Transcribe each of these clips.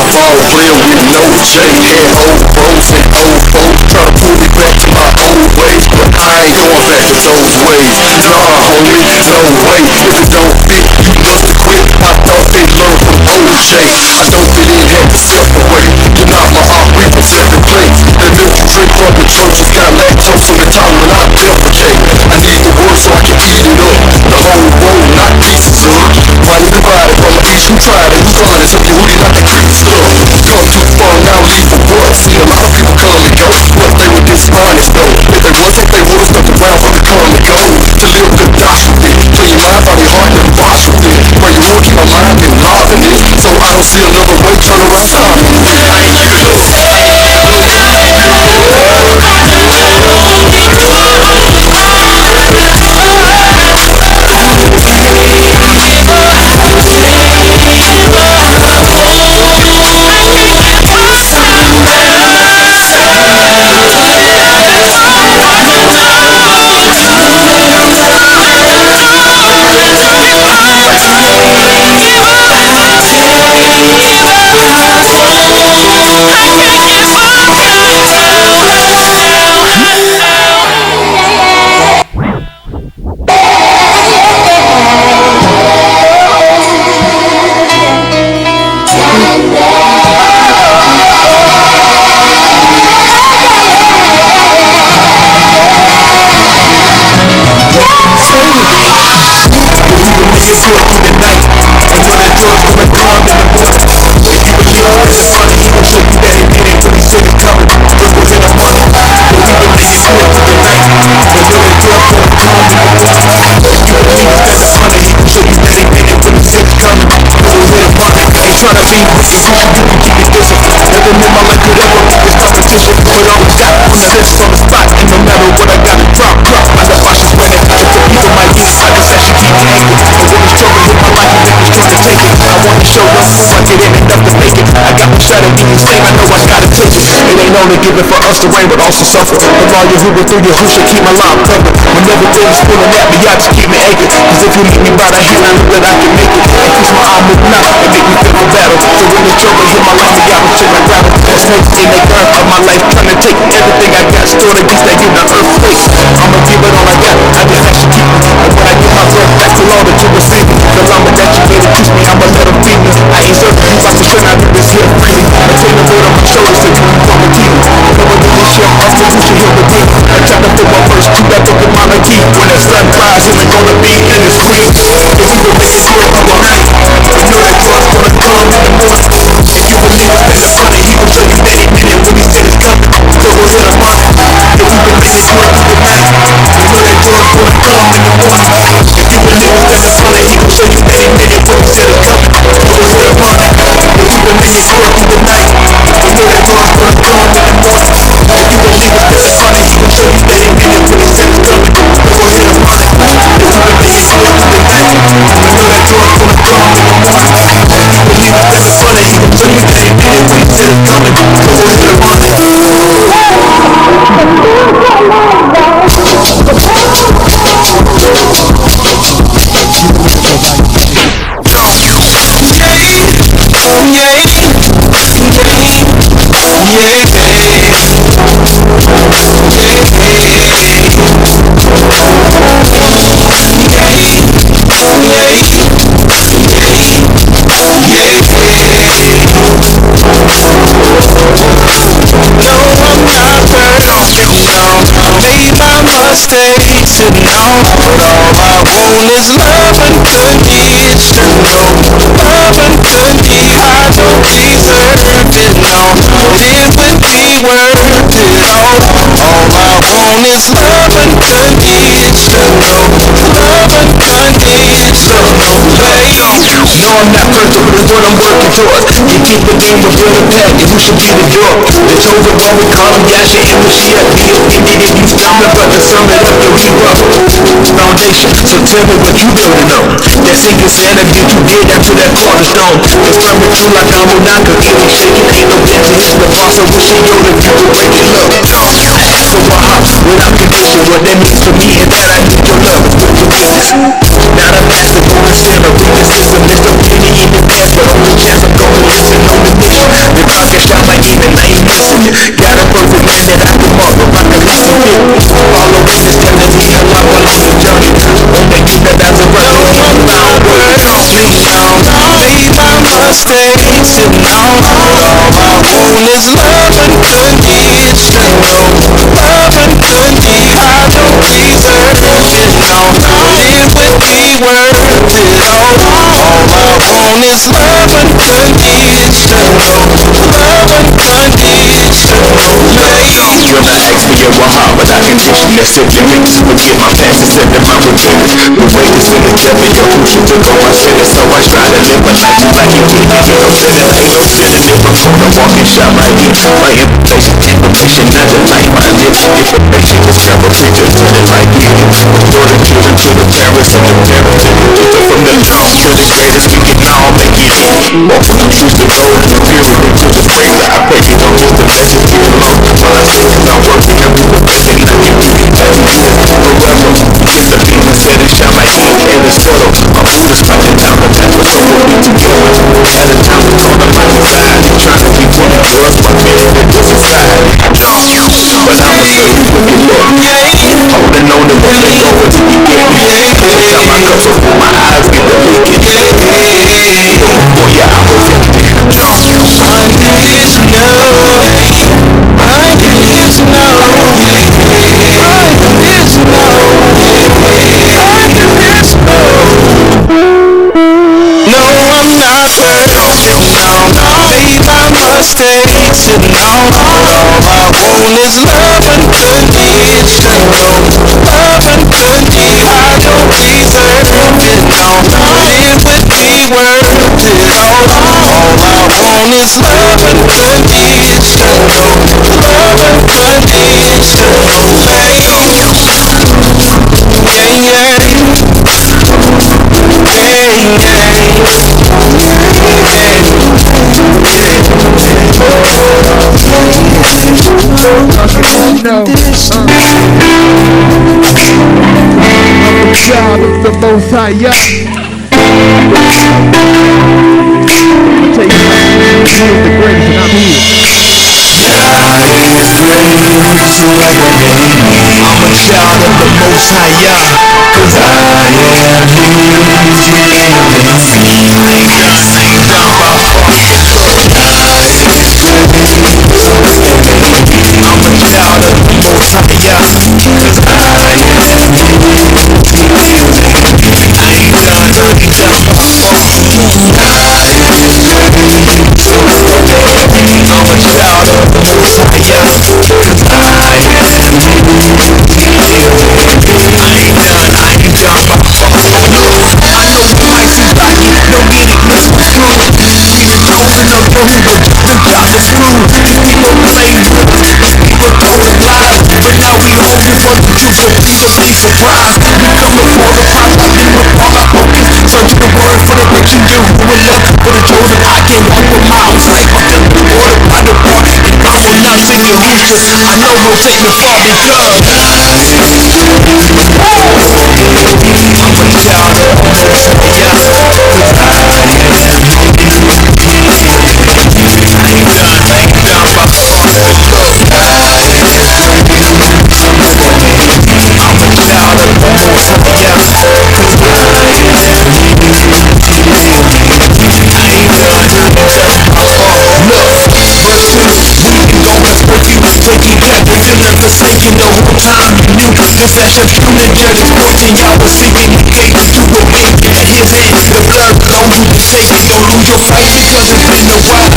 ball player with no shade. Had old bros and old folks try to pull me back to my old ways, but I ain't going back to those ways. Nah, homie, no way. If it don't fit, you must have quit. I thought they learned from old shade. I don't fit in, had to separate. You're not my heart, we for second place. The milk you drink from the churches got lactose on the tongue when I defecate. I need the word so I can eat it up. The whole roll, not pieces of. Money divided from the east, who tried it, who's honest, who really not the creepy stuff. Come too far, now leave for what? See, a lot of people come and go, but they were dishonest though. If they wasn't, they would've stuck around for the come and go. To live good dosh with it, clean your mind, body, heart, and wash with it. Pray you won't keep my mind involved in it, so I don't see another way, turn around, stop it. I ain't giving up. Tryna be with you, you can keep it busy. Never knew my life could ever be this competition. But always got on the list on the spot. And no matter what I gotta drop. My left watch is winning. If the people might use I just actually keep me anchored. I wanna struggle with my life and niggas trying to take it. I wanna show up, so I get in enough to make it. I got my shot at being same, I know I gotta take it. It ain't only given for us to reign, but also suffer. The lawyer who went through your who should keep my line covered. When everything's pulling at me, I just keep me anchored. Cause if you leave me by the hand, I know that I can make it. And push my arm moving out and make me feel the battle. So when the trouble hit my life, I gotta check my gravel. That's snakes in the earth of my life, trying to take everything I got, stored against that in the earthquake. I'ma give it all I got, I just have to keep it. And when I get my breath, that's the law that you receive me. The llama that you made to teach me, I'ma let them feed me. I ain't serving you about to shine, I do this here freely. I take the weight on my shoulders so you can come and keep me. Never do this shit, I'm still you here with me. I tried to put my first two back up in monarchy. When that sun rises, it's gonna be in this queen. If you don't make it through of the night, you know that God's gonna come in the morning. If you believe it's in the funny, he will show you that he did it when he said it's coming. So we're in a month. If you believe it's through of the night, you know that God's gonna come in the morning. If you believe it's in the funny, he will show you that he did it when he said it's coming. So we're in a month. If you believe it's through of the night, you know that God's gonna come in the morning. If you believe it's in the funny, he will show you that he did it when he said it's coming. So we're in a month. If you believe it's through of the night, you know that God's gonna come in the morning. If you believe it's in the funny, he will show you that he did it when he said it's coming. So we're in a month. Mistakes and all I want is love and condition. Love and condition. I don't deserve it, no. It would be worth it all. All I want is love and condition. Love and condition. No, I'm not perfect, but it's what I'm working towards. You keep the game with your pack, and who should be the door? It's over when we call him Yasha and Mashiach. Be offended if you stumble, but to sum it up, yo, he rough. Foundation, so tell me what you building on. That single Santa get you get after that cornerstone. Confirm it true like I'm Monaka, ain't shaking, ain't no dancing, it's the boss of wishing yo that you can break it up. So without condition, what that means for me is that I need your love. Your business. Not a master, but a sinner. Read the system, there's no penny in the past, but only chance I'm gonna listen on the mission. mistakes, and all I want is love unconditional. Love unconditional, I don't deserve it, no. It would be worth it all. All I want is love unconditional. Love unconditional, baby. When I ask me what heart, but I condition that significance. Forget my past and send in my repentance. The way to sin is definitely a crucial to go my sentence. So I try to live a life just like you did. Ain't no sinning, ain't no sinning. If I'm gonna walk and shot right here, my information, not the life I live. Information is travel preacher, turning like you. Restore the children to the parents and the parents and the teacher. From the lost to the greatest, we can all make it in. Walk from the truth to gold and the pyramid to the praise. I pray you don't miss the message you know. My life is not working, and we were thinking I can do it as we live forever. Get the beam and set it, shine like heat in the subtle. My food is running down the path for someone we together. At a time we call the light side. Trying to be one of us, but feeling it was inside. But I'ma show you what you look. Holding on to what they go until you get me. Every time I come so full, my eyes get the leaking. Boy, yeah, I was empty. No, I'm not perfect, no, made my mistakes, and all I want is love unconditional. Love unconditional, I don't deserve it, no. It would be worth it all. All I want is love unconditional. Love unconditional, baby. No, I'm a child of the Most High. I'll tell you something. He is the greatest, and I'm here. I'm a child of the Most High, 'cause I am I know most take me far because forsaken the whole time you knew this that your human journey pointing y'all was seeking the cake you were making at his hand the blood don't do the shaking don't lose your fight because it's been a while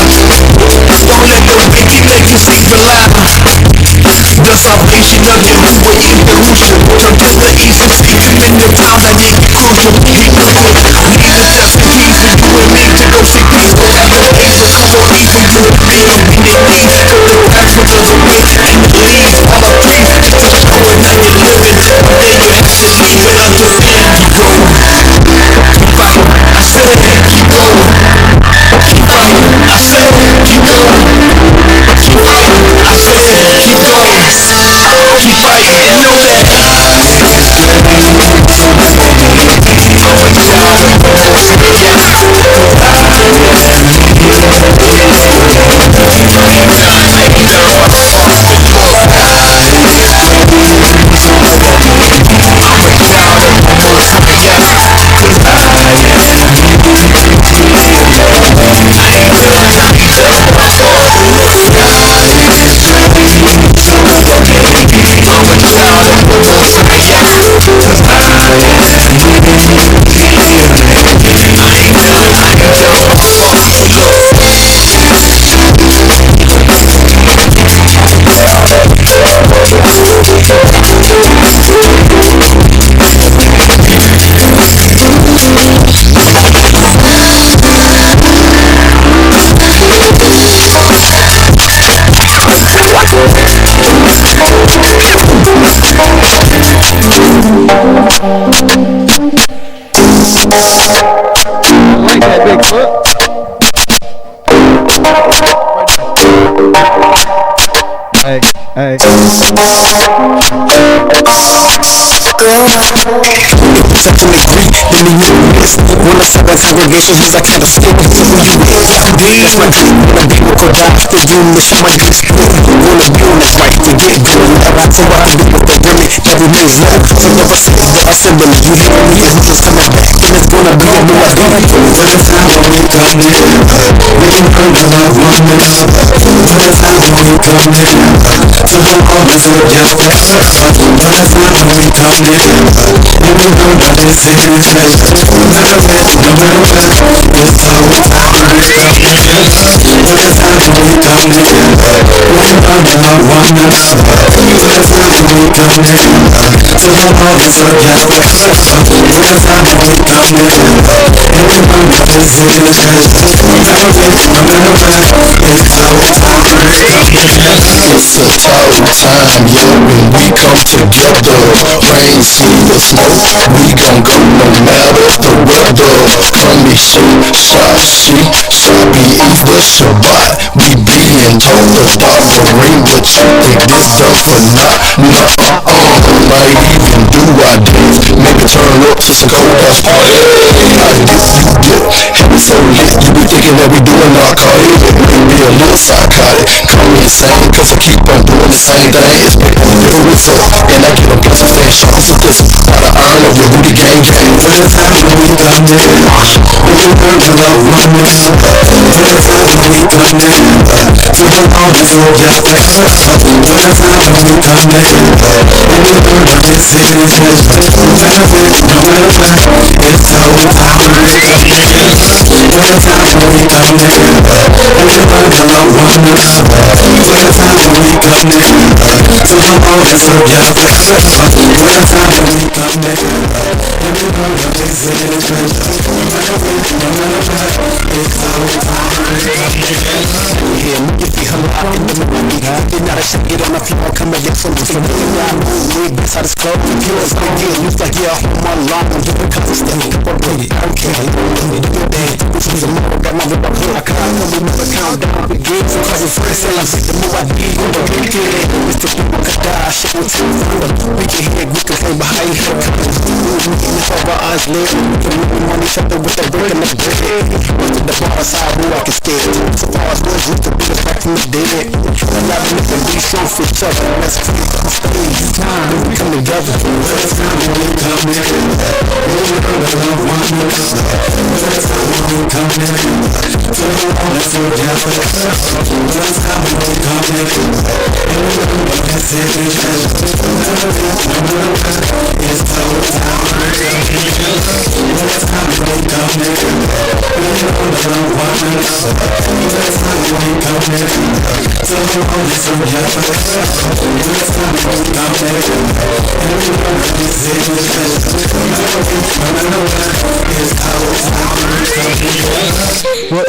don't let the wicked legacies rely the salvation of Yahuwah is Yahusha turn to the east and see him in the town that make it crucial he was quick needed just the keys for you and me to go seek peace forever days are too so easy for you and me to be the keys cause the grass was away and the leaves all are free just to show it how you living then you have to leave it until Bigfoot. Hey, hey. Let me hear this. When I saw that congregation, he's like, kind of stick. So who you is? That's my dream. Wanna be with Koda. For you, miss you might get split. Wanna be on this right to get good. Never to what I do with the women. Every man's low. So never say that I send them. You hear me? It's just coming back. And it's gonna be a new identity. For the time when we come in, we can bring the love one minute. For the time when we come in, to the moment of just for the time when we come in, and we know that this is treasure. No matter where, it's how we operate. For the time when we come in, we know that love one another. For the time when we come in, to the moment of just for the time when we come in, and we know that this is treasure. No matter where, it's how we operate. It's a power time, yo, when we come together. Rain, sleet, or smoke, we gon' go no matter the weather. Come be shit, shashi, shabi, either Shabbat. We being told about the ring, but you think this done for not? Might even do our dance. Maybe turn up to some cold house party. How this you get? Heavy so lit, you be thinking that we doing narcotic. Be a little psychotic, call me insane, cause I keep on doing the same thing. It's been a little result, and I get a bunch of fast shots of this. By the iron of your booty gang gang. For the time when we come in, we can learn to love one another. For the time when we come in, to the moment of just for the time when we come in, and we learn that this is treasure. No matter where, it's how we operate. For the time when we come in, and we learn to love one another. For the time when we come in, to the moment of just for the time when we come in, and we learn that this is treasure. No matter where, it's how we operate. Yeah, you feel alive in the movie. You're not a shit, get on the floor, come and get some familiar. This how this club feels. Yeah, looks like you're home alone. You can consistently incorporate it. I don't care. You do your thing. This was a mother that mother up here. I can't never count down with gigs and cause it's first. And I'm sick the more I did. You don't get it. Mr. People could die. Shit was too fun. We can hear, we can play behind her. We can have our eyes lit. We can move on each other with the brick and the bread. Most of the bar side, who I can stand. So far as words, used to be the back from the dead. A lot of niggas be so for each other. Let's create the stage. Time when we come together. First time when we come in, we learn to love one another. First time when we come in, to the moment for together. First time when we come in, and we learn that this is treasure. No matter where, it's how we operate. First time when we come in, we learn to love one another. First time when we come in, to the moment for together. First time when we come in, and we learn that this is treasure. No matter where, it's how we operate. What?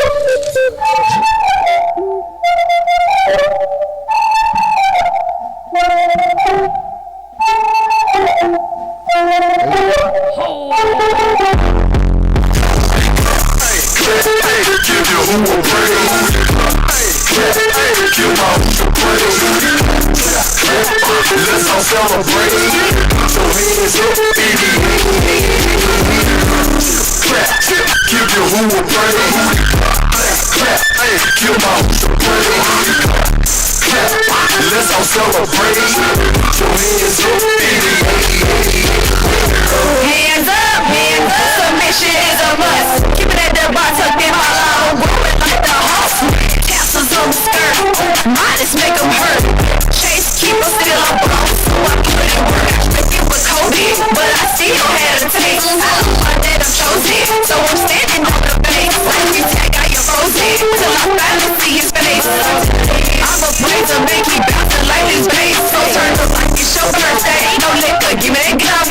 Let's all celebrate. Put your hands up, baby. Clap, give your who a praise. Clap, give my praise. Clap, let's all celebrate. Put your hands up, baby. Hands up, submission is a must. Keep it at the bar, tucked in hollow. Rolling like the horse. Castles on the skirt. Modest make them hurt. Chase keep us still on bone. So I put it work. Make it with COVID, but I still had a taste. I know my that I'm chosen, so I'm standing on the base. Like you take out your frozen till I finally see his face. I'm a play to make you bouncing like this bass. So turn up like it's your birthday. No liquor, give me that glove.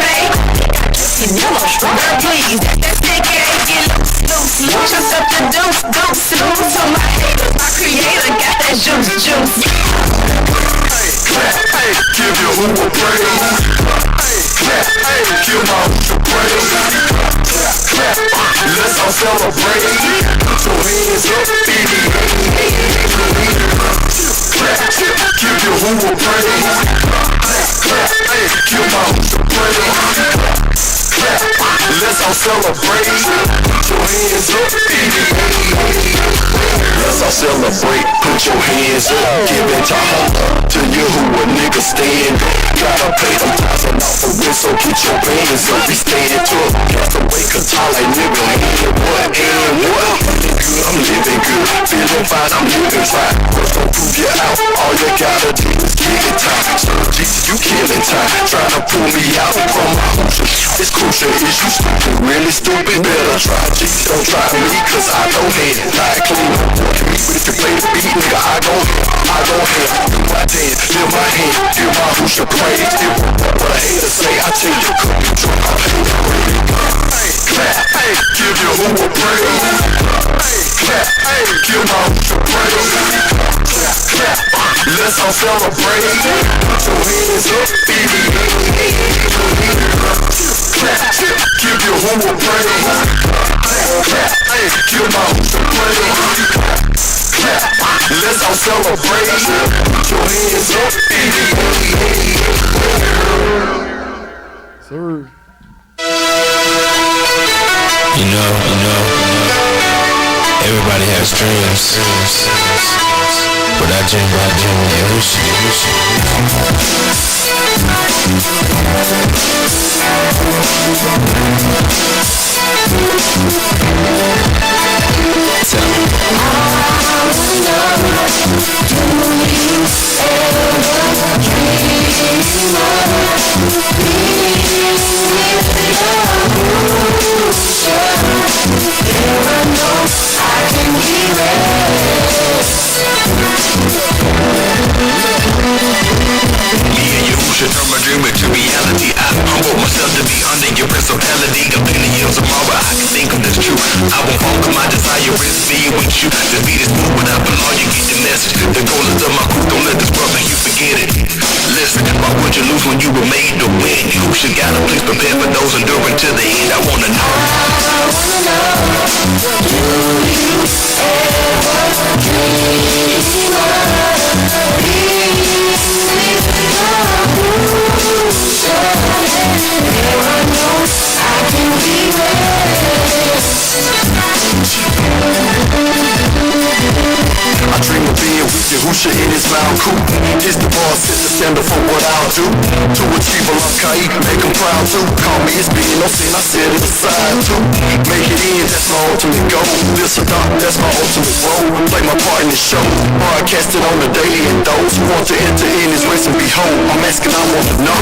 Yellow, girl, please, that stick ain't get loose. Just up the deuce, snooze. So my haters, my creator got that juice. Give your who a praise. Clap, give my who a praise. Clap, let's all celebrate. let's all celebrate. Put your hands up, let's all celebrate. Put your hands up, give it to her. To you who a nigga stand up. Gotta pay some ties and off the whistle. Get your hands up, we stand up. Cast away, cause I like nigga. And what, and what? I'm living good, feeling fine, I'm living fine. First don't prove you out, all you gotta do is get it time. So Jesus, you killing time, trying to pull me out from my hoosier. It's crucial, is you stupid, really stupid? Better try Jesus, don't try me, cause I don't hate it. Not clean, but if you play the beat, nigga, I go ahead. Do my dance, feel my hand, feel my hoosier praise. Feel what a hater say, I tell you, come you drop my pain. Clap, hey, give your who a praise. Clap, hey, give my hoosier praise. Clap, clap, let's all celebrate. Put your hands up, baby. Clap, give your who a praise. Clap, hey, give my hoosier praise. Clap, let's all celebrate. Put your hands up, baby. Sir. You know, everybody has dreams, but I dream with turn my dream into reality. I humble myself to be under your principality. A billion tomorrow I can think of this truth. I won't fall cause my desire is to be with you. The beat is smooth without belong, you get the message. The goal is of my crew, don't let this brother you forget it. Listen, why would you lose when you were made to win? You should got a place prepared for those enduring to the end. I wanna know, do you ever dream of I dream of being with you, who should in his round coupe. Is the boss, set the standard for what I'll do. To achieve a love Kai, make him proud too. Call me, it's being no sin, I set it aside too. Make it in, that's my ultimate goal. This a doc, that's my ultimate role. Play my part in the show, broadcast it on the daily. And those who want to enter in his race and behold, I'm asking, I want to know.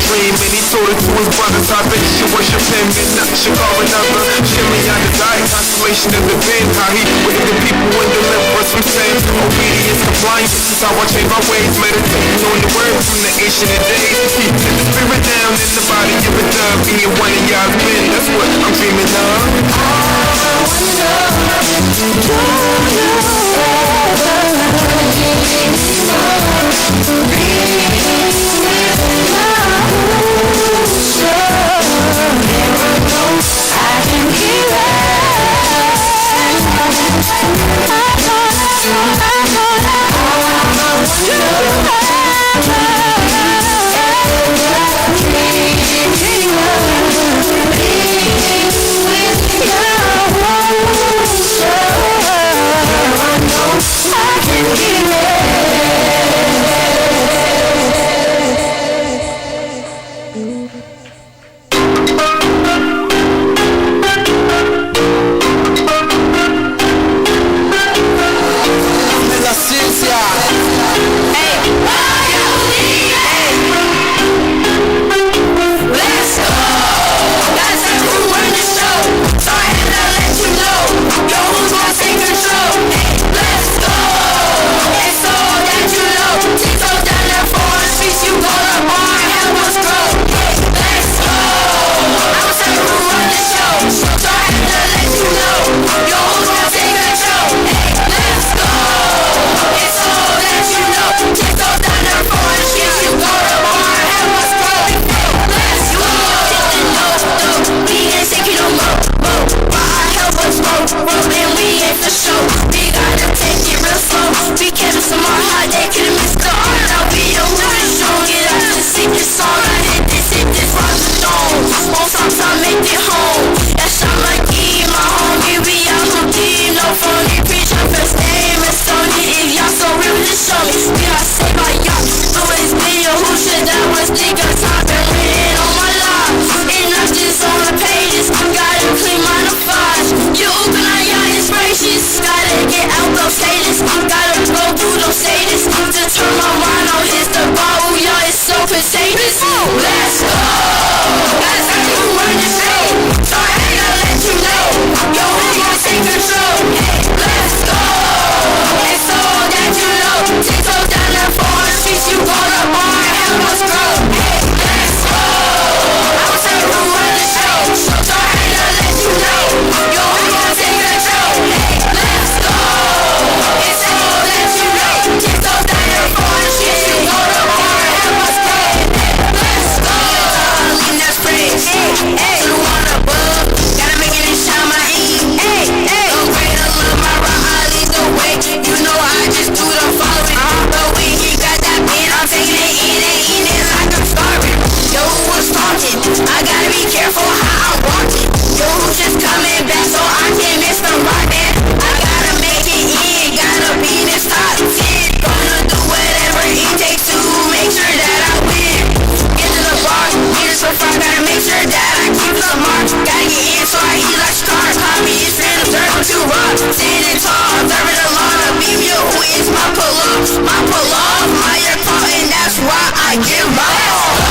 dream and he told it to his brothers. I bet you worship him and not should call another. Shimmy on the diet, constellation of the bend. How he with the people and deliver us from sin. Obedience, compliance is how I change my ways. Meditating on the word from the ancient days. Keep the spirit down in the body of a dove. Being one of y'all's men, that's what I'm dreaming of. I get my own.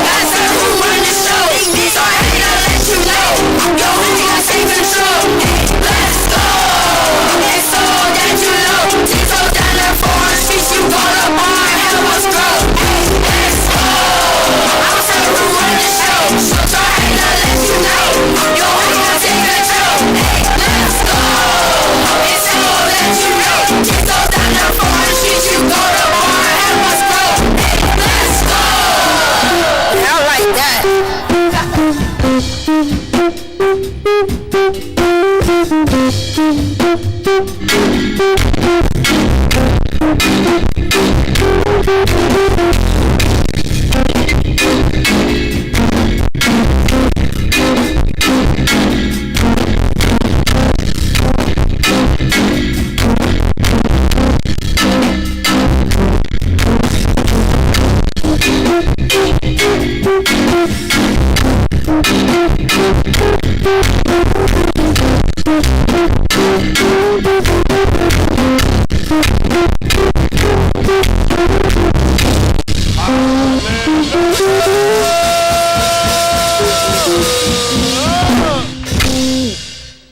That's who run the show. So I hate to let you know. Yo, we got take control. Let's go. It's all that you know. She's so down there for a streets. You go to bar and have us grow. Let's go. I'm so who run the show. So I hate to let you know. Yo, we got take control. Let's go. It's all that you know. She's so down there for a streets. You go to bar and have us grow. Let's go. I like that.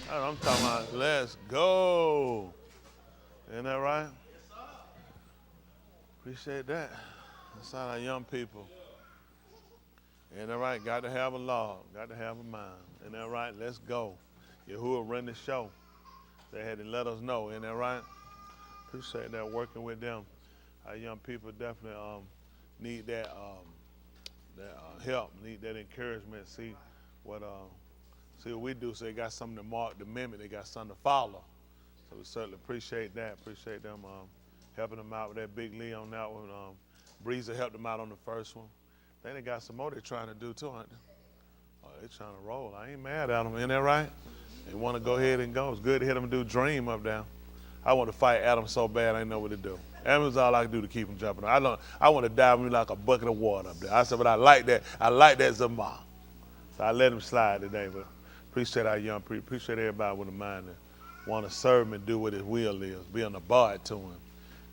I'm talking about let's go. Isn't that right? Appreciate that. That's all our young people. Isn't that right? Got to have a law. Got to have a mind. Isn't that right? Let's go. Yahuwah run the show. They had to let us know. Isn't that right? Appreciate that working with them. Our young people definitely need that help, need that encouragement. See what we do. So they got something to mark the amendment. They got something to follow. So we certainly appreciate that. Appreciate them helping them out with that Big Lee on that one. Breezer helped them out on the first one. Then they got some more they're trying to do too, aren't they? Oh, they're trying to roll. I ain't mad at them. Isn't that right? They want to go ahead and go. It's good to hear them do Dream up there. I want to fight Adam so bad I didn't know what to do. Adam's all I can do to keep him jumping. I want to dive me like a bucket of water up there. I said, but I like that Zamar. So I let him slide today. But appreciate our young people. Appreciate everybody with a mind to want to serve him and do what his will is. Be on the bar to him.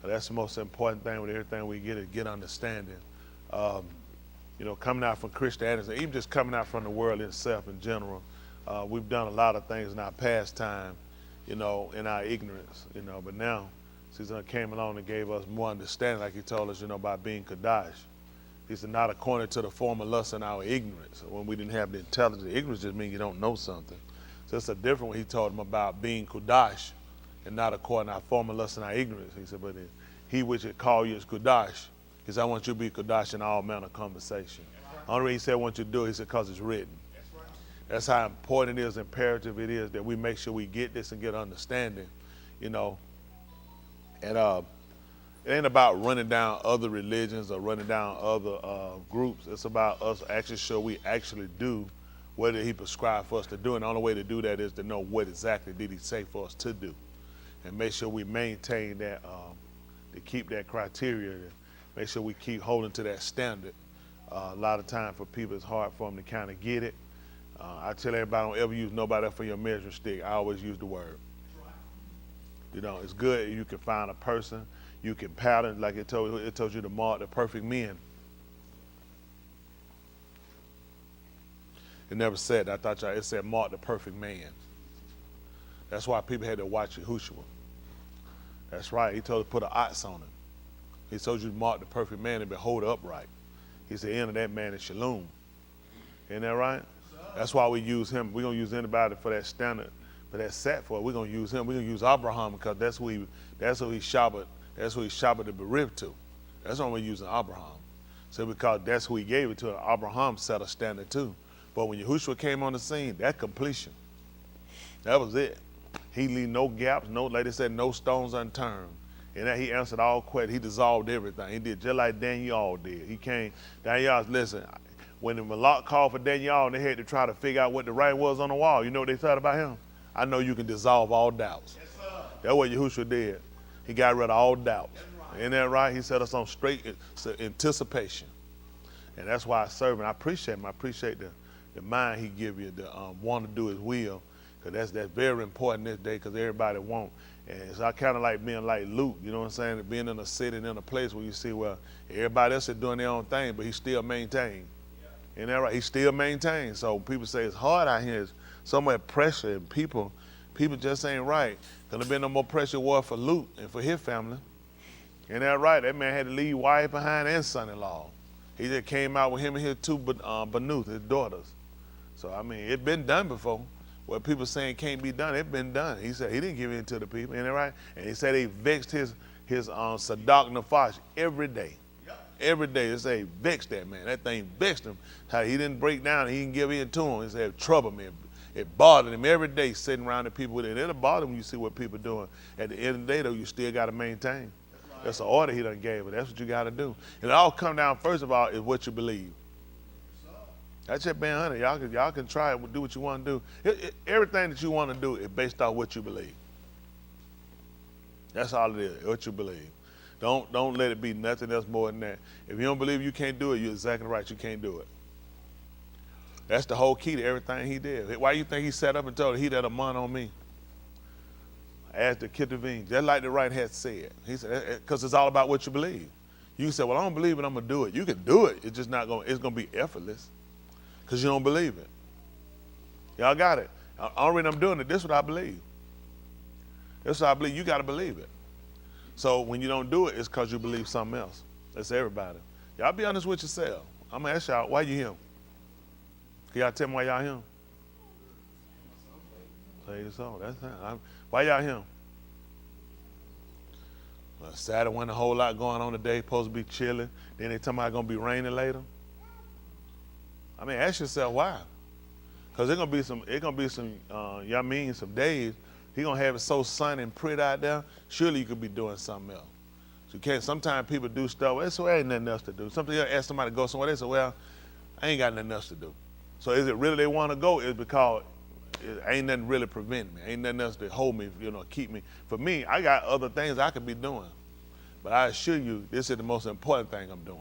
That's the most important thing with everything we get is get understanding. Coming out from Christianity, even just coming out from the world itself in general, we've done a lot of things in our past time, in our ignorance, but now, Caesar came along and gave us more understanding, like he told us, by being Kadash. He said, not according to the former lust in our ignorance. When we didn't have the intelligence, ignorance just means you don't know something. So it's a different when he told them about being Kadash and not according to our former lust in our ignorance. He said, but he which had called you is Kadash. He said, I want you to be Kadash in all manner of conversation. The only reason he said, I want you to do it, he said, because it's written. That's how important it is, imperative it is that we make sure we get this and get understanding, And it ain't about running down other religions or running down other groups. It's about us actually sure we actually do what did he prescribe for us to do. And the only way to do that is to know what exactly did he say for us to do. And make sure we maintain that, to keep that criteria, and make sure we keep holding to that standard. A lot of time for people, it's hard for them to kind of get it. I tell everybody, don't ever use nobody else for your measuring stick. I always use the word. It's good if you can find a person, you can pattern, like it told you to mark the perfect men. It never said that. It said mark the perfect man. That's why people had to watch Yahushua. That's right. He told you to put an ox on him. He told you to mark the perfect man and behold upright. He said, enter that man in shalom. Isn't that right? That's why we use him. We're going to use anybody for that standard, for that set for it. We're going to use him. We're going to use Abraham because that's who he shabbat the berith to. That's why we're using Abraham. So because that's who he gave it to, Abraham set a standard too. But when Yahushua came on the scene, that completion, that was it. He leave no gaps, like they said, no stones unturned. And that he answered all questions. He dissolved everything. He did just like Daniel did. He came, Daniel, listen, when the Malak called for Daniel and they had to try to figure out what the writing was on the wall, you know what they thought about him? I know you can dissolve all doubts. Yes, sir. That's what Yahushua did. He got rid of all doubts. Right. Isn't that right? He set us on straight anticipation. And that's why I serve him. I appreciate him. I appreciate the mind he give you, the want to do his will. Because that's very important this day because everybody won't. And it's kind of like being like Luke, you know what I'm saying? Being in a city and in a place where you see, well, everybody else is doing their own thing, but he still maintained. Isn't that right? He still maintains. So people say it's hard out here. It's so much pressure and people just ain't right. Gonna be no more pressure war for Luke and for his family. Isn't that right? That man had to leave wife behind and son-in-law. He just came out with him and his two Banuth, his daughters. So I mean, it been done before. What people saying can't be done, it been done. He said he didn't give in to the people, isn't that right? And he said they vexed his Sadak Nafash every day. Every day, they say vexed that man. That thing vexed him. How he didn't break down, he didn't give in to him. He said trouble me. It bothered him every day sitting around the people with it. It'll bother him when you see what people doing. At the end of the day, though, you still got to maintain. That's an order he done gave, but that's what you got to do. And it all come down, first of all, is what you believe. That's just being honest. Y'all can try it, do what you want to do. Everything that you want to do is based off what you believe. That's all it is, what you believe. Don't let it be nothing else more than that. If you don't believe you can't do it, you're exactly right, you can't do it. That's the whole key to everything he did. Why you think he sat up and told he that a man on me? Asked the Kittavine, just like the right had said. He said, because it's all about what you believe. You say, well, I don't believe it, I'm gonna do it. You can do it, it's just not gonna, it's gonna be effortless because you don't believe it. Y'all got it. The only reason I'm doing it, this is what I believe. This is what I believe, you gotta believe it. So when you don't do it, it's because you believe something else. That's everybody. Y'all be honest with yourself. I'm gonna ask y'all, why you here? Can y'all tell me why y'all here? Tell you so. That's it. Why y'all here? Well, Saturday wasn't a whole lot going on today. Supposed to be chilling. Then they talking about it's gonna be raining later. I mean, ask yourself why. Because it's gonna be some. Y'all mean some days. He gonna have it so sunny and pretty out there. Surely you could be doing something else. So you can't. Sometimes people do stuff. Well, so ain't nothing else to do. Sometimes you ask somebody to go somewhere. They say, well, I ain't got nothing else to do. So is it really they want to go? Is because it ain't nothing really preventing me. Ain't nothing else to hold me, keep me. For me, I got other things I could be doing. But I assure you, this is the most important thing I'm doing.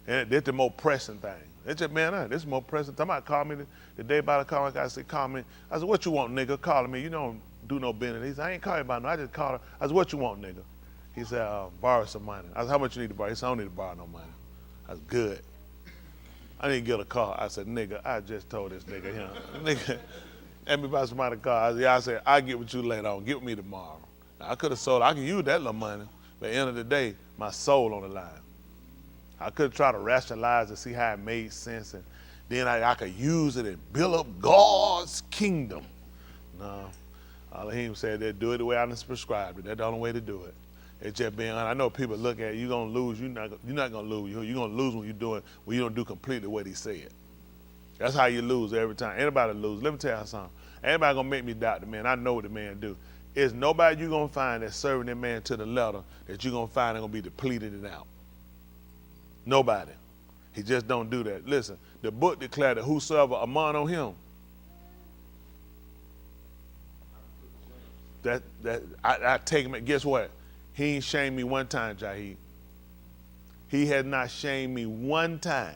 And it's the most pressing thing. It's just, man, this is more pressing. Somebody called me the day about a call. I said, call me. I said, what you want, nigga? Calling me. You don't do no business. He said, I ain't calling about no. I just called her. I said, what you want, nigga? He said, borrow some money. I said, how much you need to borrow? He said, I don't need to borrow no money. I said, good. I didn't get a call. I said, nigga, I just told this nigga him. Nigga, let me buy somebody a car. I said, I'll get with you later on. Get with me tomorrow. Now, I could have sold, I can use that little money, but at the end of the day, my soul on the line. I could try to rationalize and see how it made sense, and then I could use it and build up God's kingdom. No, Elohim said that do it the way I done prescribed it. That's the only way to do it. It's just being honest. I know people look at it, you're gonna lose. You're not gonna lose. You're gonna lose when you don't do completely what he said. That's how you lose every time. Anybody lose. Let me tell you something. Anybody gonna make me doubt the man. I know what the man do. It's nobody you're gonna find that's serving that man to the letter that you're gonna find they're gonna be depleted it out. Nobody. He just don't do that. Listen, the book declared that whosoever among on him, I take him. Guess what? He ain't shamed me one time, Jahid. He has not shamed me one time.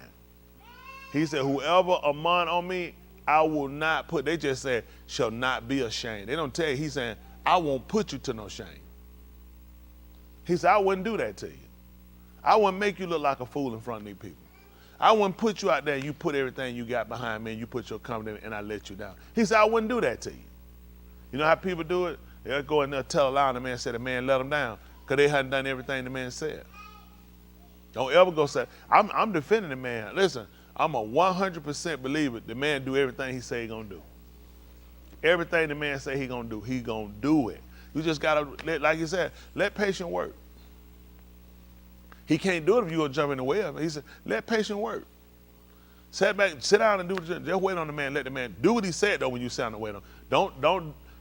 He said, whoever among on me, I will not put. They just said, shall not be ashamed. They don't tell you. He's saying, I won't put you to no shame. He said, I wouldn't do that to you. I wouldn't make you look like a fool in front of these people. I wouldn't put you out there and you put everything you got behind me and you put your company and I let you down. He said, I wouldn't do that to you. You know how people do it? They'll go in there tell a lie on the man, say the man let them down because they hadn't done everything the man said. Don't ever go say, I'm defending the man. Listen, I'm a 100% believer the man do everything he say he gonna do. Everything the man say he gonna do it. You just gotta, like you said, let patient work. He can't do it if you're gonna jump in the way of it. He said, let patient work. Sit back, sit down and do it. Just wait on the man, let the man do what he said though when you sound the way on.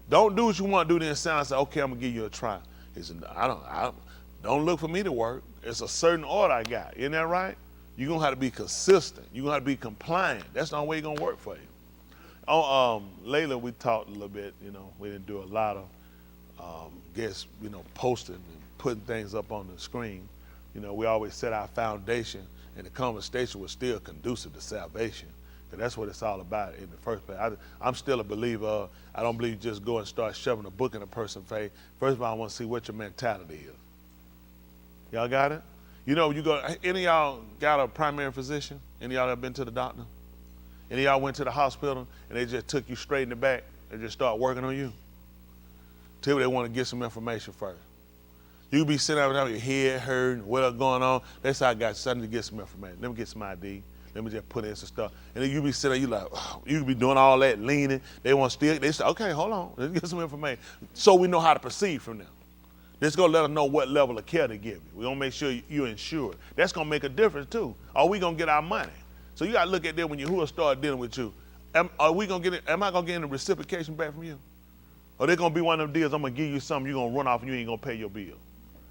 Don't do what you want to do then sound and say, okay, I'm gonna give you a try. He said, don't look for me to work. It's a certain order I got. Isn't that right? You're gonna have to be consistent. You're gonna have to be compliant. That's the only way it's gonna work for you. Layla, we talked a little bit, we didn't do a lot of posting and putting things up on the screen. We always set our foundation and the conversation was still conducive to salvation. That's what it's all about in the first place. I'm still a believer. I don't believe just go and start shoving a book in a person's face. First of all, I want to see what your mentality is. Y'all got it? You know, you go. Any of y'all got a primary physician? Any of y'all ever been to the doctor? Any of y'all went to the hospital and they just took you straight in the back and just start working on you? Tell you they want to get some information first. You be sitting out with your head hurting, what's going on. That's how I got something to get some information. Let me get some ID. Let me just put in some stuff. And then you be sitting there, you like, oh, you be doing all that, leaning. They want still, they say, okay, hold on, let's get some information. So we know how to proceed from them. This gonna let us know what level of care to give you. We gonna make sure you're insured. That's gonna make a difference too. Are we gonna get our money? So you gotta look at that when who will start dealing with you. Am I gonna get any reciprocation back from you? Or they gonna be one of them deals, I'm gonna give you something, you're gonna run off and you ain't gonna pay your bill.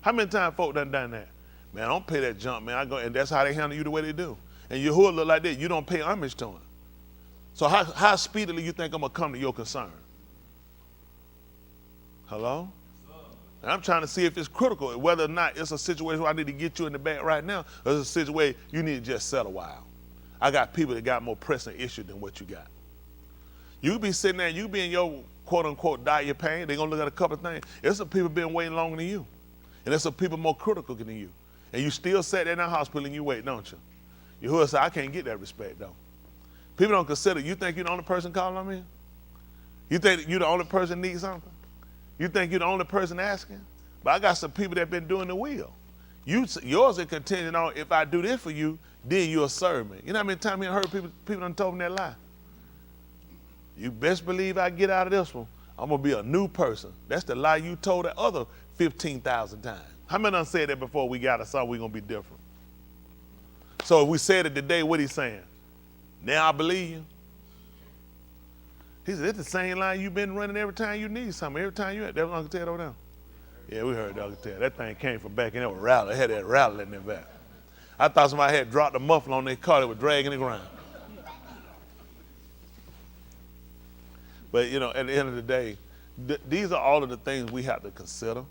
How many times folk done that? Man, I don't pay that junk, man. And that's how they handle you the way they do. And your hood look like that, you don't pay homage to him. So how speedily you think I'm gonna come to your concern? Hello? And I'm trying to see if it's critical, whether or not it's a situation where I need to get you in the back right now, or it's a situation you need to just settle a while. I got people that got more pressing issue than what you got. You be sitting there, you be in your quote unquote die your pain, they're gonna look at a couple of things. There's some people been waiting longer than you. And there's some people more critical than you. And you still sat there in that hospital and you wait, don't you? You who say, I can't get that respect though. People don't consider, you think you're the only person calling on me? You think you're the only person that needs something? You think you're the only person asking? But I got some people that been doing the will. Yours is contingent on if I do this for you, then you'll serve me. You know how many times I heard people done told me that lie? You best believe I get out of this one, I'm gonna be a new person. That's the lie you told the other 15,000 times. How many done said that before we got us, we're gonna be different? So if we said it today, what he's saying? Now I believe you. He said, it's the same line you've been running every time you need something, every time you had. That was Uncle Ted over there? Yeah, we heard Uncle Ted. That thing came from back in there with rattle. It had that rattle in their back. I thought somebody had dropped a muffler on their car that was dragging the ground. But, you know, at the end of the day, these are all of the things we have to consider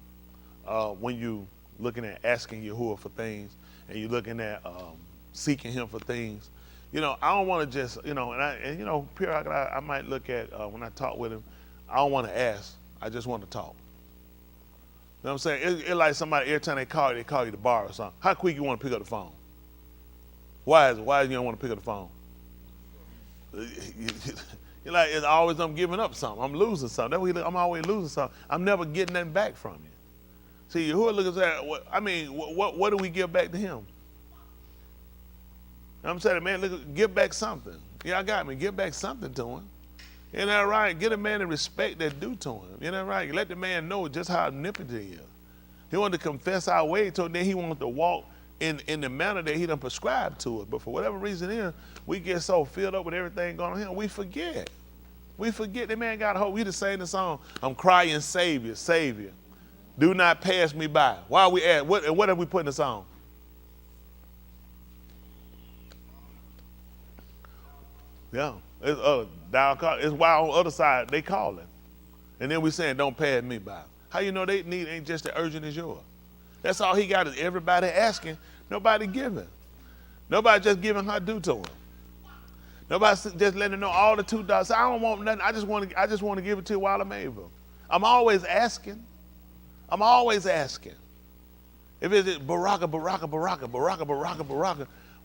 when you looking at asking Yahuwah for things and you're looking at seeking him for things. You know, I don't want to just, you know, periodically I might look at when I talk with him, I don't want to ask, I just want to talk. You know what I'm saying? It's like somebody, every time they call you to borrow something. How quick you want to pick up the phone? Why is it? Why do you don't want to pick up the phone? You're like, it's always I'm giving up something. I'm losing something. That's what I'm always losing something. I'm never getting nothing back from you. See, who looks at, what do we give back to him? I'm saying, man, look, give back something. Yeah, I got me. Give back something to him. Isn't that right? Get a man the respect that's due to him. Isn't that right? Let the man know just how omnipotent he is. He wanted to confess our way to him, then he wanted to walk in the manner that he done prescribed to us. But for whatever reason is, we get so filled up with everything going on here, we forget. We forget the man got hope. We just sang the song, I'm crying Savior, Savior. Do not pass me by. Why are we at? What have we put in the song? Yeah, it's it's why on the other side they calling. And then we saying, don't pass me by. How you know they need ain't just as urgent as yours? That's all he got is everybody asking, nobody giving. Nobody just giving her due to him. Nobody just letting her know all the $2. I don't want nothing. I just want to give it to you while I'm able. I'm always asking. I'm always asking. If it's Baraka,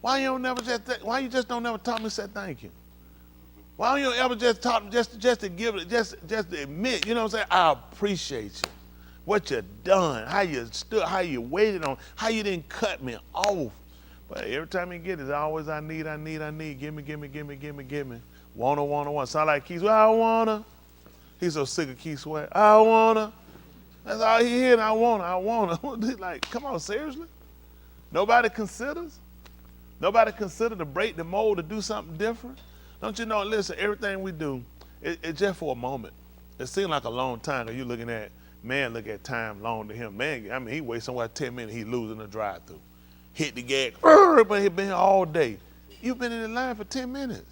why you just don't never talk me and say thank you? Why don't you ever just talk just to give it, just to admit, you know what I'm saying? I appreciate you. What you done, how you stood, how you waited on, how you didn't cut me off. But every time you get it, it's always I need. Give me. Wanna. Sound like Keith Sweat, I wanna. He's so sick of Keith Sweat. I wanna. That's all he hear, I wanna. Like, come on, seriously? Nobody considers? Nobody consider to break the mold, to do something different? Don't you know, listen, everything we do, it's just for a moment. It seems like a long time, because you're looking at, man, look at time long to him. Man, I mean, he waits somewhere 10 minutes, he losing the drive-through. Hit the gas, but he been here all day. You've been in the line for 10 minutes.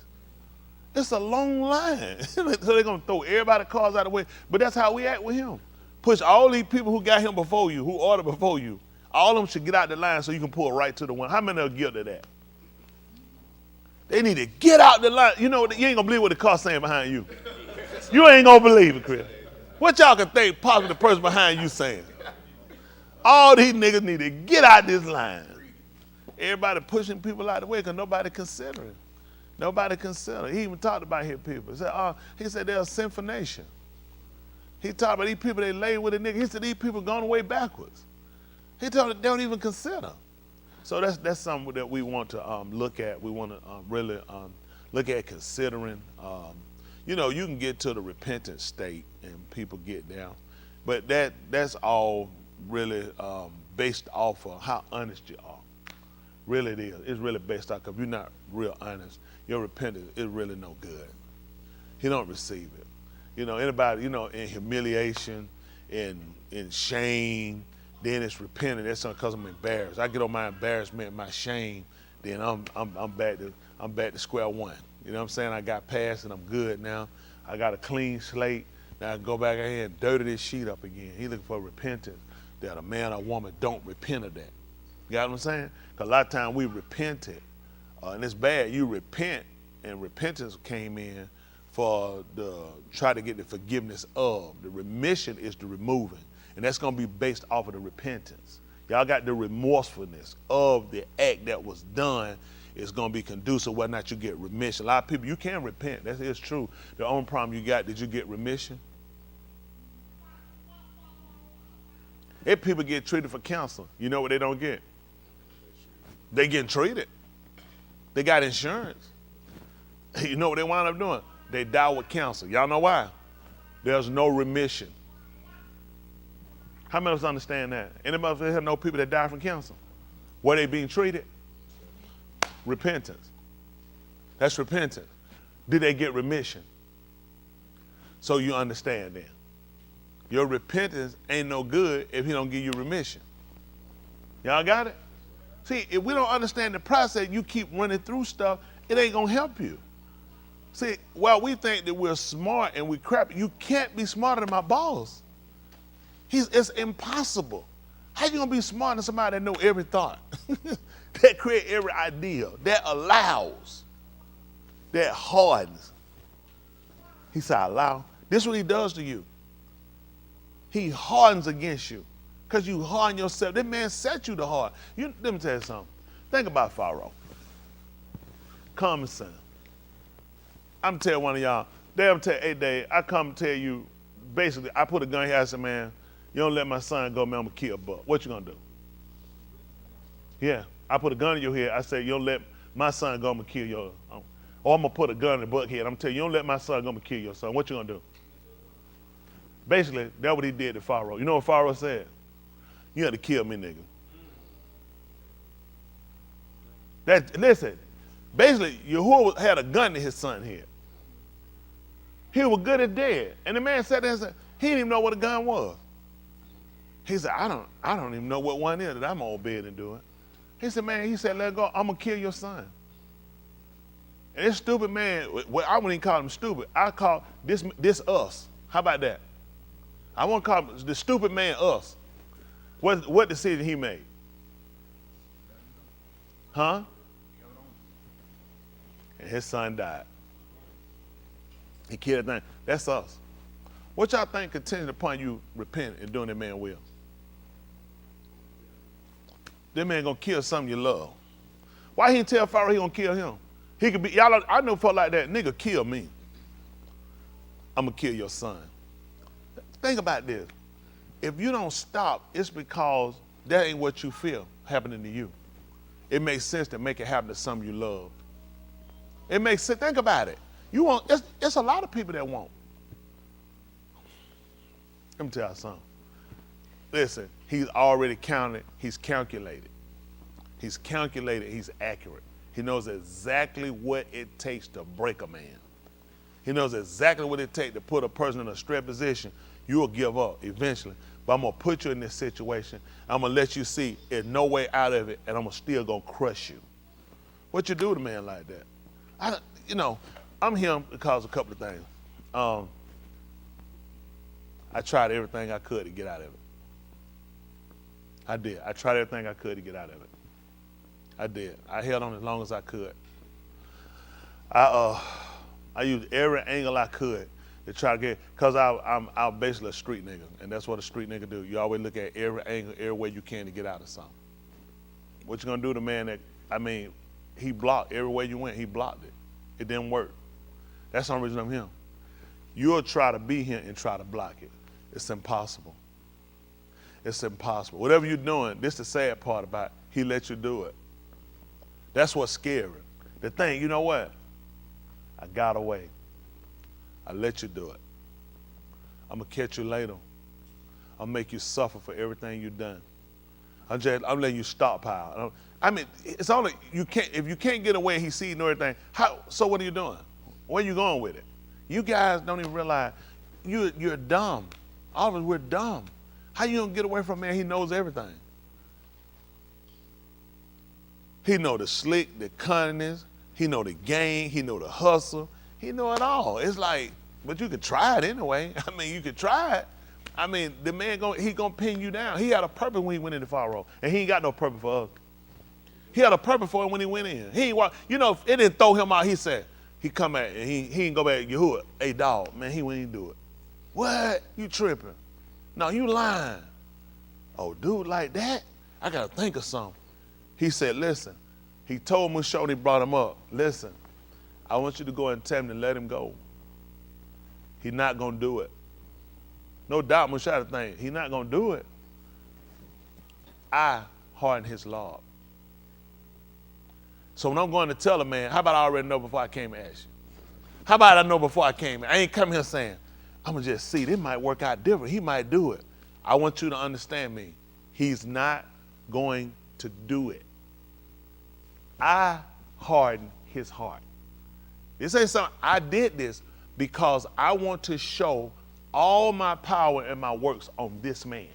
It's a long line. So they're going to throw everybody's cars out of the way. But that's how we act with him. Push all these people who got him before you, who ordered before you, all of them should get out the line so you can pull right to the one. How many are guilty of that? They need to get out the line. You know what? You ain't gonna believe what the car saying behind you. You ain't gonna believe it, Chris. What y'all can think possibly the person behind you saying? All these niggas need to get out this line. Everybody pushing people out of the way because nobody considering. Nobody considering. He even talked about his people. He said they're a sinful nation. He talked about these people they lay with a nigga. He said these people gone way backwards. He told them they don't even consider. So that's something that we want to look at. We want to really look at considering. You know, you can get to the repentant state and people get down, but that's all really based off of how honest you are. Really it is. It's really based off, because if you're not real honest, your repentance is really no good. He don't receive it. You know, anybody, you know, in humiliation, in shame, then it's repenting. That's because I'm embarrassed. I get on my embarrassment, my shame, then I'm back to square one. You know what I'm saying? I got past and I'm good now. I got a clean slate. Now I can go back ahead and dirty this sheet up again. He looking for repentance, that a man or woman don't repent of that. You got what I'm saying? Because a lot of times we repented, and it's bad. You repent, and repentance came in for try to get the forgiveness of. The remission is the removing, and that's going to be based off of the repentance. Y'all got the remorsefulness of the act that was done is going to be conducive whether or not you get remission. A lot of people, you can repent. That is true. The only problem you got, did you get remission? If people get treated for cancer, you know what they don't get? They getting treated. They got insurance. You know what they wind up doing? They die with cancer. Y'all know why? There's no remission. How many of us understand that? Anybody of us have know people that die from cancer? Were they being treated? Repentance. That's repentance. Did they get remission? So you understand then. Your repentance ain't no good if he don't give you remission. Y'all got it? See, if we don't understand the process, you keep running through stuff, it ain't gonna help you. See, while we think that we're smart and we crap, you can't be smarter than my boss. It's impossible. How you gonna be smarter than somebody that know every thought, that create every idea, that allows, that hardens? He said, allow. This is what he does to you. He hardens against you because you harden yourself. That man set you to hard. Let me tell you something. Think about Pharaoh. Common sense. I'm telling one of y'all, hey Dave, I come to tell you, basically, I put a gun here, I said, man, you don't let my son go, man, I'm gonna kill Buck. What you gonna do? Yeah, I put a gun in your head, I said, you don't let my son go, I'm gonna kill your, or I'm gonna put a gun in the Buck head, I'm telling you, you don't let my son go, I'm gonna kill your son. What you gonna do? Basically, that's what he did to Pharaoh. You know what Pharaoh said? You had to kill me, nigga. Listen, basically, Yahuwah had a gun to his son's head. He was good as dead. And the man sat there and said, he didn't even know what a gun was. He said, I don't even know what one is that I'm gonna obey it and do it. He said, man, let go, I'm gonna kill your son. And this stupid man, well, I wouldn't even call him stupid. I call this us. How about that? I won't call him the stupid man us. What decision he made? Huh? And his son died. He killed that thing. That's us. What y'all think contingent upon you repenting and doing that man will? That man gonna kill something you love. Why he didn't tell Pharaoh he gonna kill him? He could be, y'all, I know folk like that, nigga, kill me. I'm gonna kill your son. Think about this. If you don't stop, it's because that ain't what you feel happening to you. It makes sense to make it happen to something you love. It makes sense. Think about it. You want, it's a lot of people that won't. Let me tell you something. Listen, he's already counted, he's calculated. He's calculated, he's accurate. He knows exactly what it takes to break a man. He knows exactly what it takes to put a person in a straight position. You will give up eventually, but I'm gonna put you in this situation. I'm gonna let you see there's no way out of it, and I'm still gonna crush you. What you do to a man like that? I'm him because of a couple of things. I tried everything I could to get out of it. I did. I tried everything I could to get out of it. I did. I held on as long as I could. I used every angle I could to try to get, cause I'm basically a street nigga, and that's what a street nigga do. You always look at every angle, every way you can to get out of something. What you gonna do to man that, he blocked every way you went, he blocked it. It didn't work. That's the only reason I'm him. You'll try to be him and try to block it. It's impossible. It's impossible. Whatever you're doing, this is the sad part about it, he let you do it. That's what's scary. The thing, you know what? I got away. I let you do it. I'm gonna catch you later. I'll make you suffer for everything you've done. I'm letting you stockpile. It's only if you can't get away and he sees and everything, so what are you doing? Where are you going with it? You guys don't even realize you're dumb. All of us, we're dumb. How you gonna get away from a man? He knows everything. He know the slick, the cunningness, he know the game, he know the hustle, he know it all. It's like, but you could try it anyway. You could try it. The man he gonna pin you down. He had a purpose when he went into Pharaoh, and he ain't got no purpose for us. He had a purpose for him when he went in. He ain't if it didn't throw him out, he said, he come back and he didn't go back, Yahuwah, hey dog, man, he wouldn't even do it. What? You tripping? No, you lying. Oh, dude, like that? I gotta think of something. He said, listen, he told Musho and he brought him up, listen, I want you to go and tell him to let him go. He's not gonna do it. No doubt Musho had to think, he's not gonna do it. I harden his law. So when I'm going to tell a man, how about I already know before I came and asked you? How about I know before I came? I ain't coming here saying, I'm gonna just see, this might work out different. He might do it. I want you to understand me. He's not going to do it. I harden his heart. This ain't something, I did this because I want to show all my power and my works on this man.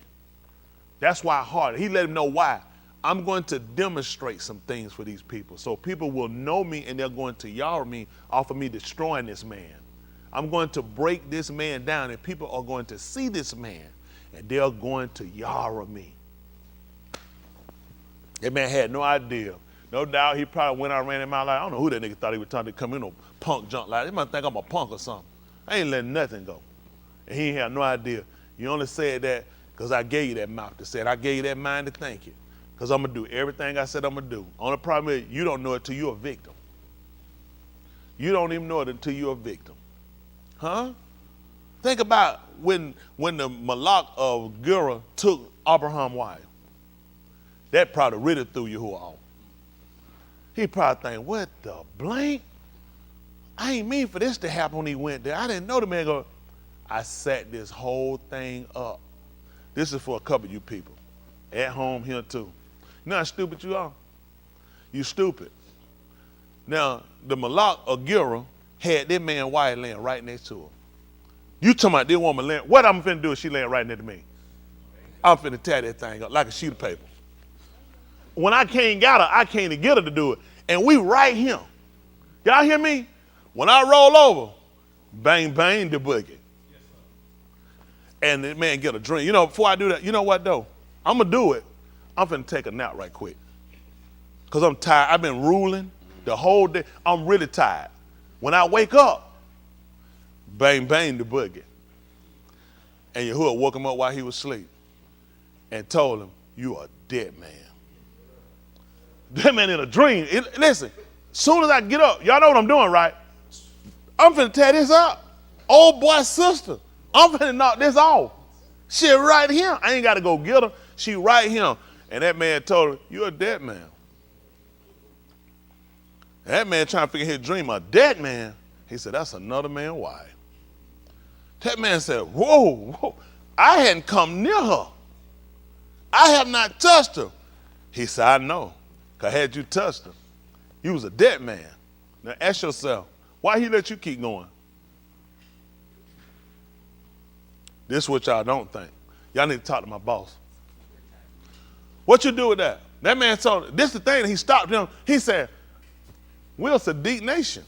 That's why I hardened. He let him know why. I'm going to demonstrate some things for these people. So people will know me and they're going to yar me off of me destroying this man. I'm going to break this man down and people are going to see this man and they're going to yar me. That man had no idea. No doubt he probably went out and ran him out like, I don't know who that nigga thought he was trying to come in on punk junk like. They might think I'm a punk or something. I ain't letting nothing go. And he had no idea. You only said that because I gave you that mouth to say it. I gave you that mind to think it. Because I'm going to do everything I said I'm going to do. Only problem is you don't know it till you're a victim. You don't even know it until you're a victim. Huh? Think about when the Malak of Gura took Abraham's wife. That probably really threw Yahuwah off. He probably think, what the blank? I ain't mean for this to happen when he went there. I didn't know the man go, I set this whole thing up. This is for a couple of you people. At home here too. You know how stupid you are? You stupid. Now, the Malak of Gura had that man wife laying right next to her. You talking about this woman laying, what I'm finna do is she laying right next to me. I'm finna tear that thing up like a sheet of paper. When I can't get her, I can't get her to do it. And we right here. Y'all hear me? When I roll over, bang, bang, the boogie. And the man get a drink. You know, before I do that, you know what though? I'm gonna do it. I'm finna take a nap right quick. Cause I'm tired. I've been ruling the whole day. I'm really tired. When I wake up, bang, bang, the boogie. And Yahuwah woke him up while he was asleep and told him, you are a dead man. That man in a dream. Listen, soon as I get up, y'all know what I'm doing, right? I'm finna tear this up. Old boy sister, I'm finna knock this off. She right here. I ain't gotta go get her. She right here. And that man told her, you're a dead man. And that man trying to figure his dream, a dead man. He said, that's another man's wife. That man said, whoa, I hadn't come near her. I have not touched her. He said, I know, because had you touched her, you was a dead man. Now ask yourself, why he let you keep going? This is what y'all don't think. Y'all need to talk to my boss. What you do with that? That man told, this is the thing, he stopped him. He said, we're a Sadiq nation.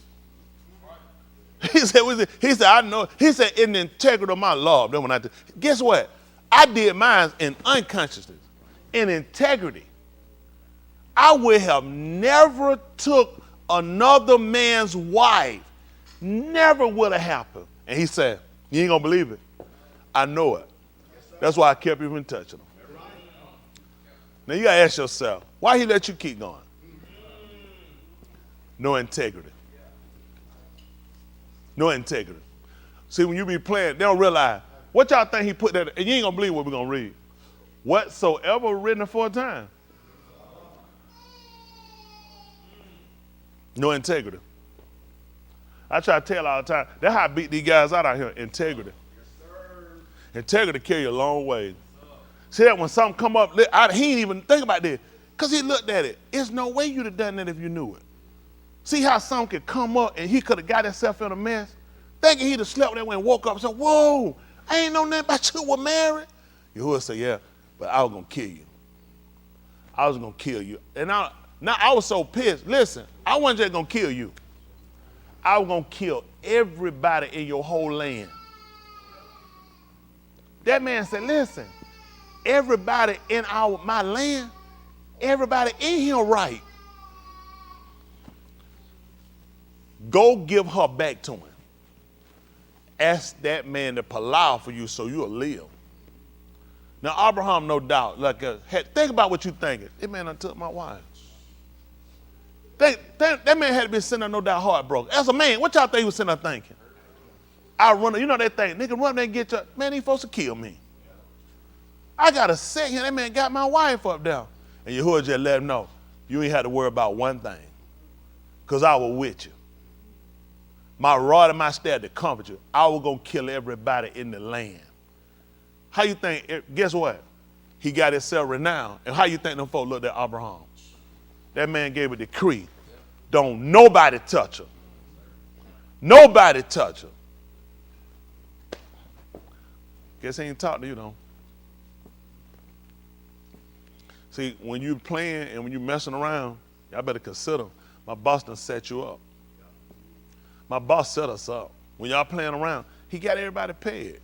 He said, I know. He said, in the integrity of my law. Then when guess what? I did mine in unconsciousness, in integrity. I would have never took another man's wife, never would have happened. And he said, you ain't gonna believe it. I know it. That's why I kept even touching them. Now you gotta ask yourself, why he let you keep going? No integrity. No integrity. See, when you be playing, they don't realize, what y'all think he put that, and you ain't gonna believe what we're gonna read. Whatsoever written aforetime. No integrity. I try to tell all the time, that's how I beat these guys out here, integrity. Integrity carry you a long way. See that when something come up, he ain't even think about this, because he looked at it. There's no way you'd have done that if you knew it. See how something could come up and he could have got himself in a mess? Thinking he'd have slept that way and woke up and said, whoa, I ain't know nothing about you were married. You would say, yeah, but I was going to kill you. I was going to kill you. And now I was so pissed. Listen, I wasn't just going to kill you. I was going to kill everybody in your whole land. That man said, listen, everybody in my land, everybody in here right. Go give her back to him. Ask that man to allow for you so you'll live. Now, Abraham, no doubt, think about what you're thinking. That man done took my wife. That man had to be sitting there, no doubt, heartbroken. As a man, what y'all think he was sitting there thinking? I run, you know they think, nigga, run there and get your, man, he's supposed to kill me. I got to sit here, that man got my wife up there. And Yahuwah just let him know, you ain't had to worry about one thing, because I was with you. My rod and my staff to comfort you. I was going to kill everybody in the land. How you think, guess what? He got himself renowned. And how you think them folks looked at Abraham? That man gave a decree. Don't nobody touch her. Nobody touch her. Guess he ain't talking to you, though. See, when you playing and when you messing around, y'all better consider, my boss done set you up. My boss set us up. When y'all playing around, he got everybody paid.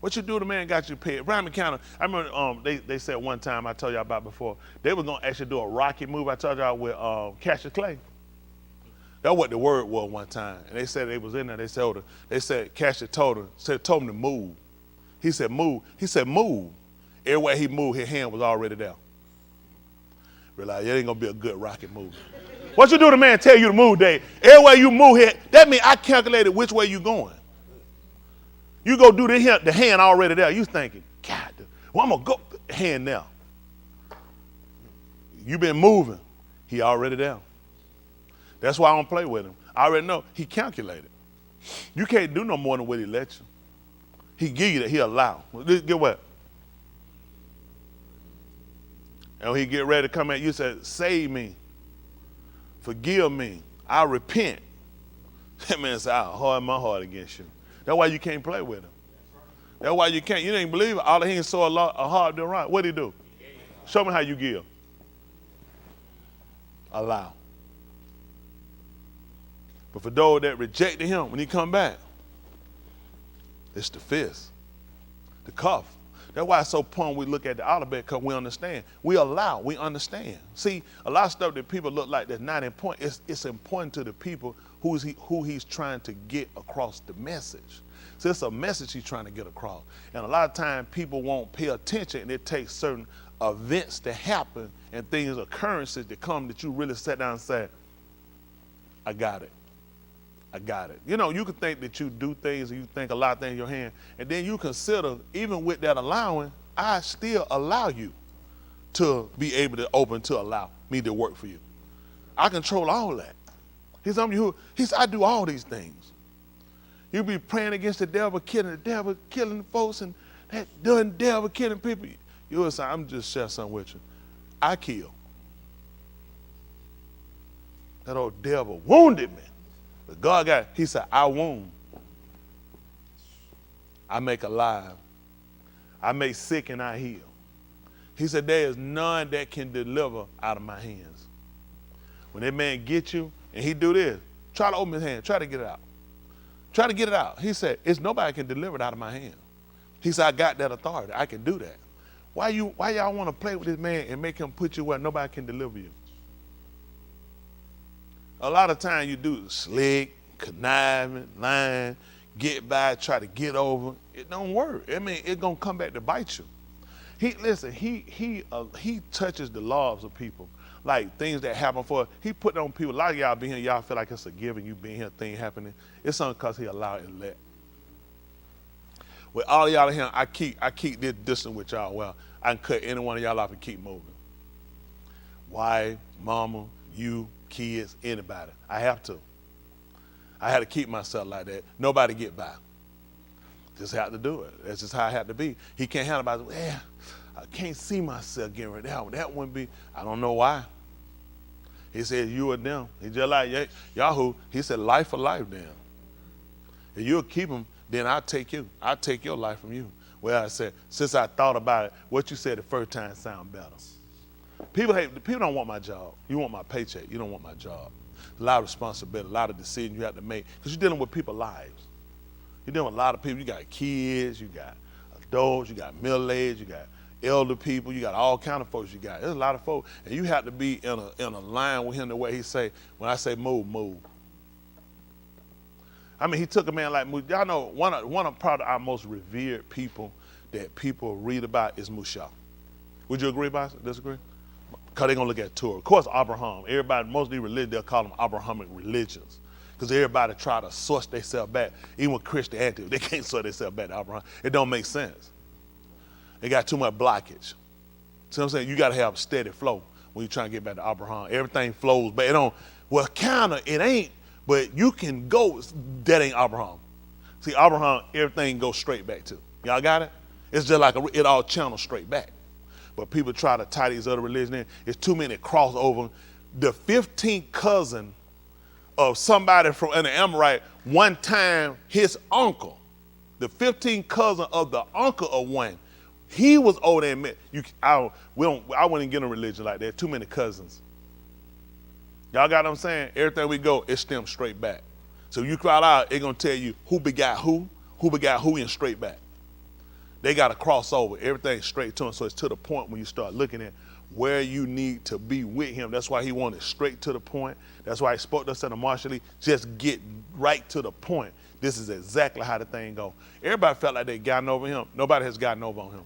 What you do, the man got you paid. Ramsey County, I remember they said one time, I told y'all about before, they was going to actually do a rocket move, I told y'all, with Cassius Clay. That's what the word was one time. And they said they was in there, they said Cassius told him to move. He said move. He said move. Everywhere he moved, his hand was already there. Realize it ain't going to be a good rocket move. What you do, the man tell you to move, Dave. Everywhere you move here, that means I calculated which way you going. You go do the hand already there. You thinking, God, well, I'm going to go, hand now. You been moving. He already there. That's why I don't play with him. I already know. He calculated. You can't do no more than what he let you. He give you that. He allow. Get what? And when he get ready to come at you, say, save me. Forgive me. I repent. That man said, I'll harden my heart against you. That's why you can't play with him. That's why you can't. You didn't believe it. All he ain't saw a heart done right. What'd he do? Show me how you give. Allow. But for those that rejected him, when he come back, it's the fist, the cuff. That's why it's so important we look at the alphabet, because we understand. We allow, we understand. See, a lot of stuff that people look like that's not important, it's important to the people who he's trying to get across the message. So it's a message he's trying to get across. And a lot of times people won't pay attention, and it takes certain events to happen and things, occurrences that come that you really sit down and say, I got it. I got it. You know, you can think that you do things and you think a lot of things in your hand, and then you consider, even with that allowing, I still allow you to be able to open to allow me to work for you. I control all that. He said, I do all these things. You be praying against the devil killing folks, and that done devil killing people. You will say, I'm just sharing something with you. I kill. That old devil wounded me. But God he said, I wound. I make alive. I make sick and I heal. He said, there is none that can deliver out of my hands. When that man gets you and he do this, try to open his hand, try to get it out. Try to get it out. He said, it's nobody can deliver it out of my hand. He said, I got that authority. I can do that. Why y'all want to play with this man and make him put you where nobody can deliver you? A lot of times you do slick, conniving, lying, get by, try to get over. It don't work. I mean, it's gonna come back to bite you. He touches the laws of people, like things that happen for. He put it on people. A lot of y'all be here, y'all feel like it's a given. You being here, thing happening. It's something because he allowed it and let. With all of y'all in here, I keep this distance with y'all. Well, I can cut any one of y'all off and keep moving. Wife, mama, you, kids, anybody. I have to. I had to keep myself like that. Nobody get by. Just have to do it. That's just how I had to be. He can't handle about it. Yeah, I can't see myself getting rid of that one. That wouldn't be. I don't know why. He said, you or them. He just like Yahoo. He said, life for life then. If you'll keep them, then I'll take you. I'll take your life from you. Well, I said, since I thought about it, what you said the first time sound better. People don't want my job. You want my paycheck. You don't want my job. A lot of responsibility, a lot of decisions you have to make because you're dealing with people's lives. You're dealing with a lot of people. You got kids, you got adults, you got middle-aged, you got elder people, you got all kind of folks you got. There's a lot of folks, and you have to be in a line with him the way he say, when I say move, move. I mean, he took a man like Musa. Y'all know one of probably our most revered people that people read about is Musa. Would you agree, Boss? Disagree? Because they're going to look at Torah. Of course, Abraham. Everybody, most of these religions, they'll call them Abrahamic religions. Because everybody try to source themselves back. Even with Christianity, they can't source themselves back to Abraham. It don't make sense. They got too much blockage. See what I'm saying? You got to have a steady flow when you're trying to get back to Abraham. Everything flows back. It don't, well, kind of, it ain't, but you can go, that ain't Abraham. See, Abraham, everything goes straight back to. Y'all got it? It's just like it all channels straight back. But people try to tie these other religions in. It's too many crossover. The 15th cousin of somebody from an Amorite, one time his uncle, the 15th cousin of the uncle of one, he was over there. I wouldn't get a religion like that. Too many cousins. Y'all got what I'm saying? Everything we go, it stems straight back. So you cry out, it's gonna tell you who begot who and straight back. They got to cross over. Everything straight to him. So it's to the point when you start looking at where you need to be with him. That's why he wanted straight to the point. That's why he spoke to us in the Marshall Lee. Just get right to the point. This is exactly how the thing goes. Everybody felt like they gotten over him. Nobody has gotten over on him.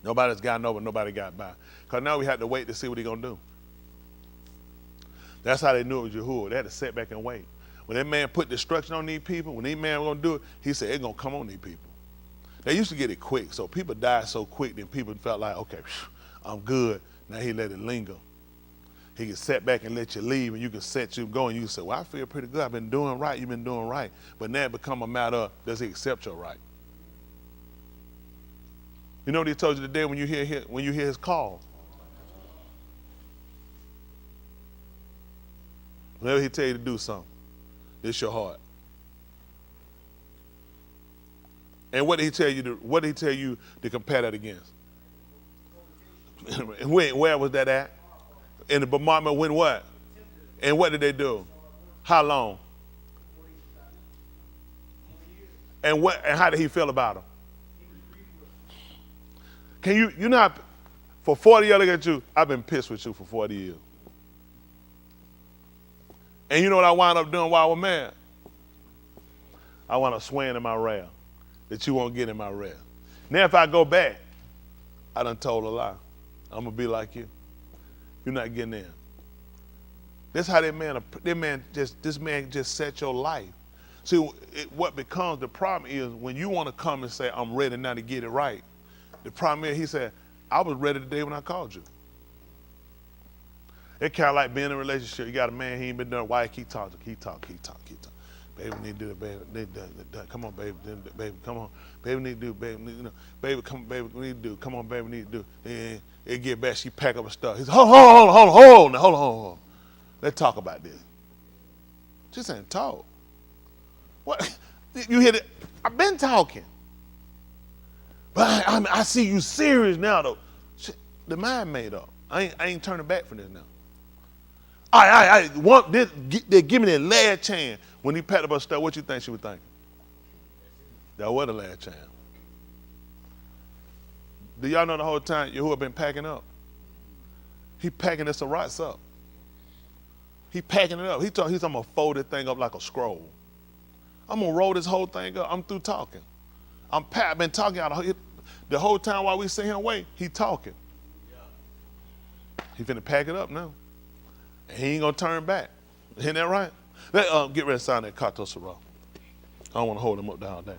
Nobody has gotten over. Nobody got by. Because now we had to wait to see what he's going to do. That's how they knew it was Yahuwah. They had to sit back and wait. When that man put destruction on these people, when these man was going to do it, he said, it's going to come on these people. They used to get it quick. So people died so quick that people felt like, okay, I'm good. Now he let it linger. He can sit back and let you leave, and you can set you go, and you can say, well, I feel pretty good. I've been doing right. You've been doing right. But now it become a matter of, does he accept your right? You know what he told you today when you hear his call? Whenever he tell you to do something, it's your heart. And what did he tell you to compare that against? Where was that at? In the bombardment, when what? And what did they do? How long? And how did he feel about them? Can you not, for 40 years, look at you, I've been pissed with you for 40 years. And you know what I wound up doing while I was mad? I wound up swearing in my wrath that you won't get in my wrath. Now if I go back, I done told a lie. I'm going to be like you. You're not getting in. That's how this man just set your life. See, what becomes the problem is when you want to come and say, I'm ready now to get it right. The problem is, he said, I was ready the day when I called you. It's kind of like being in a relationship. You got a man, he ain't been doing. Why he keep talking? Keep talking. Baby, we need to do it, baby. Come on, baby. Baby, come on. Baby, we need to do it, baby. Baby, come on, baby, we need to do it. Come on, baby, we need to do it. And it get back, she pack up her stuff. He said, hold on. Let's talk about this. Just ain't talk. What? You hear it? I've been talking. But I see you serious now, though. Shit, the mind made up. I ain't turning back from this now. I want this. They give me that last chance. When he packed up her stuff, what you think she was thinking? That was the last chance. Do y'all know the whole time Yahuwah been packing up? He packing us rights up. He packing it up. He's talking, I'm gonna fold this thing up like a scroll. I'm gonna roll this whole thing up. I'm through talking. Been talking out the whole time while we sit here and wait. He talking. He finna pack it up now. And he ain't gonna turn back. Isn't that right? Get ready to sign that Kato Sera. I don't wanna hold him up down there.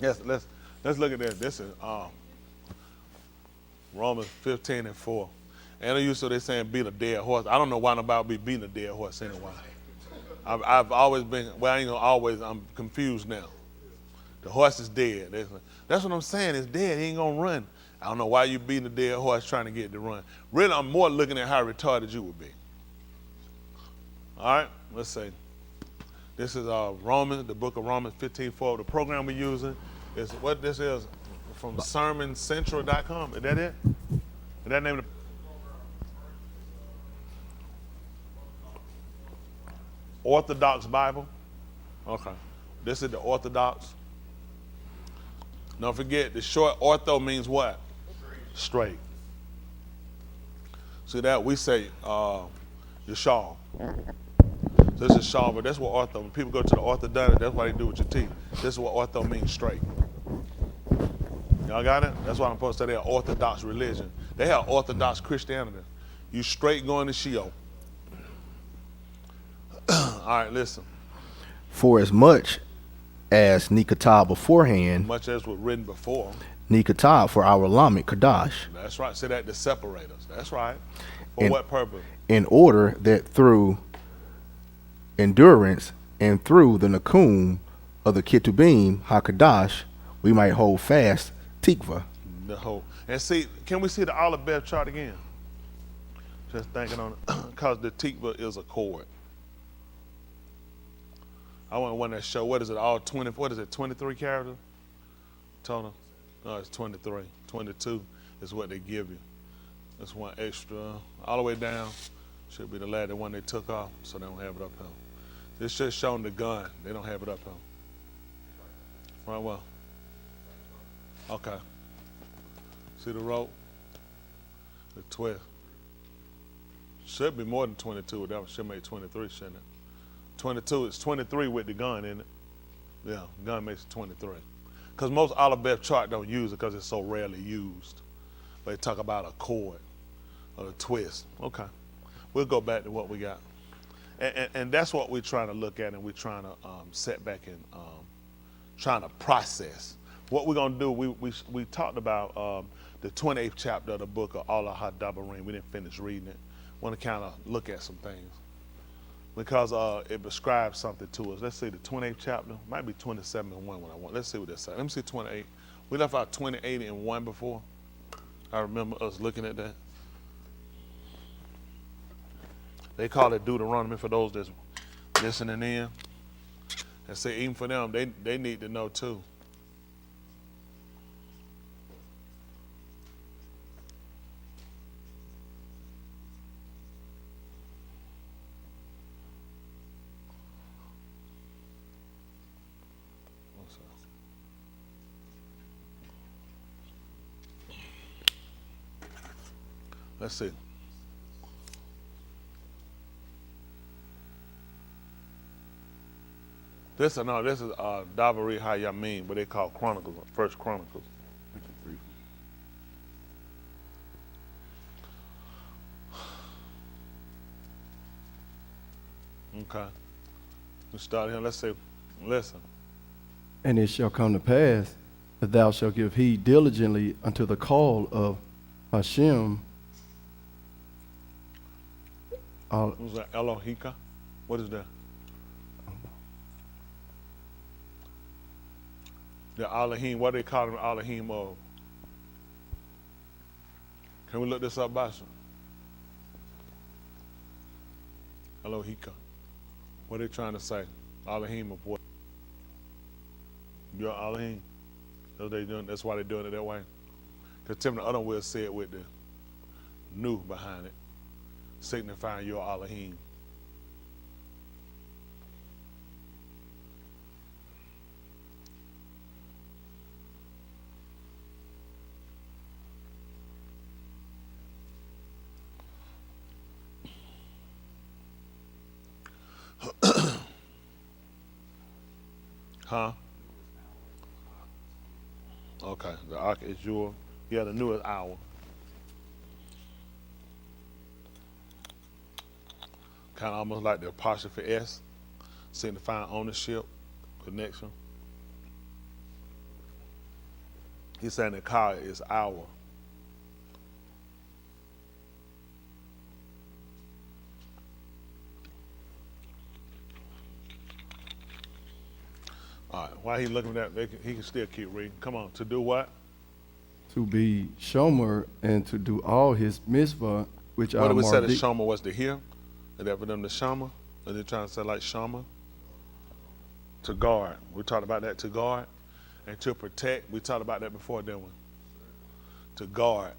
Yes, let's look at this. This is Romans 15:4. And you so they saying beat a dead horse. I don't know why nobody be beating a dead horse anyway. I've always been, well, I ain't gonna always, I'm confused now. The horse is dead. That's what I'm saying, it's dead, he ain't gonna run. I don't know why you beating a dead horse trying to get it to run. Really, I'm more looking at how retarded you would be. All right, let's see. This is Romans, the book of Romans 15:4. The program we're using is what this is from sermoncentral.com. Is that it? Is that name of the? Orthodox Bible? Okay. This is the Orthodox. Don't forget, the short ortho means what? Straight. See that? We say your shawl. So this is shawl, but that's what ortho, when people go to the orthodontist, that's what they do with your teeth. This is what ortho means, straight. Y'all got it? That's why I'm supposed to say they're Orthodox religion. They have Orthodox Christianity. You straight going to Sheol. All right, listen. For as much as Nikatah beforehand, Much as was written before. Nikatah for our Lamed Kadash, That's right. Say that to separate us. That's right. For what purpose? in order that through endurance and through the Nakum of the Ketubim HaKadash, we might hold fast Tikva. The whole. And see, can we see the Olive Bev chart again? Just thinking on it. Because the tikva is a chord. I want one that show, what is it, all 20, what is it, 23 characters? Total? No, it's 23. 22 is what they give you. That's one extra. All the way down should be the last one they took off, so they don't have it up here. This just showing the gun. They don't have it up here. Right, well. Okay. See the rope? The 12. Should be more than 22. That should make 23, shouldn't it? 22, it's 23 with the gun in it. Yeah, gun makes it 23. Because most Olive Bev chart don't use it because it's so rarely used. But they talk about a chord or a twist. Okay. We'll go back to what we got. And that's what we're trying to look at, and we're trying to set back and trying to process. What we're going to do, we talked about the 28th chapter of the book of Allah Hadabarim. We didn't finish reading it. Want to kind of look at some things because it prescribes something to us. Let's see, the 28th chapter, might be 27 and 1 when I want. Let's see what that says. Let me see 28. We left out 28 and 1 before. I remember us looking at that. They call it Deuteronomy for those that's listening in. And say even for them, they need to know too. Let's see. This is Davari Hayamin, what they call Chronicles, First Chronicles. Okay. We start here. Let's say, listen. And it shall come to pass that thou shalt give heed diligently unto the call of Hashem. Who's that? Elohika? What is that? The Elohim, what do they call them Elohim of? Can we look this up, Basha? Elohika. What are they trying to say? Elohim of what? Your Elohim. That's what they doing. That's why they're doing it that way. Because Tim the other will say it with the new behind it. signifying your Elohim. Huh? Okay, the ark is your, yeah, the newest hour. Kind of almost like the apostrophe S, signifying ownership, connection. He's saying the car is our. All right, while he's looking at that, he can still keep reading. Come on, to do what? To be shomer and to do all his mitzvah, which What are did we say the mardi- shomer was to hear? Is that for them the shomer? Are they trying to say like shomer? To guard. We talked about that, to guard. And to protect. We talked about that before, didn't we? To guard.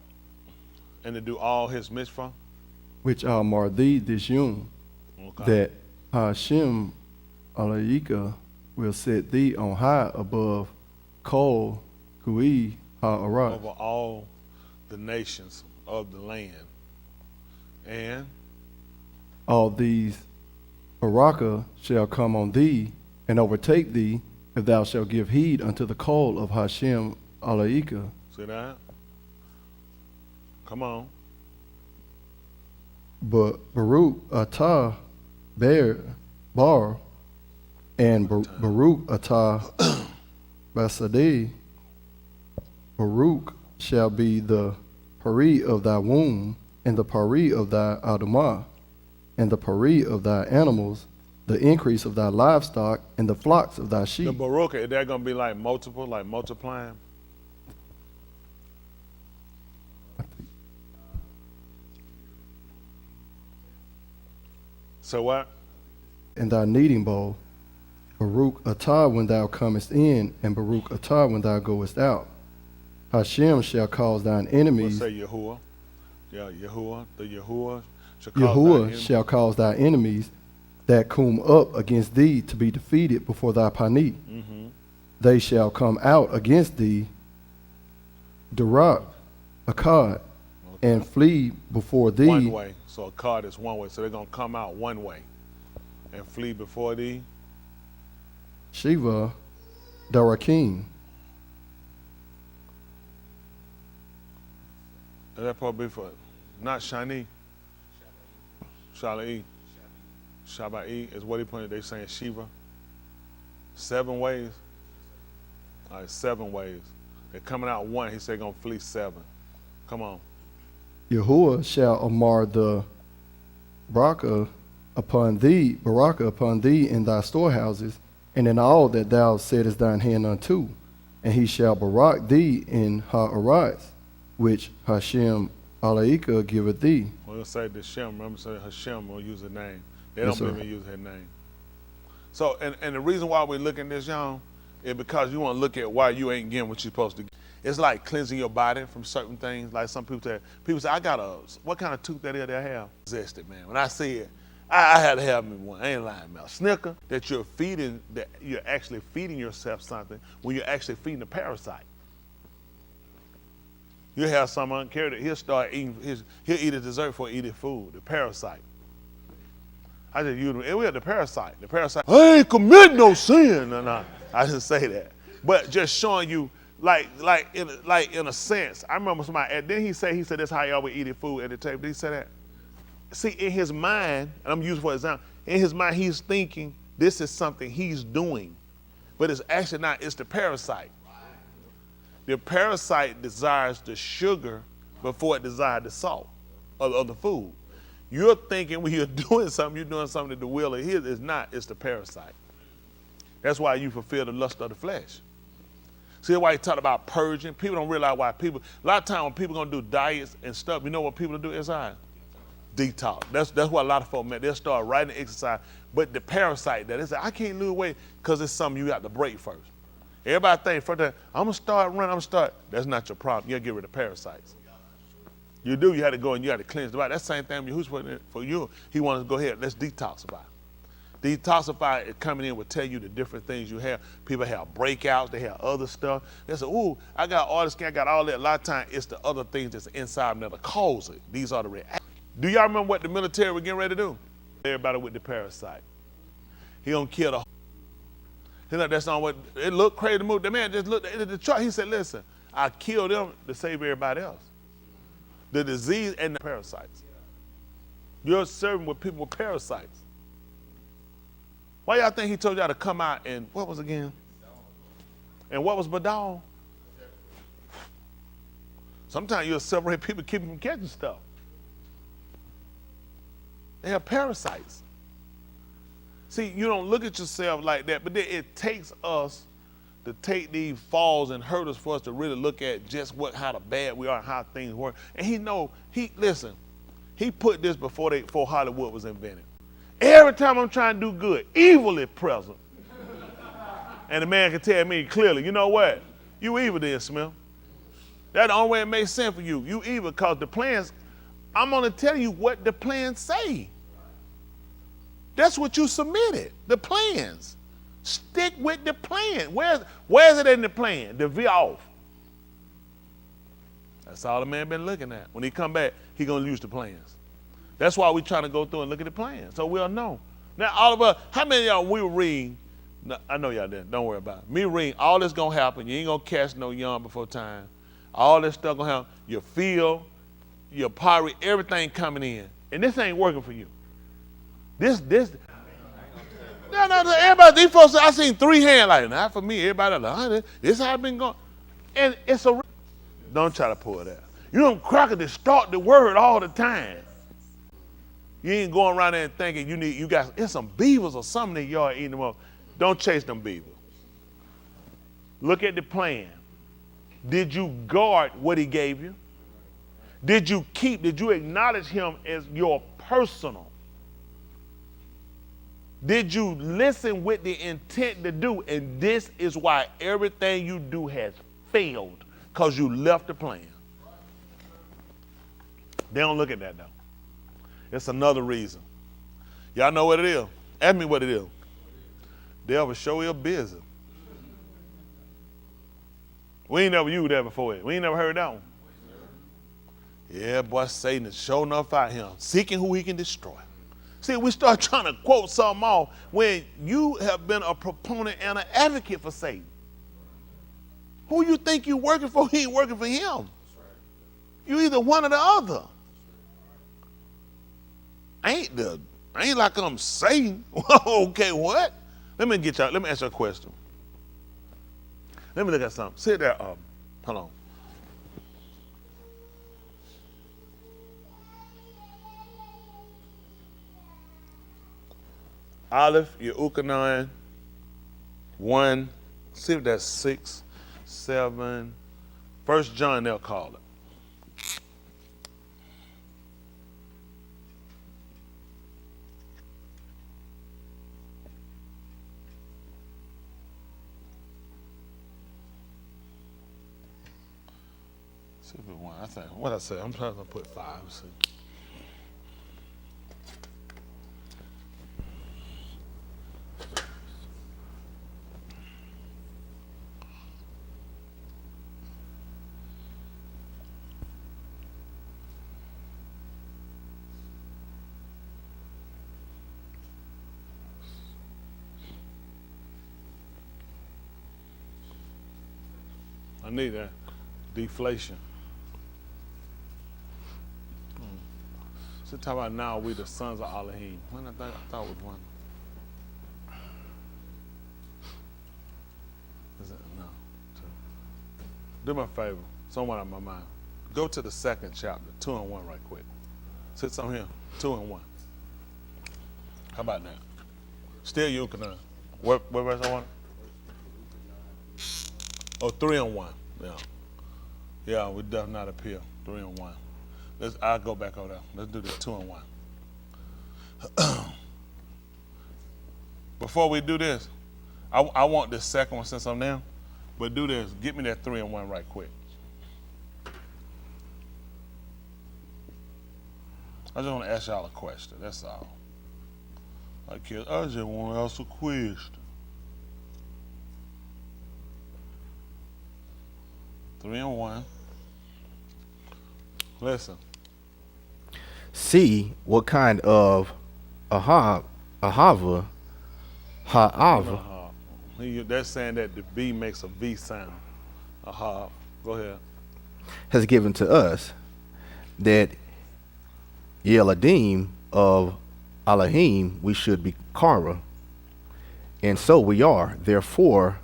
And to do all his mitzvah. which are mardi dishum, Okay. that Hashem Alayika will set thee on high above Kol Kui Ha'arat. Over all the nations of the land. And All these Baraka shall come on thee and overtake thee if thou shalt give heed unto the call of Hashem Alayika. see that? Come on. But Baruch Atah Bar and Baruch Atah Basadeh, Baruch shall be the pari of thy womb, and the pari of thy adumah, and the pari of thy animals, the increase of thy livestock, and the flocks of thy The sheep. Baruch, is that going to be like multiple, like multiplying? So what? And thy kneading bowl, Baruch Atah when thou comest in, and Baruch Atah when thou goest out. Hashem shall cause thine We'll enemies, say Yahuwah. Yeah, Yahuwah. The Yahuwah shall cause Yahuwah thy shall cause thy enemies that come up against thee to be defeated before thy panit. Mm-hmm. They shall come out against thee, Darak, Akkad, and flee before thee. one way. So a card is one way. So they're going to come out one way and flee before thee. Shiva, Darakim. Is that probably for, not Shani? Shala'i. Shabai is what he pointed. They saying Shiva. 7 ways. All right, 7 ways. They're coming out one. He said going to flee 7. Come on. Yahuwah shall amar the Baraka upon thee in thy storehouses, and in all that thou settest thine hand unto, and he shall barak thee in ha'aratz, which Hashem Alaika giveth thee. We'll say the Shem. Remember, say Hashem will use a name. They Yes, don't sir. even use her name. So, and the reason why we're looking at this, y'all, is because you want to look at why you ain't getting what you're supposed to get. It's like cleansing your body from certain things. Like some people say, I got what kind of tooth that is that I have? Zested, man. When I say it, I had to have me one. I ain't lying, man. Snicker, that you're actually feeding yourself something when you're actually feeding a parasite. You have someone carry it, he'll start eating, he'll eat a dessert before eating food, the parasite. I just use them, we have the parasite. The parasite, I ain't commit no sin. No, I didn't say that. But just showing you, like in a sense, I remember somebody, and then he said that's how y'all would eat food at the table. Did he say that? See, in his mind, and I'm using for example, in his mind, he's thinking this is something he's doing, but it's actually not, it's the parasite. The parasite desires the sugar before it desires the salt of the food. You're thinking when you're doing something to the will of his. It's not, it's the parasite. That's why you fulfill the lust of the flesh. See, that's why he talked about purging. People don't realize why a lot of times when people gonna do diets and stuff, you know what people do inside? Detox. That's what a lot of folks, man, they'll start writing exercise, but the parasite that is, I can't lose weight because it's something you got to break first. Everybody think, I'm gonna start running, that's not your problem. You gotta get rid of parasites. You do. You had to go and you had to cleanse the body. That's the same thing who's for you. He wanted to go ahead. Let's detoxify. Detoxify coming in will tell you the different things you have. People have breakouts. They have other stuff. They say, ooh, I got all the skin. I got all that. A lot of times it's the other things that's inside them that'll cause it. These are the reactions. Do y'all remember what the military were getting ready to do? Everybody with the parasite. He gonna kill the whole. He's like, that's not what, it looked crazy to move. The man just looked at the chart. He said, listen, I killed them to save everybody else. The disease and the parasites. You're serving with people with parasites. Why y'all think he told y'all to come out and, what was again? And what was Badal? Sometimes you'll separate people, keep them from catching stuff. They have parasites. See, you don't look at yourself like that, but then it takes us to take these falls and hurt us for us to really look at just how the bad we are and how things work. And listen, he put this before Hollywood was invented. Every time I'm trying to do good, evil is present. And the man can tell me clearly, you know what? You evil then, Smith. That's the only way it makes sense for you. You evil because the plans, I'm going to tell you what the plans say. That's what you submitted, the plans. Stick with the plan. Where's it in the plan? The veer off. That's all the man been looking at. When he come back, he going to use the plans. That's why we trying to go through and look at the plan, so we'll know. Now, all of us, how many of y'all we read, I know y'all didn't, don't worry about it. Me reading, all this going to happen. You ain't going to catch no young before time. All this stuff going to happen. Your field, your pottery, everything coming in. And this ain't working for you. No, everybody, these folks, I seen 3 hands like, not for me, everybody like, this how it been going. And it's don't try to pull that. You don't crackers that start the word all the time. You ain't going around there and thinking it's some beavers or something in your yard eating them up. Don't chase them beavers. Look at the plan. Did you guard what he gave you? Did you acknowledge him as your personal? Did you listen with the intent to do? And this is why everything you do has failed, because you left the plan. They don't look at that though. It's another reason. Y'all know what it is? Ask me what it is. Devil show you busy. We ain't never used that before. We ain't never heard that one. Yeah, boy, Satan is showing enough out here, seeking who he can destroy. See, we start trying to quote something off when you have been a proponent and an advocate for Satan. Who you think you working for, he ain't working for him. You either one or the other. Ain't like I'm Satan. Okay, what? Let me ask you a question. Let me look at something. Sit there, hold on. Aleph, Yehukanan, 1, see if that's 6, 7, 1 John, they'll call it. See if it won. I think, what I say, I'm trying to put 5, see. I need that deflation. So talk about now we the sons of Elohim. When I thought it was one. Is it no? 2. Do me a favor. Someone on my mind. Go to the 2nd chapter, 2 and 1 right quick. Sit some here, 2 and 1. How about that? Still you can what verse I want? Oh, 3 and 1. Yeah, we definitely not appeal. 3 and 1. I'll go back over there. Let's do this 2 and 1. Before we do this, I want this second one since I'm there. But do this. Get me that 3 and 1 right quick. I just want to ask y'all a question. That's all. Like kids, I just want to ask a question. 3 and 1. Listen. See what kind of ahava, ha'ava, That's saying that the B makes a V sound. Aha. Go ahead. has given to us, that Yeladim of Elohim we should be Kara, and so we are. Therefore,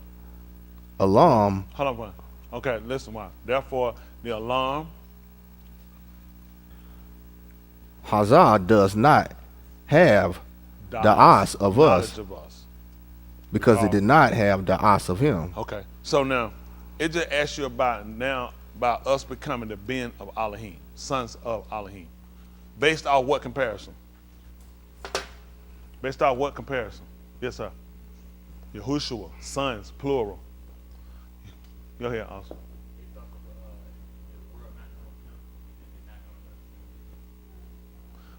Alam Hold on one. Okay, listen one. Therefore, the alarm. Hazah does not have the as of us, knowledge of us. because it did not have the as of him. Okay. So now, it just asks you about us becoming the ben of Elohim, sons of Elohim. Based on what comparison? Based on what comparison? Yes, sir. Yahushua, sons, plural. Go ahead, Austin.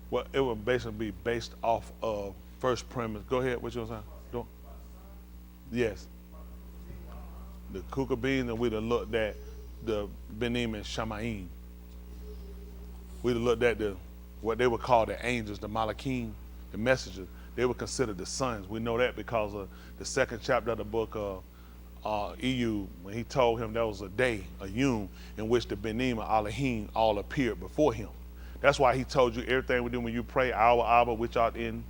Well, it would basically be based off of first premise. Go ahead, what you saying? Go. Yes. The Kukabim, and we'd have looked at the Benim and Shamaim. We'd have looked at what they would call the angels, the Malachim, the messengers. They were considered the sons. We know that because of the 2nd chapter of the book of EU, when he told him there was a day, a yom, in which the Benim and Elohim all appeared before him. That's why he told you everything we do when you pray, our Abba, which art in,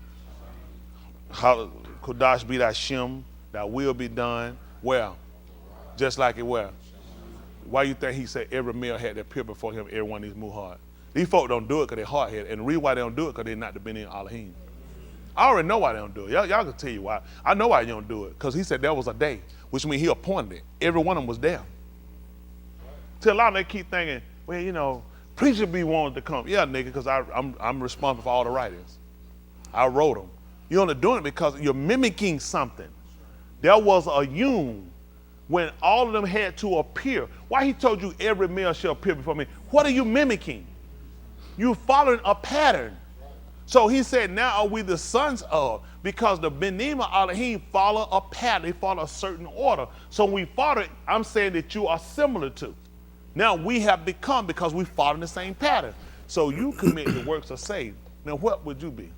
Kodash be thy Shem, thy will be done. Well, just like it where. Why you think he said every male had to appear before him, every one of these muhard? These folk don't do it because they're hard-headed. And the reason why they don't do it because they're not the Benim Elohim. I already know why they don't do it. Y'all can tell you why. I know why you don't do it. Because he said there was a day, which means he appointed it. Every one of them was there. Till a lot of them keep thinking, well, you know, preacher be wanting to come. Yeah, nigga, because I'm responsible for all the writings. I wrote them. You're only doing it because you're mimicking something. There was a yom when all of them had to appear. Why he told you every male shall appear before me? What are you mimicking? You're following a pattern. So he said, now are we the sons of? Because the Benim Elohim follow a pattern. They follow a certain order. So when we follow it, I'm saying that you are similar to. Now we have become because we follow the same pattern. So you commit the works of saved. Now what would you be?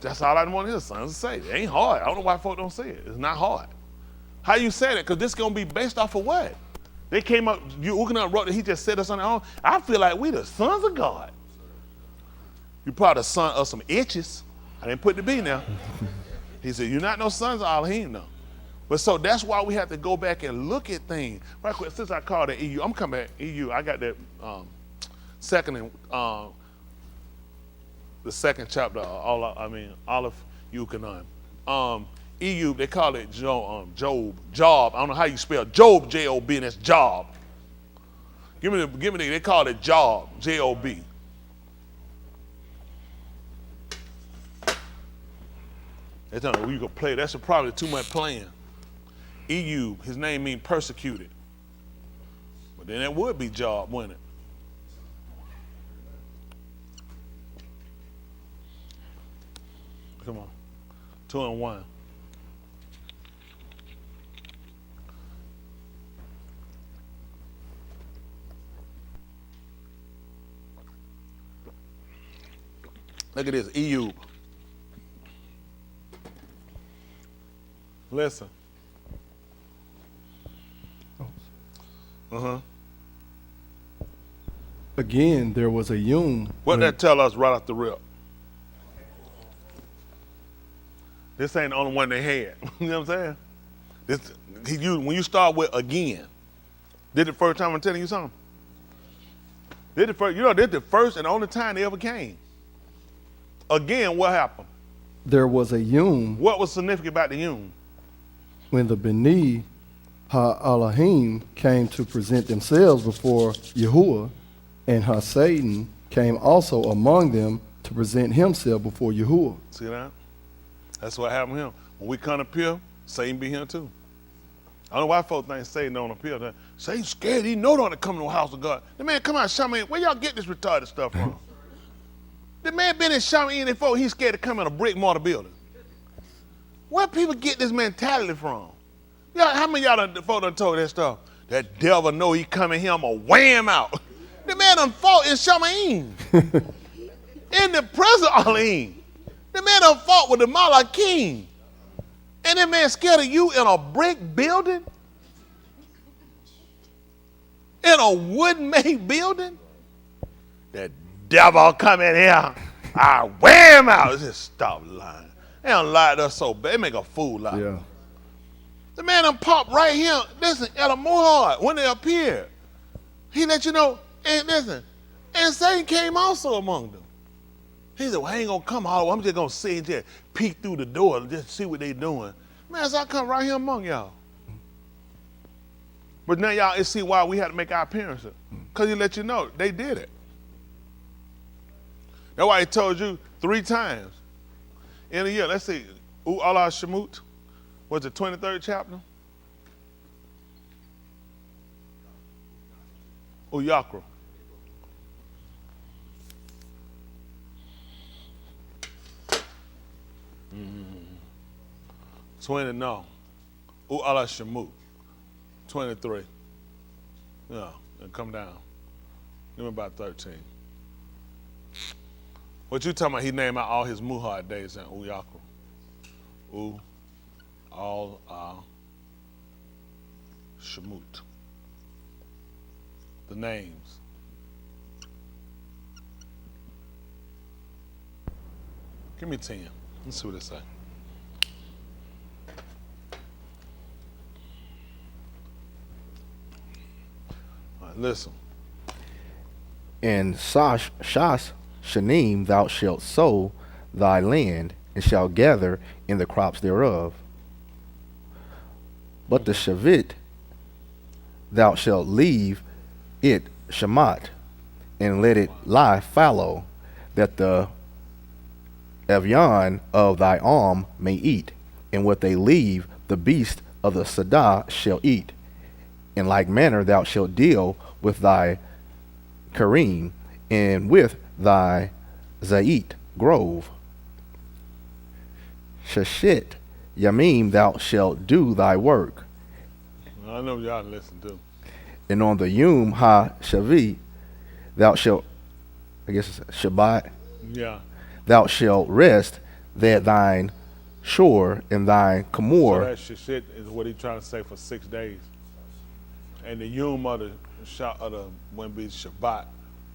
That's all I want to hear, sons of saved. It ain't hard. I don't know why folks don't say it. It's not hard. How you say that? Because this is going to be based off of what? They came up, wrote that he just said us on their own. I feel like we the sons of God. You probably the son of some itches. I didn't put the B now. He said, you're not no sons of Elohim, no. But so that's why we have to go back and look at things. Right quick, since I called it EU, I'm coming back, EU. I got that the 2nd chapter, all of Yukonon. EU, they call it Job. I don't know how you spell Job, J-O-B, and that's Job. Give me they call it Job, J-O-B. They tell me you can play. That's probably too much playing. EU, his name means persecuted. But then that would be Job, wouldn't it? Come on. 2 and 1. Look at this, EU. Listen. Again, there was a yom. What that tell us right off the rip? This ain't the only one they had. You know what I'm saying? When you start with again, this the first time I'm telling you something. This the first and only time they ever came. Again, what happened? There was a yom. What was significant about the yom? When the Beni Ha-Elohim came to present themselves before Yahuwah, and Ha-Satan came also among them to present himself before Yahuwah. See that? That's what happened to him. When we come up here, Satan be here too. I don't know why folks think Satan don't appear. Satan's scared. He know don't come to the house of God. The man come out, shout, man, where y'all get this retarded stuff from? The man been in Shaman before. He's scared to come in a brick mortar building. Where people get this mentality from? Y'all, how many of y'all done told that stuff? That devil know he coming here, I'm gonna weigh him out. The man done fought in Shaman. In the presence of Elohim. The man done fought with the Malachim. And that man scared of you in a brick building? In a wood-made building? That devil come in here, I wear him out. Just stop lying. They don't lie to us so bad. They make a fool out of us. The man done popped right here. Listen, at a Mohawk, when they appeared, he let you know, and listen, and Satan came also among them. He said, well, I ain't gonna come all. I'm just gonna sit and just peek through the door and just see what they doing. Man, so I come right here among y'all. But now y'all see why we had to make our appearances. Because he let you know they did it. That's why he told you 3 times in a year. Let's see, Allah Shemut, what's the 23rd chapter? Uyakra. Mm-hmm. 20, no. Allah Shemut. 23. Yeah, and come down. Give me about 13. What you talking about? He named out all his Muhad days in Uyakra. All Shemut. The names. Give me 10. Let's see what it say. All right, listen. In Shas Shanim thou shalt sow thy land, and shalt gather in the crops thereof. But the Shavit thou shalt leave it Shamat, and let it lie fallow, that the Evian of thy arm may eat, and what they leave the beast of the Sadah shall eat. In like manner thou shalt deal with thy Kareem, and with thy Zait grove. Shashit Yamim thou shalt do thy work. I know y'all listen to. And on the Yom Ha-Shavi thou shalt, I guess it's Shabbat, Yeah. thou shalt rest, that thine shore and thine So Kamor. that shit is what he's trying to say for 6 days. And the Yom of the when be Shabbat,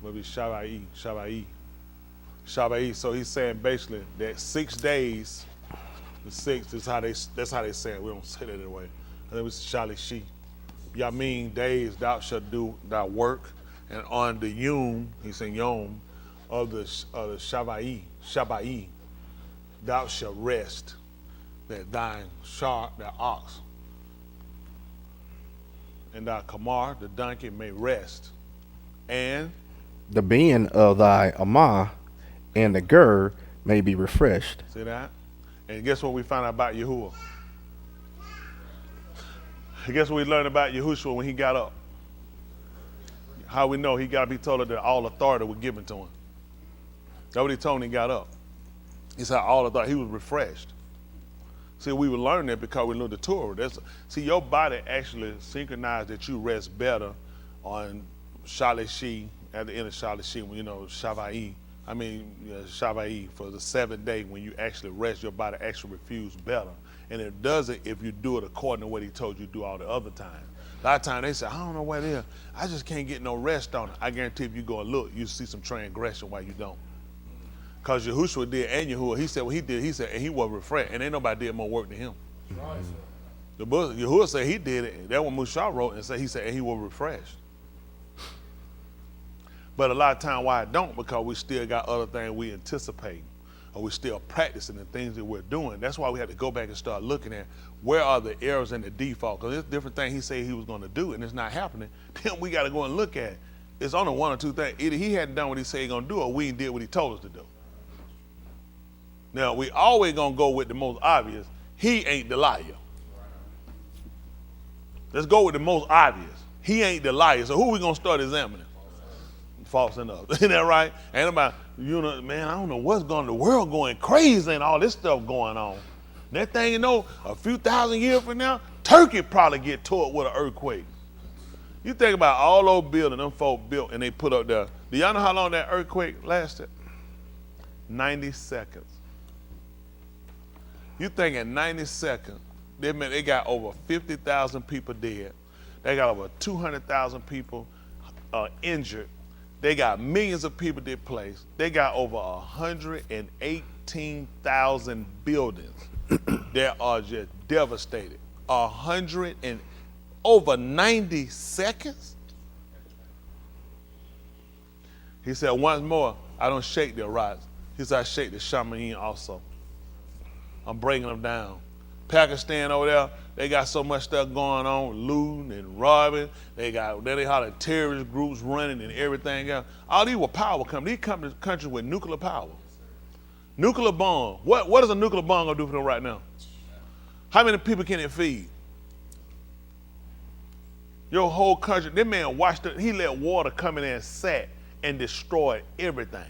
will be Shabbai. So he's saying basically that 6 days, the 6 is that's how they say it. We don't say that anyway. And it was Shalishi. Yamin days thou shalt do thy work, and on the Yom, he's saying Yom of the Shabbai, thou shalt rest, that thine thy ox, and thy Kamar, the donkey, may rest. And The being of thy Amah and the Gur may be refreshed. see that? And guess what we found out about Yahuwah? Guess what we learned about Yahushua when he got up? How we know he got to be told that all authority was given to him. That's what he told him when he got up. He said all authority, he was refreshed. See, we would learn that because we learned the Torah. See, your body actually synchronized that you rest better on Shalishi, at the end of Shalishi, when you know Shavai. Shavai, for the 7th day, when you actually rest, your body actually refuses better. And it does it if you do it according to what he told you to do all the other times. A lot of times they say, I don't know what it is. I just can't get no rest on it. I guarantee if you go and look, you see some transgression while you don't. Because Yahushua did, and Yahuwah, he said what he did, he said, and he was refreshed, and ain't nobody did more work than him. Right. The book, Yahuwah said he did it. That one Mushah wrote and said, he said, and he was refreshed. But a lot of time why I don't, because we still got other things we anticipate, or we still practicing the things that we're doing. That's why we had to go back and start looking at where are the errors in the default, because there's different things he said he was going to do, and it's not happening. Then we got to go and look at it. It's only one or two things. Either he hadn't done what he said he going to do, or we did what he told us to do. Now, we always going to go with the most obvious. He ain't the liar. Let's go with the most obvious. He ain't the liar. So who we going to start examining? faults than others. Isn't that right? Ain't about, man, I don't know what's going on. The world going crazy and all this stuff going on. That thing, a few thousand years from now, Turkey probably get tore up with an earthquake. You think about all those buildings them folk built and they put up there. Do y'all know how long that earthquake lasted? 90 seconds. You think in 90 seconds, they got over 50,000 people dead. They got over 200,000 people injured. They got millions of people displaced. They got over 118,000 buildings that are just devastated. Over 90 seconds? He said, once more, I don't shake the rocks. He said, I shake the shaman also. I'm breaking them down. Pakistan over there, they got so much stuff going on, looting and robbing. Then they had the terrorist groups running and everything else. All these were power companies. These countries with nuclear power. Nuclear bomb. What is a nuclear bomb gonna do for them right now? How many people can it feed? Your whole country, that man he let water come in there and sat and destroy everything.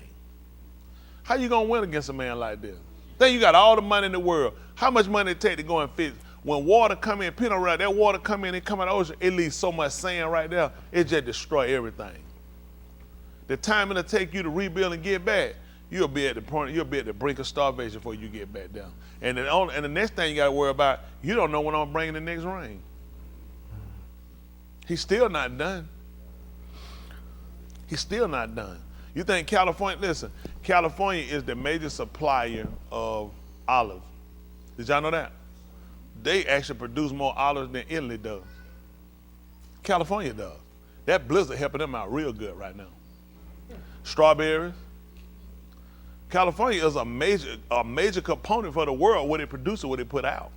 How you gonna win against a man like this? Then you got all the money in the world. How much money it take to go and fix? When water come in, that water come in and come out of the ocean, it leaves so much sand right there, it just destroy everything. The time it'll take you to rebuild and get back, you'll be at the brink of starvation before you get back down. And the next thing you gotta worry about, you don't know when I'm bringing the next rain. He's still not done. He's still not done. You think California is the major supplier of olives. Did y'all know that? They actually produce more olives than Italy does. California does. That blizzard helping them out real good right now. Strawberries. California is a major component for the world, what they produce and what they put out.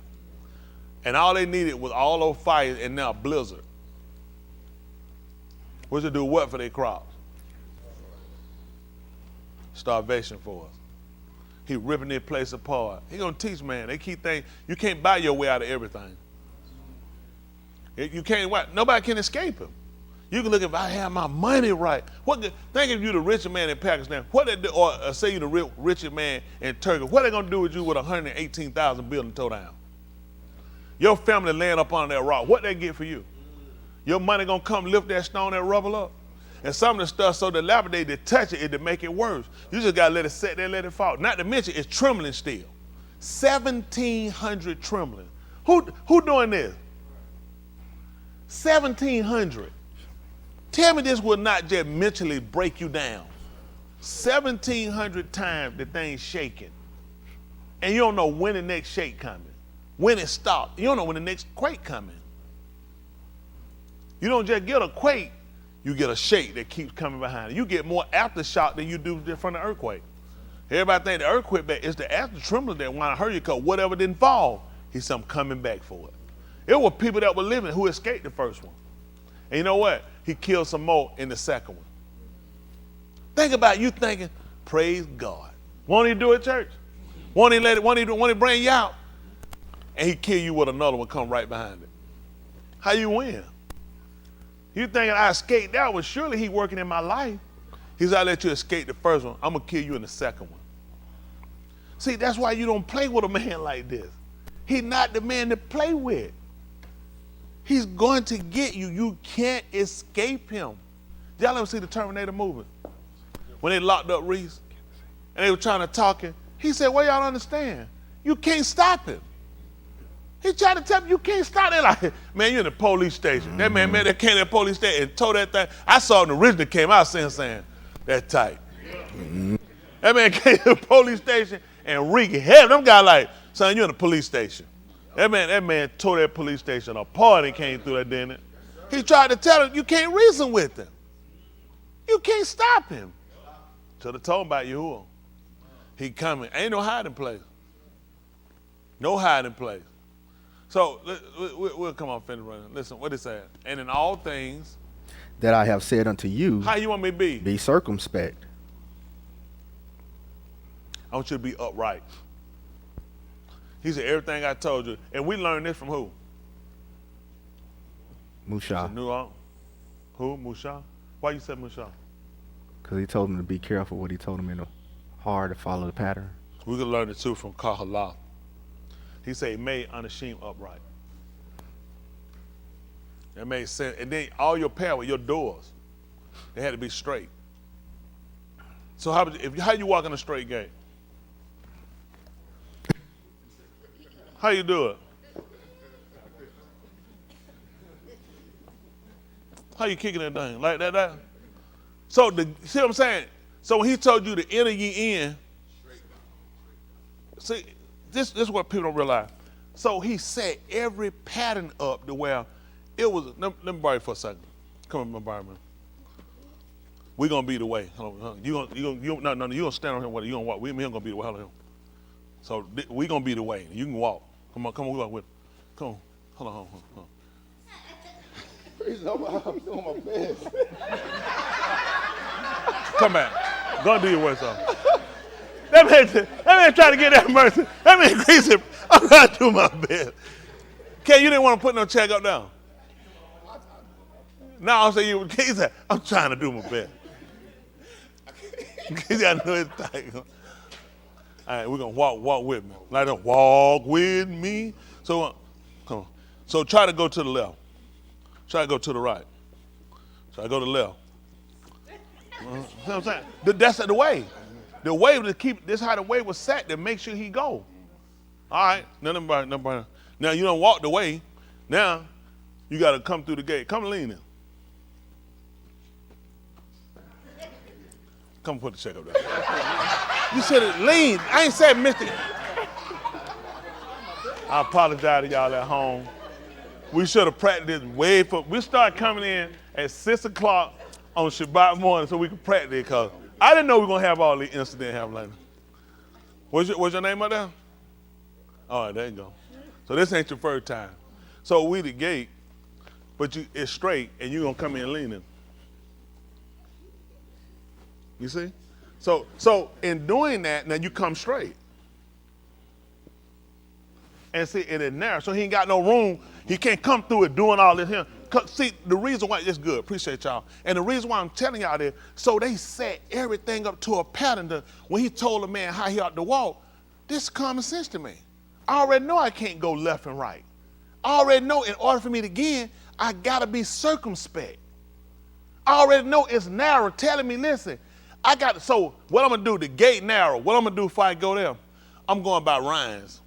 And all they needed was all those fires and now blizzard. What's it do what for their crops? Starvation for us. He ripping their place apart. He gonna teach, man. They keep thinking you can't buy your way out of everything. You can't. Nobody can escape him. You can look if I have my money right. Think if you the richest man in Pakistan. What they do, or say you the richest man in Turkey. What they gonna do with you with 118,000 buildings tore down? Your family laying up on that rock. What they get for you? Your money gonna come lift that stone, that rubble up. And some of the stuff so dilapidated, they touch it to make it worse. You just gotta let it sit there, let it fall. Not to mention, it's trembling still. 1,700 trembling. Who doing this? 1,700. Tell me this will not just mentally break you down. 1,700 times the thing's shaking. And you don't know when the next shake coming. When it stops. You don't know when the next quake coming. You don't just get a quake, you get a shake that keeps coming behind it. You get more aftershock than you do from the earthquake. Everybody think the earthquake is the after trembling that want to hurt you because whatever didn't fall, he's something coming back for it. It were people that were living who escaped the first one. And you know what? He killed some more in the second one. Think about you thinking, praise God. Won't he do it, church? Won't he bring you out? And he kill you with another one come right behind it. How you win? You thinking I escaped that one? Surely he working in my life. He's I let you escape the first one. I'm gonna kill you in the second one. See, that's why you don't play with a man like this. He's not the man to play with. He's going to get you. You can't escape him. Y'all ever see the Terminator movie? When they locked up Reese and they were trying to talk him, he said, well, y'all don't understand. You can't stop him. He tried to tell me you can't stop it. Like, man, you're in the police station. That man that came to the police station and told that thing. I saw it in the original came out saying, that tight. That man came to the police station and wreaked hell. Them guys like, son, you're in the police station. That man tore that police station apart and came through that, didn't it? He tried to tell him, you can't reason with him. You can't stop him. Should have told him about Yahuwah. He coming. Ain't no hiding place. No hiding place. So we'll come on, finish running. Listen, what it said. And in all things that I have said unto you, how you want me to be? Be circumspect. I want you to be upright. He said, everything I told you. And we learned this from who? Musha. Who? Musha? Why you said Musha? Because he told him to be careful what he told him in the hard to follow the pattern. We can learn it too from Kahala. He said, made unashamed upright. That made sense. And then all your power, your doors, they had to be straight. So how you walk in a straight gate? How you do it? How you kicking that thing? Like that? So see what I'm saying? So when he told you to enter ye in, see, this is what people don't realize. So he set every pattern up to where it was. Let me borrow you for a second. Come on, borrow me. We're gonna be the way. Hold on. You gonna stand on him with it. You gonna walk. We gonna be the way. Hold on. So we gonna be the way. You can walk. Come on, we walk with. Come on. Hold on. I'm doing my best. Come back. Go and do your work, son. That man trying to get that mercy. That man crazy. I'm trying to do my best. Kay, you didn't want to put no check up down. Now I'm saying he said, I'm trying to do my best. He got to know his thing. All right, we're going to walk with me. Like that, walk with me. So, come on. So try to go to the left. Try to go to the right. Try to go to the left. You know what I'm saying? That's the way. The way to keep, this how the way was set to make sure he go. All right, now you don't walk the way. Now you got to come through the gate. Come lean in. Come put the check up there. You said it lean. I ain't said Mr. I apologize to y'all at home. We should have practiced way for. We started coming in at 6 o'clock on Shabbat morning so we could practice because I didn't know we were gonna have all the incident happen later. What's your name up there? All right, there you go. So this ain't your first time. So we the gate, but it's straight and you're gonna come in leaning. You see? So in doing that, now you come straight. And see, it is narrow, so he ain't got no room. He can't come through it doing all this here. See, the reason why, it's good, appreciate y'all. And the reason why I'm telling y'all this, so they set everything up to a pattern. When he told a man how he ought to walk, this is common sense to me. I already know I can't go left and right. I already know in order for me to get, I gotta be circumspect. I already know it's narrow, telling me, listen, so what I'm gonna do, the gate narrow, what I'm gonna do if I go there, I'm going by Ryan's.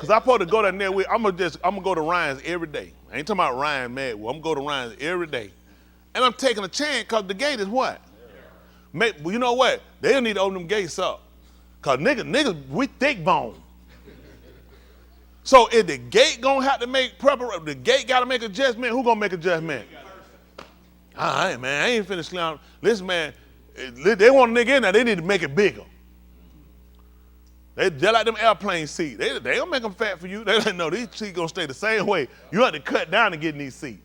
Cause I'm supposed to go down there with, I'm gonna go to Ryan's every day. I ain't talking about Ryan Madwood. I'm gonna go to Ryan's every day. And I'm taking a chance cause the gate is what? Well, you know what? They don't need to open them gates up. Cause niggas, we thick bone. So if the gate gonna have to make preparation, the gate gotta make adjustment, who gonna make adjustment? All right, man, I ain't finished clowning. Listen, man, they want a nigga in there, they need to make it bigger. They're like them airplane seats. They don't make them fat for you. They like, no, these seats gonna stay the same way. You have to cut down to get in these seats.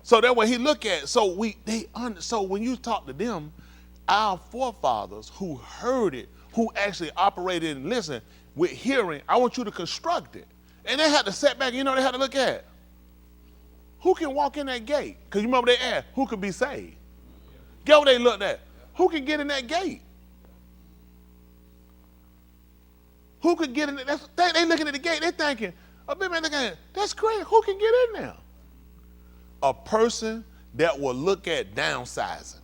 So that's what he look at. So when you talk to them, our forefathers who heard it, who actually operated and listened with hearing, I want you to construct it. And they had to sit back, they had to look at. Who can walk in that gate? Because you remember they asked, who could be saved? Get what they looked at. Who can get in that gate? Who could get in there? They looking at the gate, they thinking, that's crazy. Who can get in there? A person that will look at downsizing.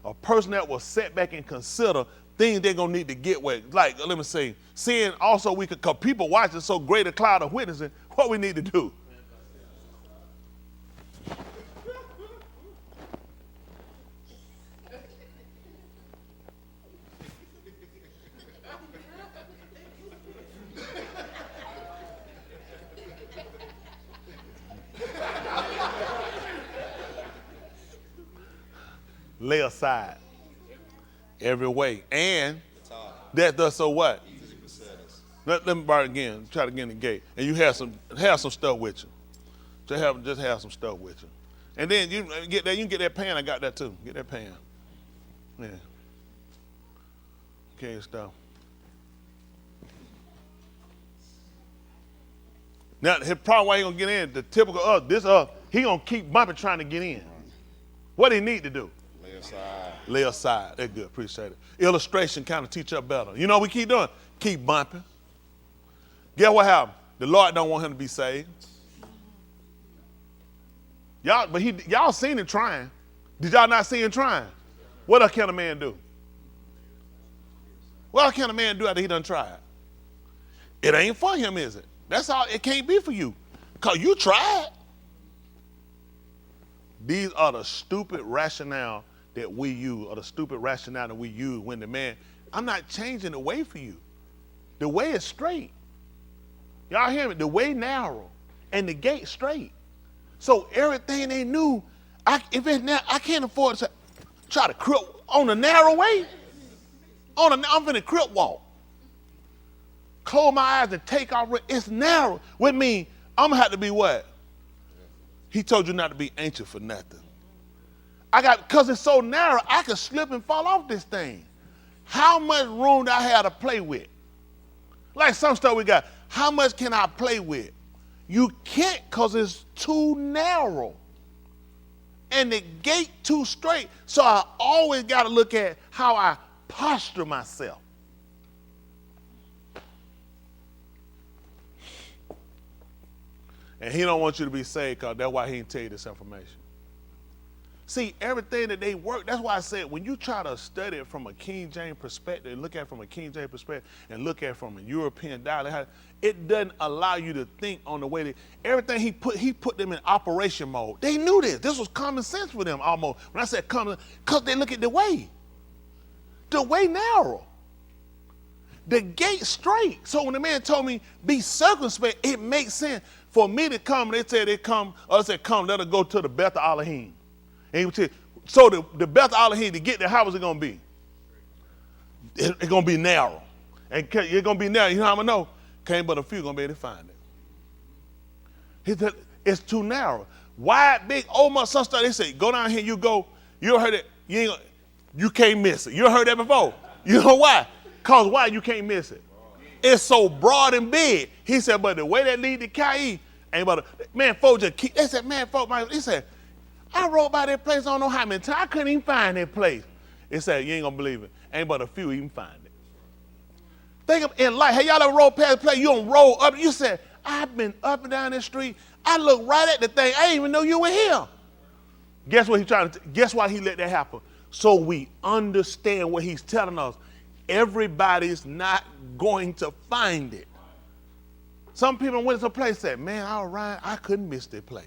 A person that will sit back and consider things they're gonna need to get with. Like, let me say, seeing also because people watching so great a cloud of witnessing, what we need to do. Lay aside every way. And that does so what? Let me borrow it again. Try to get in the gate. And you have some stuff with you. Just have some stuff with you. And then you can get that pan. I got that too. Get that pan. Yeah. Okay, stuff. Now, his problem why he gonna get in, the typical he gonna keep bumping trying to get in. What he need to do? Lay aside. Lay aside. That's good. Appreciate it. Illustration kind of teach up better. You know what we keep doing? Keep bumping. Guess what happened? The Lord don't want him to be saved. Y'all seen him trying. Did y'all not see him trying? What else can a man do? What else can a man do after he done tried? It ain't for him, is it? That's all. It can't be for you. Because you tried. These are the stupid rationale that we use, or the stupid rationale that we use when the man, I'm not changing the way for you. The way is straight. Y'all hear me? The way narrow and the gate straight. So everything they knew, I can't afford to try to crip on the narrow way. I'm finna crip walk. Close my eyes and take off. It's narrow. With me, I'm gonna have to be what? He told you not to be anxious for nothing. Because it's so narrow, I could slip and fall off this thing. How much room do I have to play with? Like some stuff we got, how much can I play with? You can't, because it's too narrow. And the gate too straight. So I always got to look at how I posture myself. And he don't want you to be saved, because that's why he didn't tell you this information. See, everything that they work, that's why I said when you try to study it from a King James perspective, look at it from a King James perspective, and look at it from a European dialect, it doesn't allow you to think on the way that everything he put them in operation mode. They knew this. This was common sense for them almost. When I said common, because they look at the way. The way narrow. The gate straight. So when the man told me be circumspect, it makes sense for me to come. They said come, let us go to the Beth Elohim. And he would say, so the Beth Elohim, to get there, how was it going to be? It's going to be narrow. And it's going to be narrow. You know how I'm going to know? Can't but a few going to be able to find it. He said, it's too narrow. Wide, big, old much, some stuff. They say, go down here, you heard it, you can't miss it. You heard that before? You know why? Because why you can't miss it? It's so broad and big. He said, but the way that lead to Kai, ain't but man, folks just keep, they said, man, folks, he said, I rode by that place, I don't know how many times. I couldn't even find that place. It said, you ain't gonna believe it. Ain't but a few even find it. Think of in life, hey, y'all ever roll past the place, you don't roll up, you said, I've been up and down this street. I look right at the thing, I didn't even know you were here. Guess what guess why he let that happen? So we understand what he's telling us. Everybody's not going to find it. Some people went to a place and said, man, I couldn't miss this place.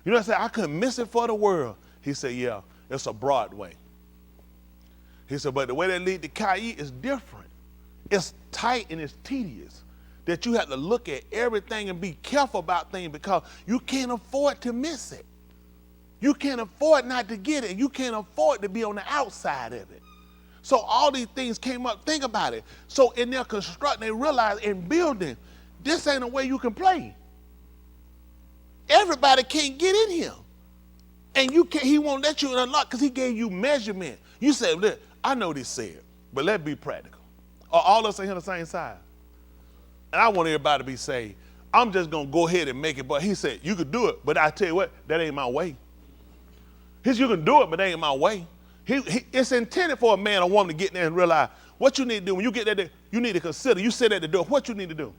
You know what I said? I couldn't miss it for the world. He said, yeah, it's a broad way. He said, but the way that lead to Kai is different. It's tight and it's tedious. That you have to look at everything and be careful about things because you can't afford to miss it. You can't afford not to get it. You can't afford to be on the outside of it. So all these things came up. Think about it. So in their construction, they realized in building, this ain't a way you can play. Everybody can't get in here. And he won't let you unlock because he gave you measurement. You said, look, I know this said, but let's be practical. All of us are here on the same side. And I want everybody to be saved. I'm just going to go ahead and make it. But he said, you could do it, but I tell you what, that ain't my way. He said, you can do it, but that ain't my way. It's intended for a man or woman to get there and realize what you need to do. When you get there, you need to consider. You sit at the door, what you need to do.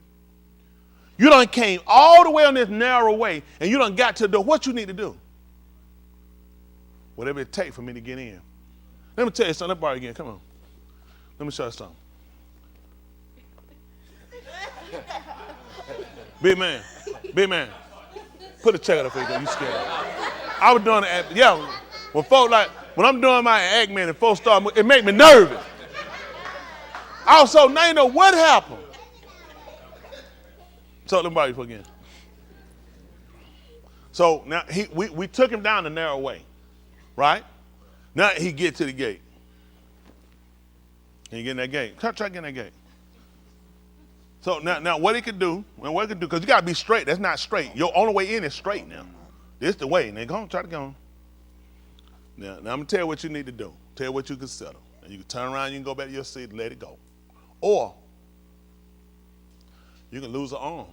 You done came all the way on this narrow way, and you done got to the door. What you need to do? Whatever it takes for me to get in. Let me tell you something. Let me borrow again. Come on. Let me show you something. Big man. Put a check up for you. You scared. I was doing it. When I'm doing my act, man, and folks start, it make me nervous. Also, now you know what happened. So let me borrow you for again. So now we took him down the narrow way, right? Now he get to the gate. He get in that gate. Try to get in that gate. So now what he could do, because you gotta be straight. That's not straight. Your only way in is straight now. This is the way. Now go on, try to go on. Now I'm gonna tell you what you need to do. Tell you what you can settle. And you can turn around, you can go back to your seat and let it go. Or you can lose an arm.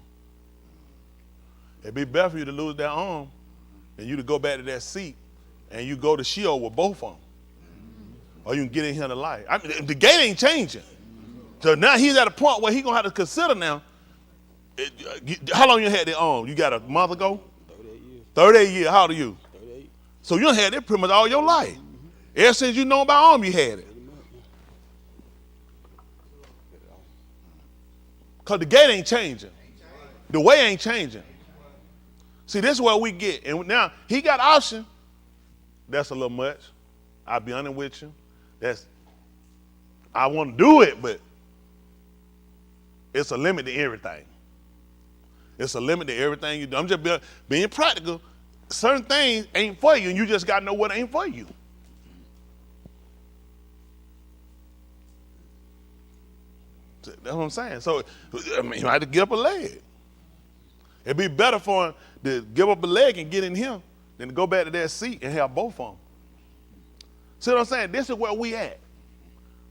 It'd be better for you to lose that arm than you to go back to that seat and you go to Sheol with both of them. Or you can get in here to life. I mean, the gate ain't changing. So now he's at a point where he's going to have to consider now, how long you had that on? You got a month ago? 38 years. 38 years. How old are you? 38. So you done had it pretty much all your life. Ever since you know about arm, you had it. Because the gate ain't changing. The way ain't changing. See, this is where we get. And now, he got option. That's a little much. I'll be honest with you. I want to do it, but it's a limit to everything. It's a limit to everything you do. I'm just being practical. Certain things ain't for you, and you just got to know what ain't for you. That's what I'm saying. So, I mean, you might have to give up a leg. It'd be better for him to give up a leg and get in here than to go back to that seat and have both of them. See what I'm saying? This is where we at.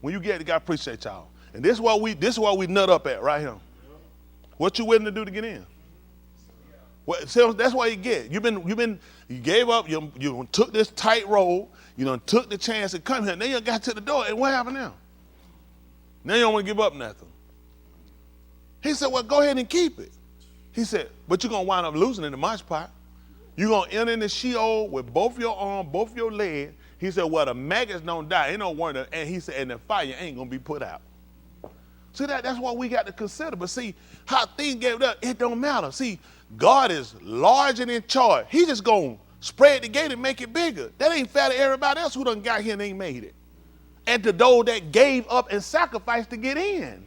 When you get it, God appreciate y'all. And this is where we nut up at right here. What you willing to do to get in? So that's why you get. You gave up. You took this tight road. You done took the chance to come here. Then you got to the door, and what happened now? Now you don't want to give up nothing. He said, well, go ahead and keep it. He said, but you're going to wind up losing in the march pot. You're going to enter in the Sheol with both your arms, both your legs. He said, well, the maggots don't die. Ain't no wonder. And he said, and the fire ain't going to be put out. See, that's what we got to consider. But see, how things get up, it don't matter. See, God is large and in charge. He just going to spread the gate and make it bigger. That ain't fair to everybody else who done got here and ain't made it. And to those that gave up and sacrificed to get in.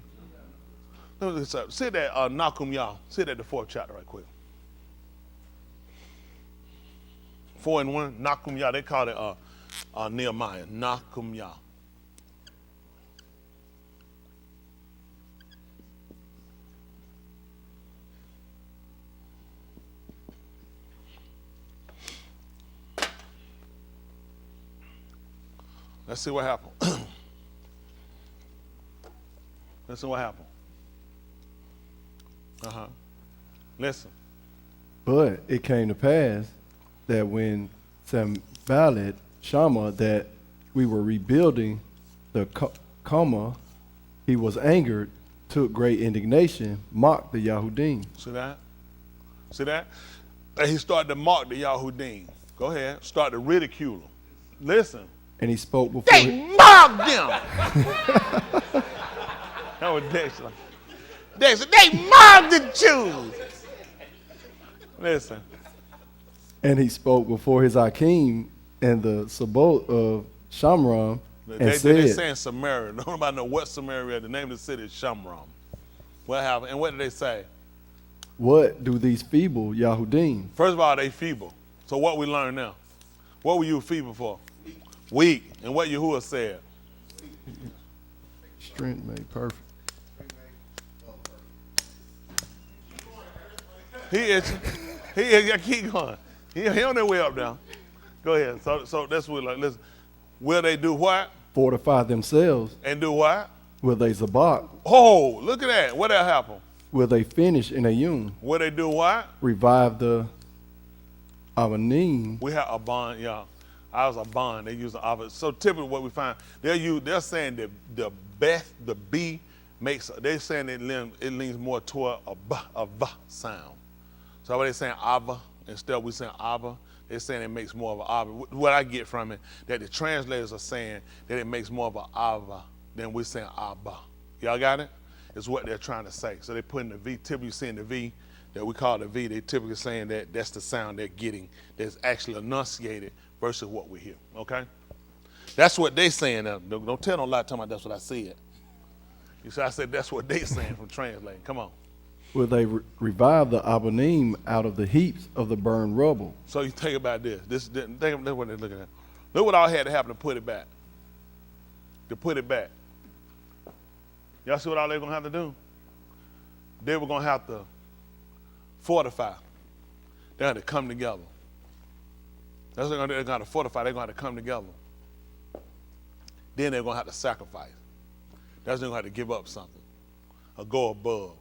Sit that Nakum Yah. Sit at the 4th chapter right quick. 4 and 1, Nakum Yah. They call it Nehemiah, Nakum Yah. Let's see what happened. Let's see what happened. Listen. But it came to pass that when Sanballat, Shammah, that we were rebuilding the Comma, he was angered, took great indignation, mocked the Yahudim. See that? See that? And he started to mock the Yahudim. Go ahead. Start to ridicule them. Listen. And he spoke before. They mocked them. That was Dexter. Dexter, they mocked the Jews. Listen. And he spoke before his Akim and the Sabot of Shamram and said, they saying Samaria. Nobody know what Samaria is. The name of the city is Shamram. What happened? And what did they say? What do these feeble Yahudim? First of all, they feeble. So what we learn now? What were you feeble for? Weak. And what Yahuwah said? Strength made perfect. He is. Keep going. He on their way up now. Go ahead. So that's what we like. Listen. Will they do what? Fortify themselves. And do what? Will they zabak? Oh, look at that. What that happen? Will they finish in Ayun? Will they do what? Revive the Avanim. We have a bond, yeah. I was a bond. They use the so typically what we find, they're saying that the best, the B makes, they're saying it leans more toward a V sound. So what they saying Abba, instead we saying Abba, they're saying it makes more of an Abba. What I get from it, that the translators are saying that it makes more of an Abba than we're saying Abba. Y'all got it? Is what they're trying to say. So they're putting the V, typically seeing the V, that we call the V, they typically saying that that's the sound they're getting that's actually enunciated versus what we hear, okay? That's what they saying. Don't tell no lie talking about that's what I said. You see, I said that's what they saying from translating. Come on. Will they revive the Abanim out of the heaps of the burned rubble? So you think about this. Think what they're looking at. Look what all had to happen to put it back. To put it back. Y'all see what all they're going to have to do? They were going to have to fortify. They had to come together. That's what they're going to fortify. They're going to have to come together. Then they're going to have to sacrifice. That's when they're going to have to give up something or go above.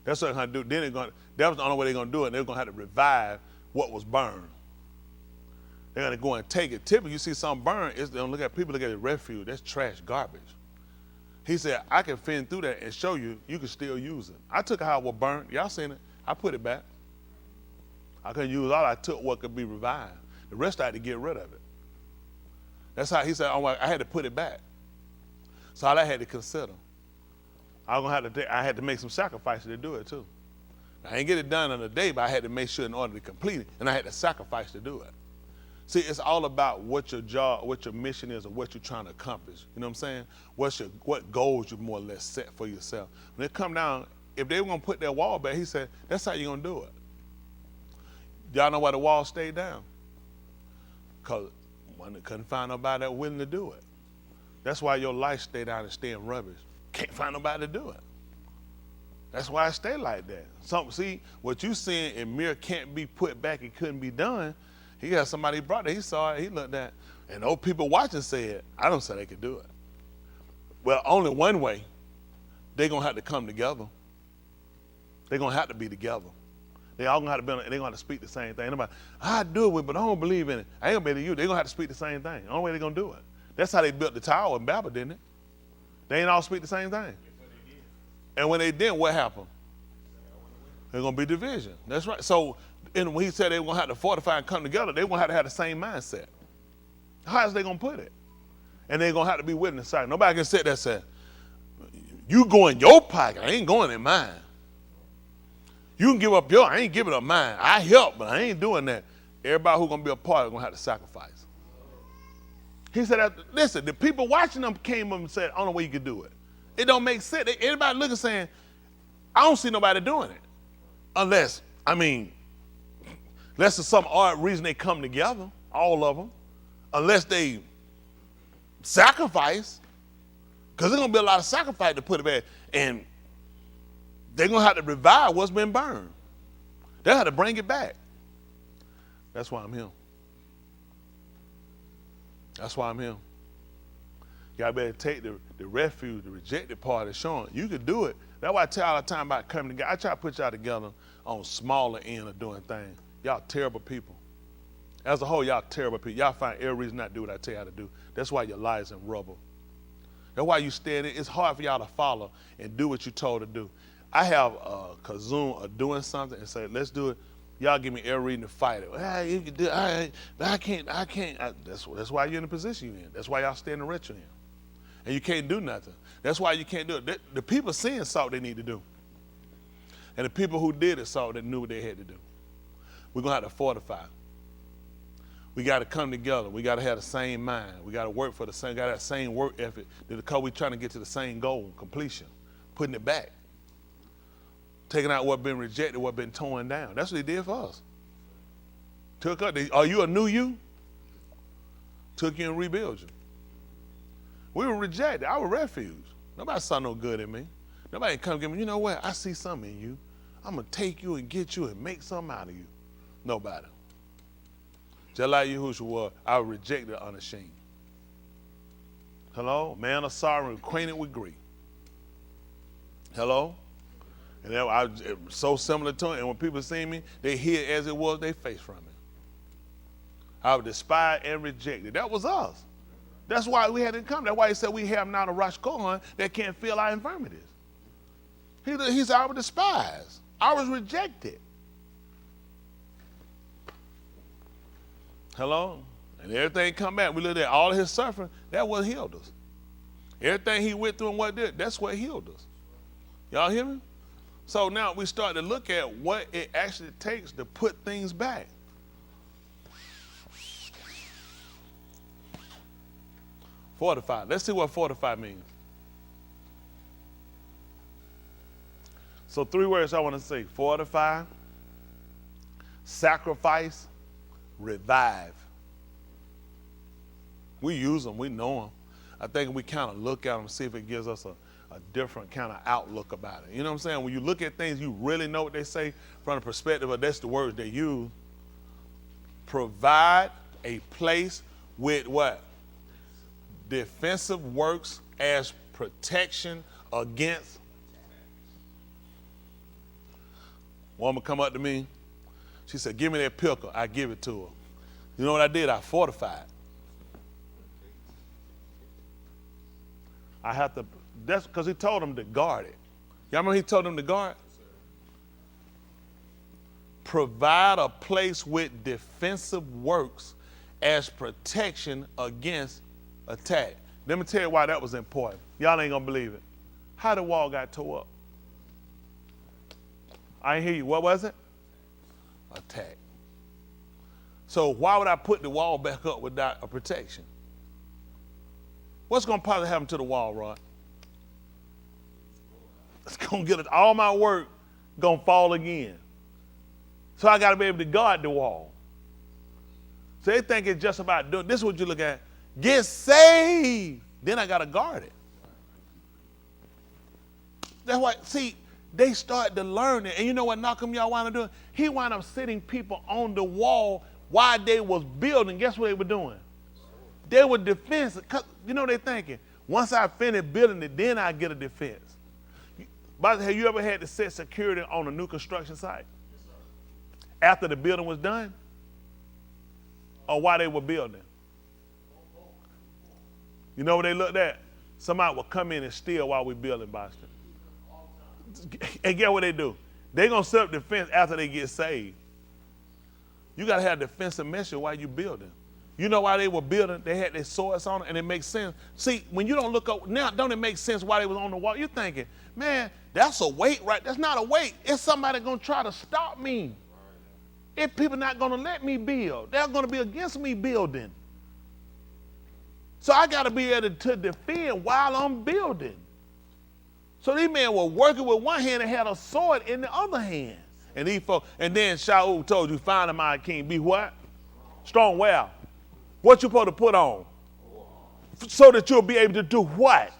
That's what they're going to do. That was the only way they're going to do it. They're going to have to revive what was burned. They're gonna go and take it. Typically, you see something burn, they don't look at people look at it refuge. That's trash, garbage. He said, I can fend through that and show you, you can still use it. I took how it was burnt. Y'all seen it. I put it back. I couldn't use all. I took what could be revived. The rest I had to get rid of it. That's how he said, oh, I had to put it back. So all I had to consider. I had to make some sacrifices to do it too. I didn't get it done in a day, but I had to make sure in order to complete it, and I had to sacrifice to do it. See, it's all about what your job, what your mission is, or what you're trying to accomplish. You know what I'm saying? What goals you more or less set for yourself. When it come down, if they were gonna put that wall back, he said, that's how you're gonna do it. Y'all know why the wall stayed down? Because one couldn't find nobody that was willing to do it. That's why your life stayed down and stay in rubbish. Can't find nobody to do it. That's why it stay like that. See, what you seeing in mirror can't be put back, it couldn't be done. He got somebody brought it, he saw it, he looked at it, and those people watching said, I don't say they could do it. Well, only one way. They're gonna have to come together. They're gonna have to be together. They all gonna have to be, they're gonna have to speak the same thing. Nobody, I do it, but I don't believe in it. I ain't gonna believe you. They're gonna have to speak the same thing. The only way they're gonna do it. That's how they built the tower in Babel, didn't it? They ain't all speak the same thing. And when they didn't, what happened? There's gonna be division. That's right. So, and when he said they were gonna have to fortify and come together, they were gonna have the same mindset. How is they gonna put it? And they're gonna have to be willing to say. Nobody can sit there and say, you go in your pocket, I ain't going in mine. You can give up yours, I ain't giving up mine. I help, but I ain't doing that. Everybody who's gonna be a part is gonna have to sacrifice. He said, listen, the people watching them came up and said, I don't know way you can do it. It don't make sense. Everybody looking saying, I don't see nobody doing it. Unless there's some odd reason they come together, all of them. Unless they sacrifice, because there's going to be a lot of sacrifice to put it back. And they're going to have to revive what's been burned. They'll have to bring it back. That's why I'm here. That's why I'm here. Y'all better take the refuge, the rejected part, and showing you can do it. That's why I tell all the time about coming together. I try to put y'all together on smaller end of doing things. Y'all terrible people. As a whole, y'all terrible people. Y'all find every reason not to do what I tell y'all to do. That's why your lives in rubble. That's why you stand in. It's hard for y'all to follow and do what you're told to do. I have a kazoon of doing something and say, let's do it. Y'all give me every reason to fight it. Ah, you can do it. I can't. That's why you're in the position you're in. That's why y'all stay in the rich you're in. And you can't do nothing. That's why you can't do it. The people seeing saw what they need to do. And the people who did it saw what they knew what they had to do. We're going to have to fortify. We got to come together. We got to have the same mind. We got to work for the same, got that same work effort because we're trying to get to the same goal, completion, putting it back. Taking out what's been rejected, what's been torn down. That's what they did for us. Took up, are you a new you? Took you and rebuilt you. We were rejected. I was refuge. Nobody saw no good in me. Nobody come get me. You know what? I see something in you. I'm going to take you and get you and make something out of you. Nobody. Just like Yahushua was, I was rejected unashamed. Hello? Man of sorrow, acquainted with grief. Hello? And I was so similar to him. And when people see me, they hear it as it was they face from it. I was despised and rejected. That was us. That's why we had to come. That's why he said we have not a Rosh Kohen that can't feel our infirmities. He said I was despised. I was rejected. Hello? And everything come back. We looked at all of his suffering. That what healed us. Everything he went through and what did, that's what healed us. Y'all hear me? So now we start to look at what it actually takes to put things back. Fortify. Let's see what fortify means. So 3 words I want to say. Fortify, sacrifice, revive. We use them. We know them. I think we kind of look at them and see if it gives us a different kind of outlook about it. You know what I'm saying? When you look at things, you really know what they say from the perspective of that's the words they use. Provide a place with what? Defensive works as protection against. Woman come up to me. She said, give me that pickle. I give it to her. You know what I did? I fortified. I have to, that's because he told them to guard it. Y'all remember he told them to guard? Provide a place with defensive works as protection against attack. Let me tell you why that was important. Y'all ain't gonna believe it. How the wall got tore up? I ain't hear you. What was it? Attack. So why would I put the wall back up without a protection? What's gonna probably happen to the wall, Rod? It's gonna get it. All my work gonna fall again. So I gotta be able to guard the wall. So they think it's just about doing, this is what you look at, get saved. Then I gotta guard it. That's why, see, they start to learn it. And you know what Malcolm y'all wound up doing? He wound up sitting people on the wall while they was building. Guess what they were doing? They were defensive. You know what they're thinking? Once I finish building it, then I get a defense. But have you ever had to set security on a new construction site? After the building was done? Or while they were building? You know what they looked at? Somebody will come in and steal while we're building, Boston. And get what they do? They're going to set up defense after they get saved. You got to have defensive measure while you're building. You know why they were building? They had their swords on it, and it makes sense. See, when you don't look up, now don't it make sense why they was on the wall? You're thinking, man, that's a weight, right? That's not a weight. It's somebody going to try to stop me. If people not going to let me build, they're going to be against me building. So I got to be able to defend while I'm building. So these men were working with one hand and had a sword in the other hand. And these folks, and then Shaul told you, find him, my king, be what? Strong. Well, what you supposed to put on? So that you'll be able to do what?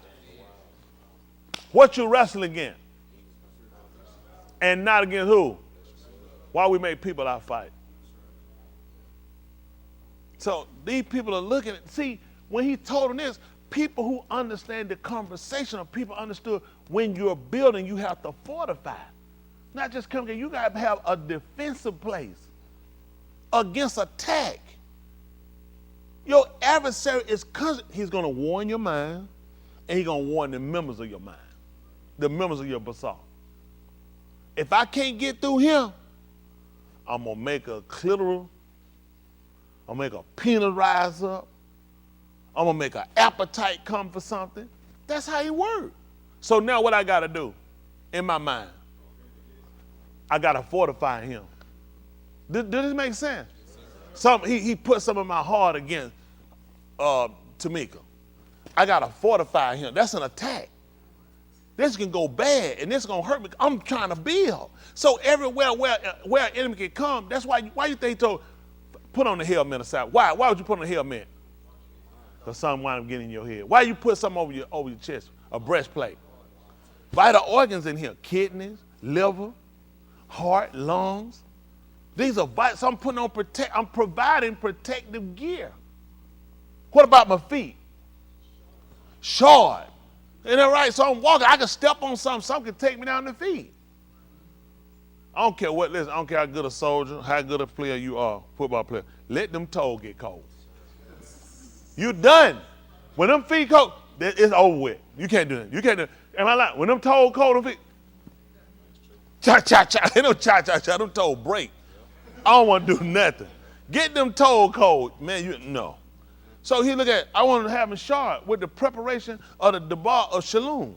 What you wrestling against? And not against who? Why we make people out fight? So these people are looking at, see, when he told them this, people who understand the conversation of people understood when you're building, you have to fortify. Not just come in, you got to have a defensive place against attack. Your adversary is, he's going to warn your mind, and he's going to warn the members of your mind, the members of your basalt. If I can't get through him, I'm going to make a clitoral, I'm going to make a penis rise up, I'm going to make an appetite come for something. That's how he works. So now what I got to do in my mind? I got to fortify him. Does this make sense? He put some of my heart against Tamika. I got to fortify him. That's an attack. This can go bad, and this is going to hurt me. I'm trying to build. So everywhere where an enemy can come, that's why you think he told, put on the helmet aside. Why would you put on the helmet? Because something wind up getting in your head. Why you put something over your chest? A breastplate. Vital organs in here. Kidneys, liver, heart, lungs. These are vital. So I'm providing protective gear. What about my feet? Shod. Isn't that right? So I'm walking. I can step on something can take me down the feet. I don't care I don't care how good a soldier, how good a player you are, football player. Let them toes get cold. You done. When them feet cold, it's over with. You can't do it. You can't do it. Am I lying? When them toes cold, them feet, cha-cha-cha. They don't cha-cha-cha. Them toes break. I don't want to do nothing. Get them toes cold. Man, no. So he look at, I want to have him shod with the preparation of the debar of shalom.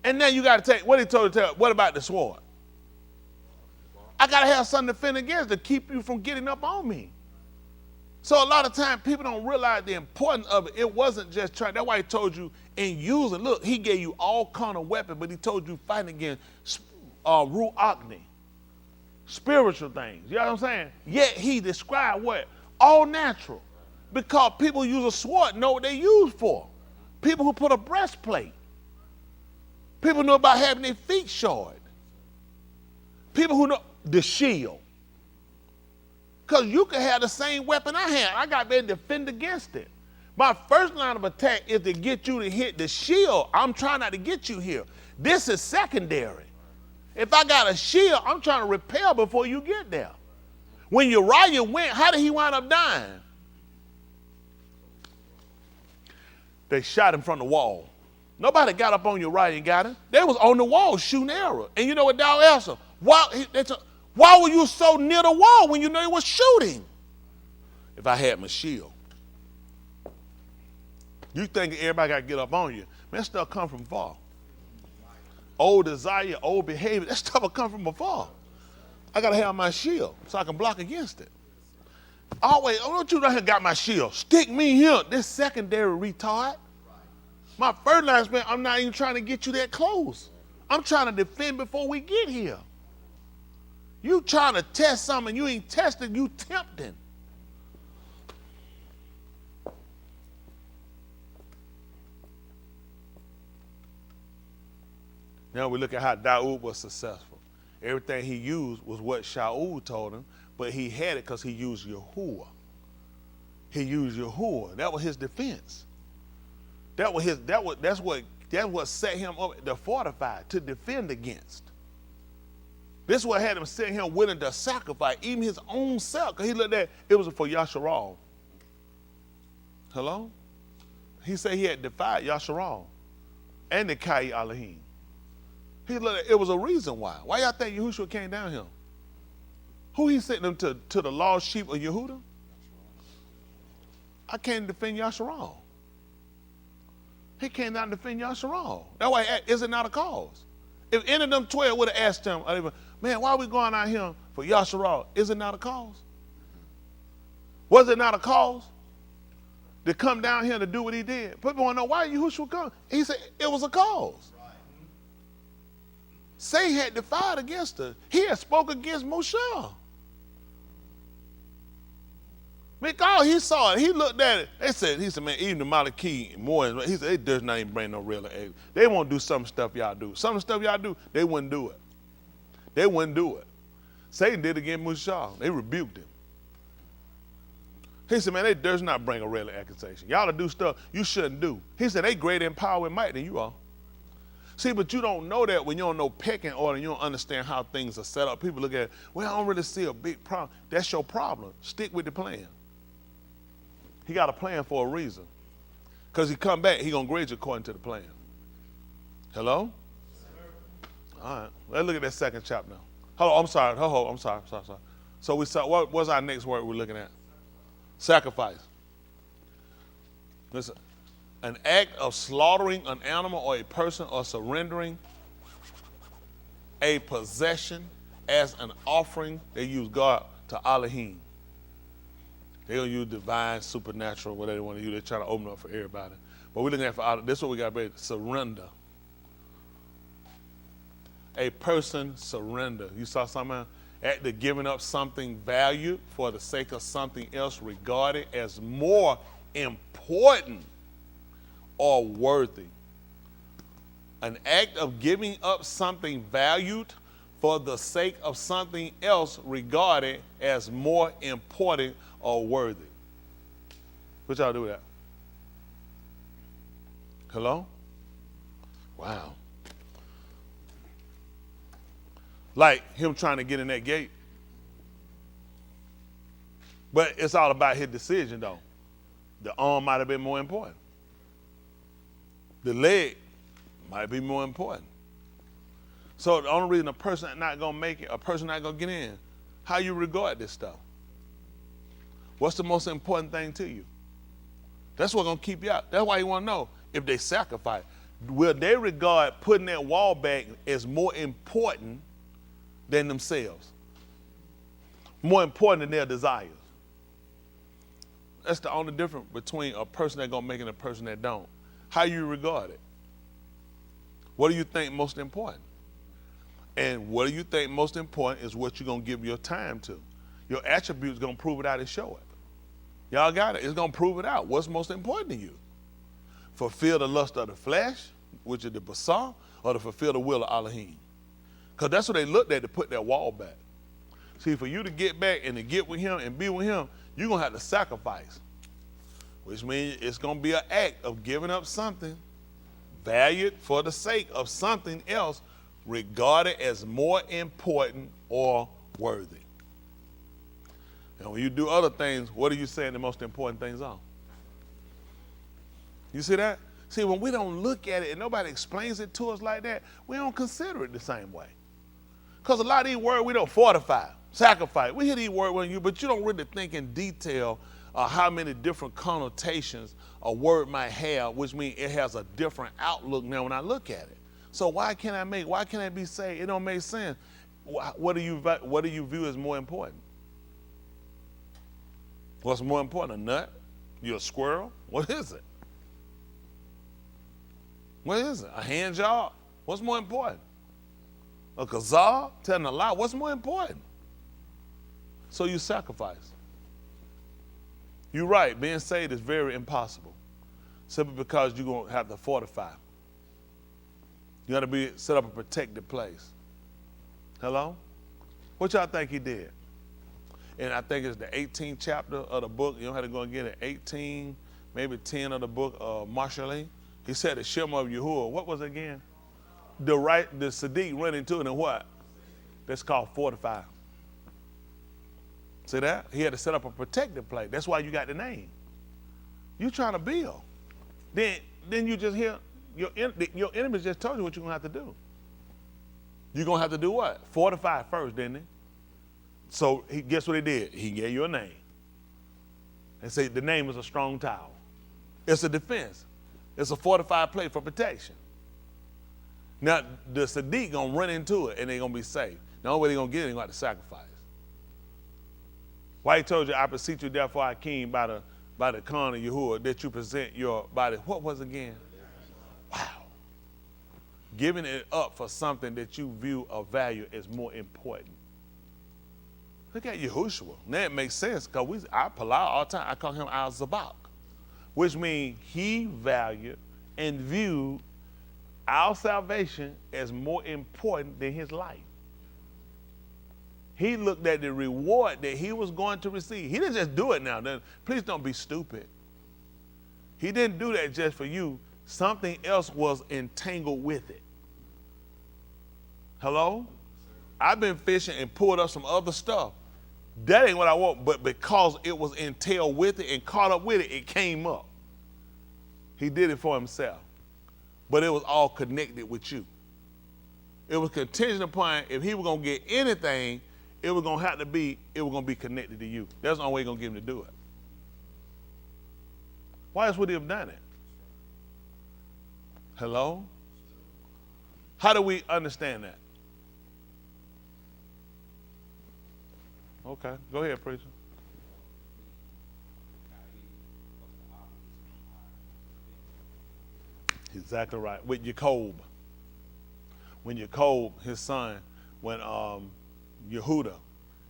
And then you got to take, what he told you to tell, what about the sword? I got to have something to defend against to keep you from getting up on me. So a lot of times people don't realize the importance of it. It wasn't just trying. That's why he told you in using, look, he gave you all kind of weapons, but he told you fighting against ru'akni, spiritual things. You know what I'm saying? Yet he described what? All natural. Because people who use a sword know what they use for. People who put a breastplate. People know about having their feet shod. People who know the shield. Because you can have the same weapon I have. I got to defend against it. My first line of attack is to get you to hit the shield. I'm trying not to get you here. This is secondary. If I got a shield, I'm trying to repel before you get there. When Uriah went, how did he wind up dying? They shot him from the wall. Nobody got up on Uriah and got him. They was on the wall shooting arrows. And you know what Dawg asked him? Why were you so near the wall when you know he was shooting? If I had my shield. You think everybody got to get up on you. Man, that stuff come from far. Old desire, old behavior, that stuff will come from afar. I got to have my shield so I can block against it. Always, don't you know I got my shield. Stick me here. This secondary retard. My first line, man, I'm not even trying to get you that close. I'm trying to defend before we get here. You trying to test something you ain't testing, you tempting. Now we look at how Daud was successful. Everything he used was what Shaul told him, but he had it because he used Yahuwah. He used Yahuwah. That was his defense. That's what set him up to fortify, to defend against. This is what had him sitting here willing to sacrifice even his own self, because he looked at it was for Yasharal. Hello? He said he had defied Yasharal and the Kai Elohim. He looked at it was a reason why. Why y'all think Yahushua came down here? Who he sent them to the lost sheep of Yehuda? I came to defend Yasharal. He came down to defend Yasharal. That way, is it not a cause? If any of them 12 would have asked him, man, why are we going out here for Yasharal? Is it not a cause? Was it not a cause to come down here to do what he did? People want to know why Yahushua come. He said it was a cause. Satan had defied against her. He had spoke against Moshe. Because he saw it, he looked at it. He said, man, even the Malachi more. He said, it does not even bring no real egg. They won't do some stuff y'all do. Some stuff y'all do, they wouldn't do it. They wouldn't do it. Satan did it against Moshe. They rebuked him. He said, man, it does not bring a real accusation. Y'all to do stuff you shouldn't do. He said, they greater in power and might than you are. See, but you don't know that when you don't know pecking order, you don't understand how things are set up. People look at it, well, I don't really see a big problem. That's your problem. Stick with the plan. He got a plan for a reason. Because he come back, he going to grade you according to the plan. Hello? All right. Let's look at that second chapter now. Hold on, I'm sorry. So we saw, what's our next word we're looking at? Sacrifice. Listen. An act of slaughtering an animal or a person or surrendering a possession as an offering. They use God to Elohim. They don't use divine, supernatural, whatever they want to use. They're trying to open up for everybody. But we're looking at this is what we got, baby. Surrender. A person surrender. You saw something? Act of giving up something valued for the sake of something else regarded as more important or worthy. An act of giving up something valued for the sake of something else regarded as more important or worthy. What y'all do with that? Hello? Wow. Like him trying to get in that gate. But it's all about his decision though. The arm might have been more important. The leg might be more important. So the only reason a person not gonna make it, a person not gonna get in, how you regard this stuff. What's the most important thing to you? That's what's gonna keep you out. That's why you wanna know if they sacrifice. Will they regard putting that wall back as more important than themselves? More important than their desires. That's the only difference between a person that's gonna make it and a person that don't. How you regard it. What do you think most important? And what do you think most important is what you're going to give your time to. Your attributes going to prove it out and show it. Y'all got it. It's going to prove it out. What's most important to you? Fulfill the lust of the flesh, which is the basar, or to fulfill the will of Elohim? Because that's what they looked at to put that wall back. See, for you to get back and to get with him and be with him, you're going to have to sacrifice. Which means it's going to be an act of giving up something valued for the sake of something else regarded as more important or worthy. And when you do other things, what are you saying the most important things are? You see that? See, when we don't look at it and nobody explains it to us like that, we don't consider it the same way. Because a lot of these words, we don't fortify, sacrifice. We hear these words when you, but you don't really think in detail how many different connotations a word might have, which means it has a different outlook now when I look at it. So why can't I be saved? It don't make sense. What do you view as more important? What's more important, a nut? You a squirrel? What is it? What is it? A hand job? What's more important? A gazelle? Telling a lie? What's more important? So you sacrifice. You're right, being saved is very impossible. Simply because you're going to have to fortify. You got to set up a protected place. Hello? What y'all think he did? And I think it's the 18th chapter of the book. You don't have to go and get it. 18, maybe 10 of the book of Marshall. He said the Shema of Yahuwah. What was it again? The Sadiq run into it and what? That's called fortify. See that? He had to set up a protective place. That's why you got the name. You trying to build. Then you just hear your enemy just told you what you're gonna have to do. You're gonna have to do what? Fortify first, didn't he? So guess what he did? He gave you a name. And say the name is a strong tower. It's a defense. It's a fortified place for protection. Now the Sadiq gonna run into it and they're gonna be safe. The only way they're gonna get it, they're gonna have to sacrifice. Why he told you, I beseech you therefore, I king, by the Khan of Yahuwah, that you present your body. What was it again? Wow. Giving it up for something that you view of value as more important. Look at Yahushua. Now it makes sense because I Palau all the time. I call him Al Zabak, which means he valued and viewed our salvation as more important than his life. He looked at the reward that he was going to receive. He didn't just do it now. Please don't be stupid. He didn't do that just for you. Something else was entangled with it. Hello? I've been fishing and pulled up some other stuff. That ain't what I want, but because it was entailed with it and caught up with it, it came up. He did it for himself. But it was all connected with you. It was contingent upon if he was going to get anything, it was going to be connected to you. That's the only way you're going to get him to do it. Why else would he have done it? Hello? How do we understand that? Okay, go ahead, preacher. Exactly right. With Jacob. When Jacob, his son, when Yehuda,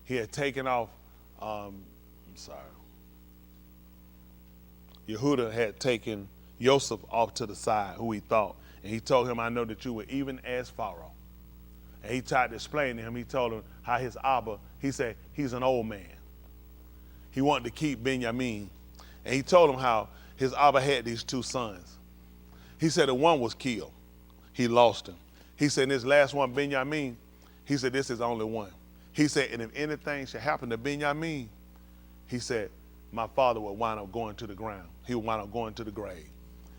he had taken off, Yehuda had taken Joseph off to the side, who he thought. And he told him, I know that you were even as Pharaoh. And he tried to explain to him, he told him how his Abba, he said, he's an old man. He wanted to keep Benjamin. And he told him how his Abba had these two sons. He said the one was killed. He lost him. He said, this last one, Benjamin, he said, this is only one. He said, and if anything should happen to Benjamin, he said, my father would wind up going to the ground. He would wind up going to the grave.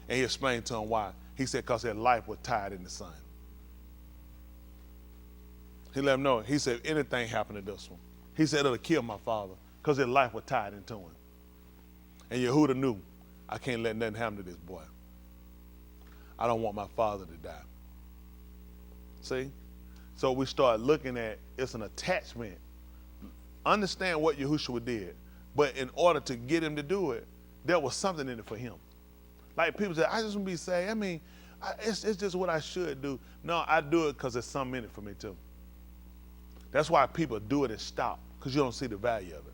And he explained to him why. He said, because their life was tied in the sun. He let him know. He said, if anything happened to this one, he said, it'll kill my father because his life was tied into him. And Yehuda knew, I can't let nothing happen to this boy. I don't want my father to die. See? So we start looking at it's an attachment. Understand what Yahushua did. But in order to get him to do it, there was something in it for him. Like people say, I just want to be saved. I mean, it's just what I should do. No, I do it because there's something in it for me too. That's why people do it and stop, because you don't see the value of it.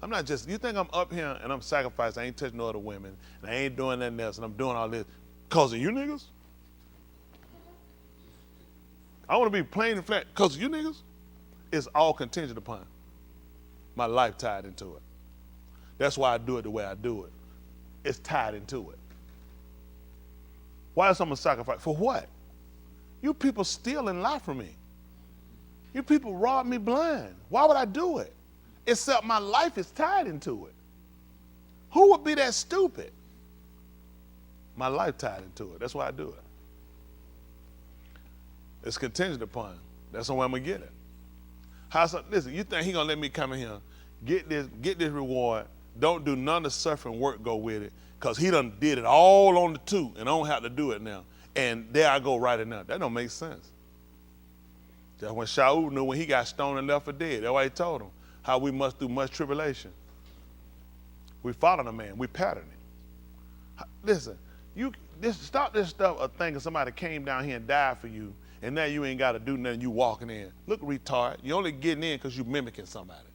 I'm not just, you think I'm up here and I'm sacrificing, I ain't touching no other women, and I ain't doing nothing else, and I'm doing all this because of you niggas? I want to be plain and flat because of you niggas? It's all contingent upon my life tied into it. That's why I do it the way I do it. It's tied into it. Why is someone sacrifice? For what? You people steal and lie from me. You people rob me blind. Why would I do it? except my life is tied into it. Who would be that stupid? My life tied into it. That's why I do it. It's contingent upon. That's the way I'm gonna get it. Listen, you think he gonna let me come in here, get this reward, don't do none of the suffering work go with it, because he done did it all on the two and I don't have to do it now. And there I go right now. That don't make sense. Just when Shaul knew when he got stoned and left for dead. That's why he told him how we must do much tribulation. We follow the man. We pattern it. Listen, stop this stuff of thinking somebody came down here and died for you, and now you ain't got to do nothing. You walking in. Look, retard. You only getting in because you mimicking somebody.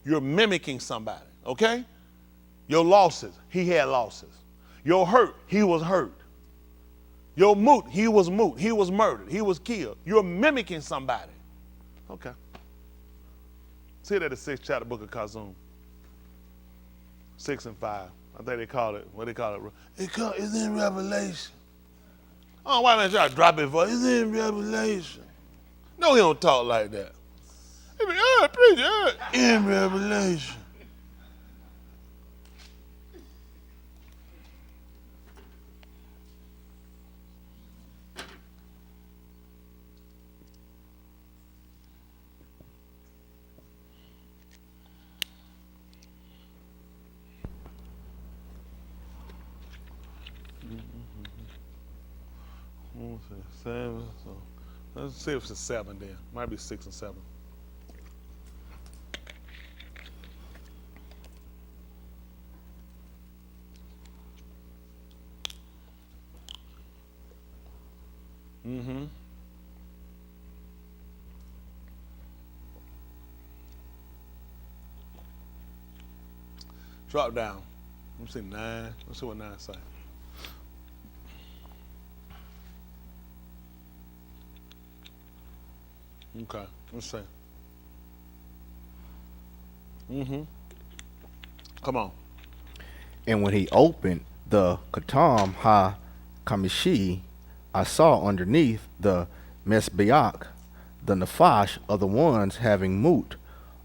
You're mimicking somebody. Okay? Your losses, he had losses. Your hurt, he was hurt. Your moot, he was moot. He was murdered. He was killed. You're mimicking somebody. Okay. See that the 6th chapter book of Kazum. 6 and 5. I think they call it, what they call it? It's in Revelation. Oh, why don't y'all drop it for? It's in Revelation. No, he don't talk like that. He be, preacher, in Revelation. Seven, so let's see if it's 7 then. Might be 6 and 7. Mm-hmm. Drop down. Let me see 9. Let's see what 9 say. Okay, let's see. Mm-hmm. Come on. And when he opened the Katam Ha Kamishi, I saw underneath the Mesbeach the Nefash of the ones having Mut,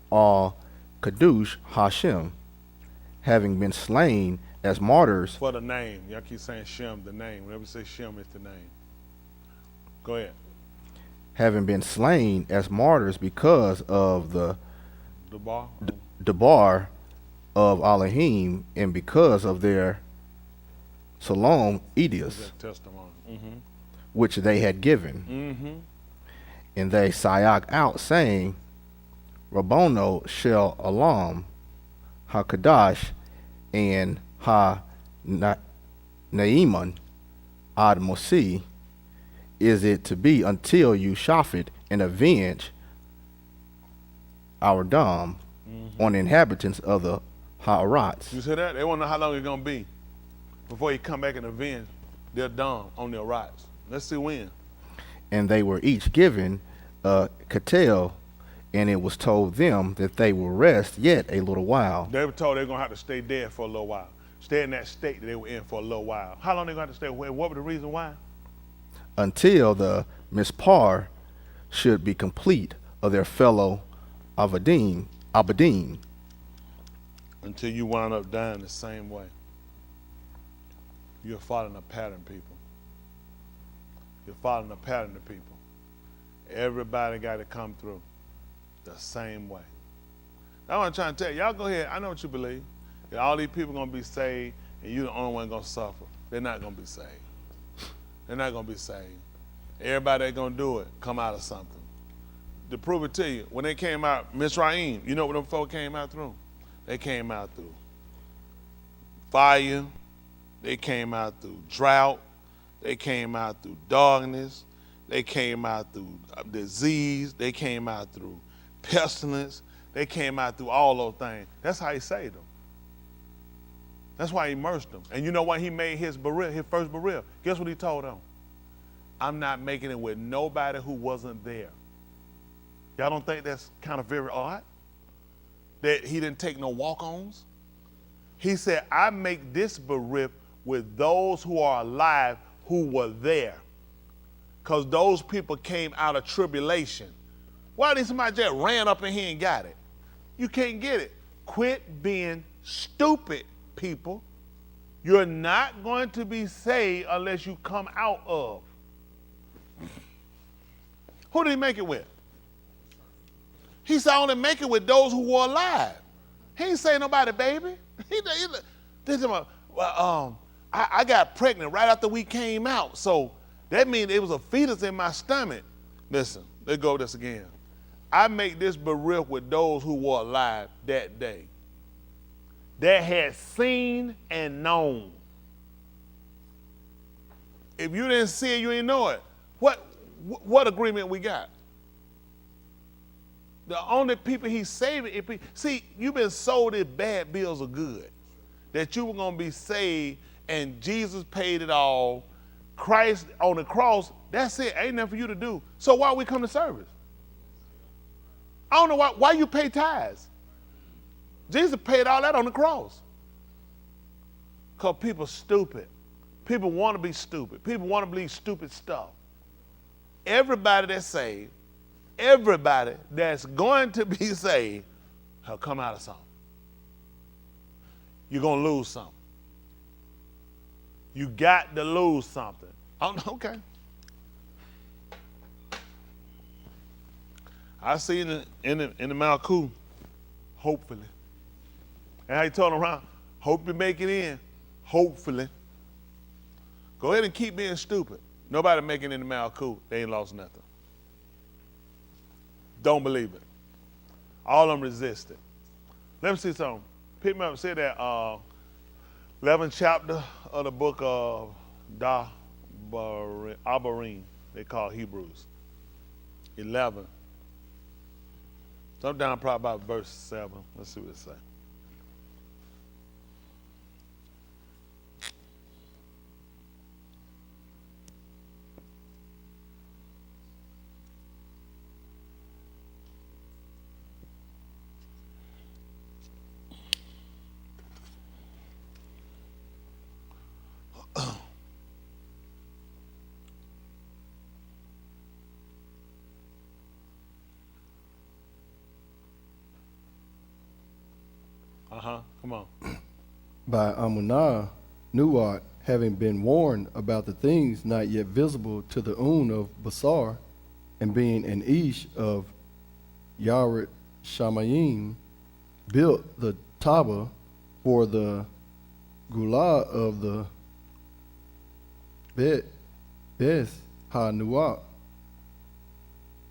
all Kadush Hashem, having been slain as martyrs. For the name. Y'all keep saying Shem, the name. Whenever you say Shem, it's the name. Go ahead. Having been slain as martyrs because of the Debar of Elohim and because of their Salom Edius, testimony. Mm-hmm. which they had given. Mm-hmm. And they sayak out, saying, Rabbono shel Olam HaKadash and Ha-Naaman ad Mosi, is it to be until you shafit and avenge our dam on the inhabitants of the Ha'arats. You see that? They want to know how long it's going to be before he come back and avenge their dam on their rights. Let's see when. And they were each given a katel, and it was told them that they will rest yet a little while. They were told they're going to have to stay dead for a little while. Stay in that state that they were in for a little while. How long they going to have to stay? What was the reason why? Until the mispar should be complete of their fellow Abadim. Until you wind up dying the same way. You're following a pattern, people. You're following a pattern of people. Everybody got to come through the same way. That's what I'm trying to tell you. Y'all go ahead. I know what you believe. That all these people going to be saved and you're the only one going to suffer. They're not going to be saved. They're not going to be saved. Everybody that's going to do it come out of something. To prove it to you, when they came out, Mizraim, you know what them folk came out through? They came out through fire. They came out through drought. They came out through darkness. They came out through disease. They came out through pestilence. They came out through all those things. That's how he saved them. That's why he immersed them. And you know why he made his first burial? Guess what he told them? I'm not making it with nobody who wasn't there. Y'all don't think that's kind of very odd? That he didn't take no walk-ons? He said, I make this burial with those who are alive who were there. Because those people came out of tribulation. Why didn't somebody just ran up in here and got it? You can't get it. Quit being stupid, people. You're not going to be saved unless you come out of. Who did he make it with? He said, I only make it with those who were alive. He ain't say nobody, baby. I got pregnant right after we came out, so that means it was a fetus in my stomach. Listen, let's go over this again. I make this beric with those who were alive that day, that had seen and known. If you didn't see it, you didn't know it. What agreement we got? The only people he's saving, see, you've been sold these bad bills of good, that you were going to be saved and Jesus paid it all. Christ on the cross, that's it. Ain't nothing for you to do. So why we come to service? I don't know why you pay tithes. Jesus paid all that on the cross. Because people are stupid. People want to be stupid. People want to believe stupid stuff. Everybody that's saved, everybody that's going to be saved, will come out of something. You're going to lose something. You got to lose something. Okay. I see in the Malku, hopefully. And how you turn around, hope you make it in, hopefully. Go ahead and keep being stupid. Nobody making it in the Malku, they ain't lost nothing. Don't believe it. All of them resisted. Let me see something. Pick me up and say that 11th chapter of the book of Abarim, they call Hebrews. 11. So I'm down probably about verse 7. Let's see what it says. Come on. By Amunah, Nuad, having been warned about the things not yet visible to the Un of Basar, and being an Ish of Yaret Shamayim, built the Taba for the Gula of the Bes Ha-Nuat.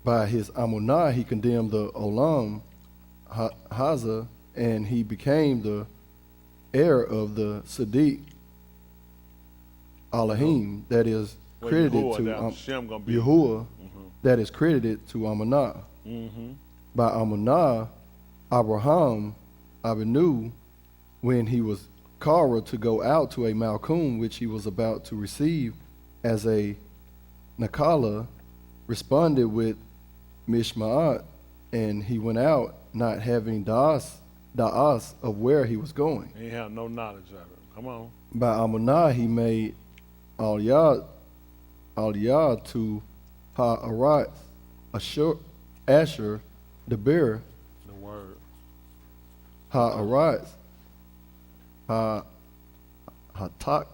By his Amunah, he condemned the Olam Haza, and he became the heir of the Sadiq Elohim, that is credited to Yahuwah, that is credited to Amunah. By Amunah, Abraham Abinu, when he was called to go out to a Malkum, which he was about to receive as a Nakala, responded with Mishmaat, and he went out not having da'as of where he was going. He had no knowledge of it. Come on. By Amunah, he made Aliyah to Ha'arat, Asher, Debir, the word. Ha'arat, Hatak,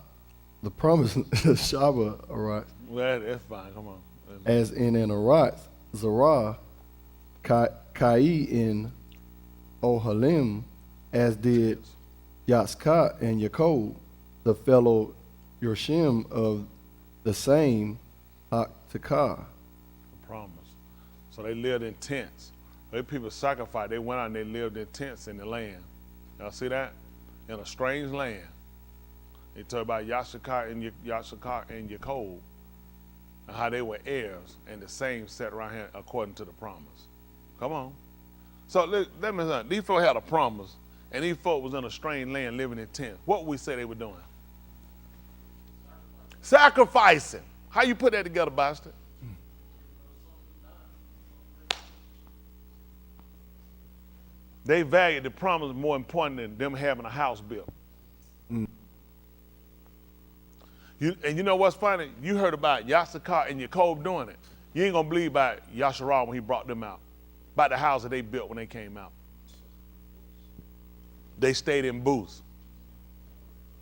the promise, Shaba Arat. Well, that's fine. Come on. As in an Arat, Zerah, Kai in Ohalim, as did Yatzkat and Yaakov, the fellow Yershim of the same Haktakah. The promise. So they lived in tents. They people sacrificed. They went out and they lived in tents in the land. Y'all see that? In a strange land. They talk about Yatzkat and Yaakov and how they were heirs, and the same set right here according to the promise. Come on. So let me say, these folks had a promise, and these folks was in a strange land living in tents. What would we say they were doing? Sacrificing. How you put that together, Boston? They valued the promise more important than them having a house built. And you know what's funny? You heard about Yassakar and Yaakov doing it. You ain't gonna believe about Yasharal when he brought them out, about the house that they built when they came out. They stayed in booths.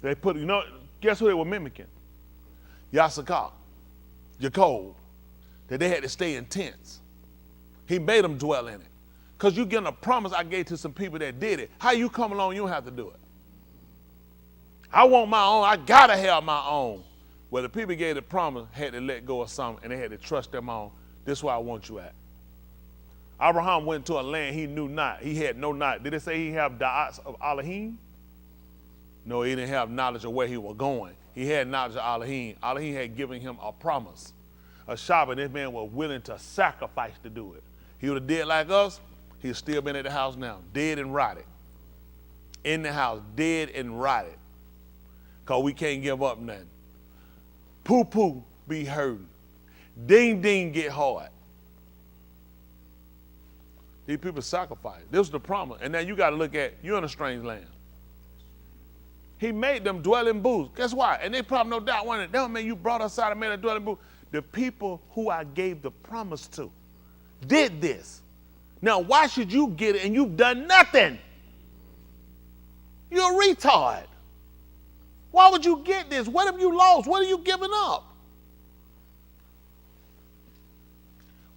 They put, guess who they were mimicking? Yasakar, Jacob, that they had to stay in tents. He made them dwell in it. Because you getting a promise I gave to some people that did it. How you come along, you don't have to do it. I want my own, I gotta have my own. Well, the people gave the promise, had to let go of something, and they had to trust them on. This is where I want you at. Abraham went to a land he knew not. He had no knowledge. Did it say he have da'ats of Elohim? No, he didn't have knowledge of where he was going. He had knowledge of Elohim. Elohim had given him a promise, a Shabbat. This man was willing to sacrifice to do it. He would have did like us, he'd have still been at the house now, dead and rotted. In the house, dead and rotted. Because we can't give up nothing. Poo-poo be hurting. Ding-ding get hard. These people sacrifice. This was the promise. And now you got to look at, you're in a strange land. He made them dwell in booths. Guess why? And they probably no doubt wanted, that don't mean you brought us out and made them dwell in booths. The people who I gave the promise to did this. Now why should you get it and you've done nothing? You're a retard. Why would you get this? What have you lost? What are you giving up?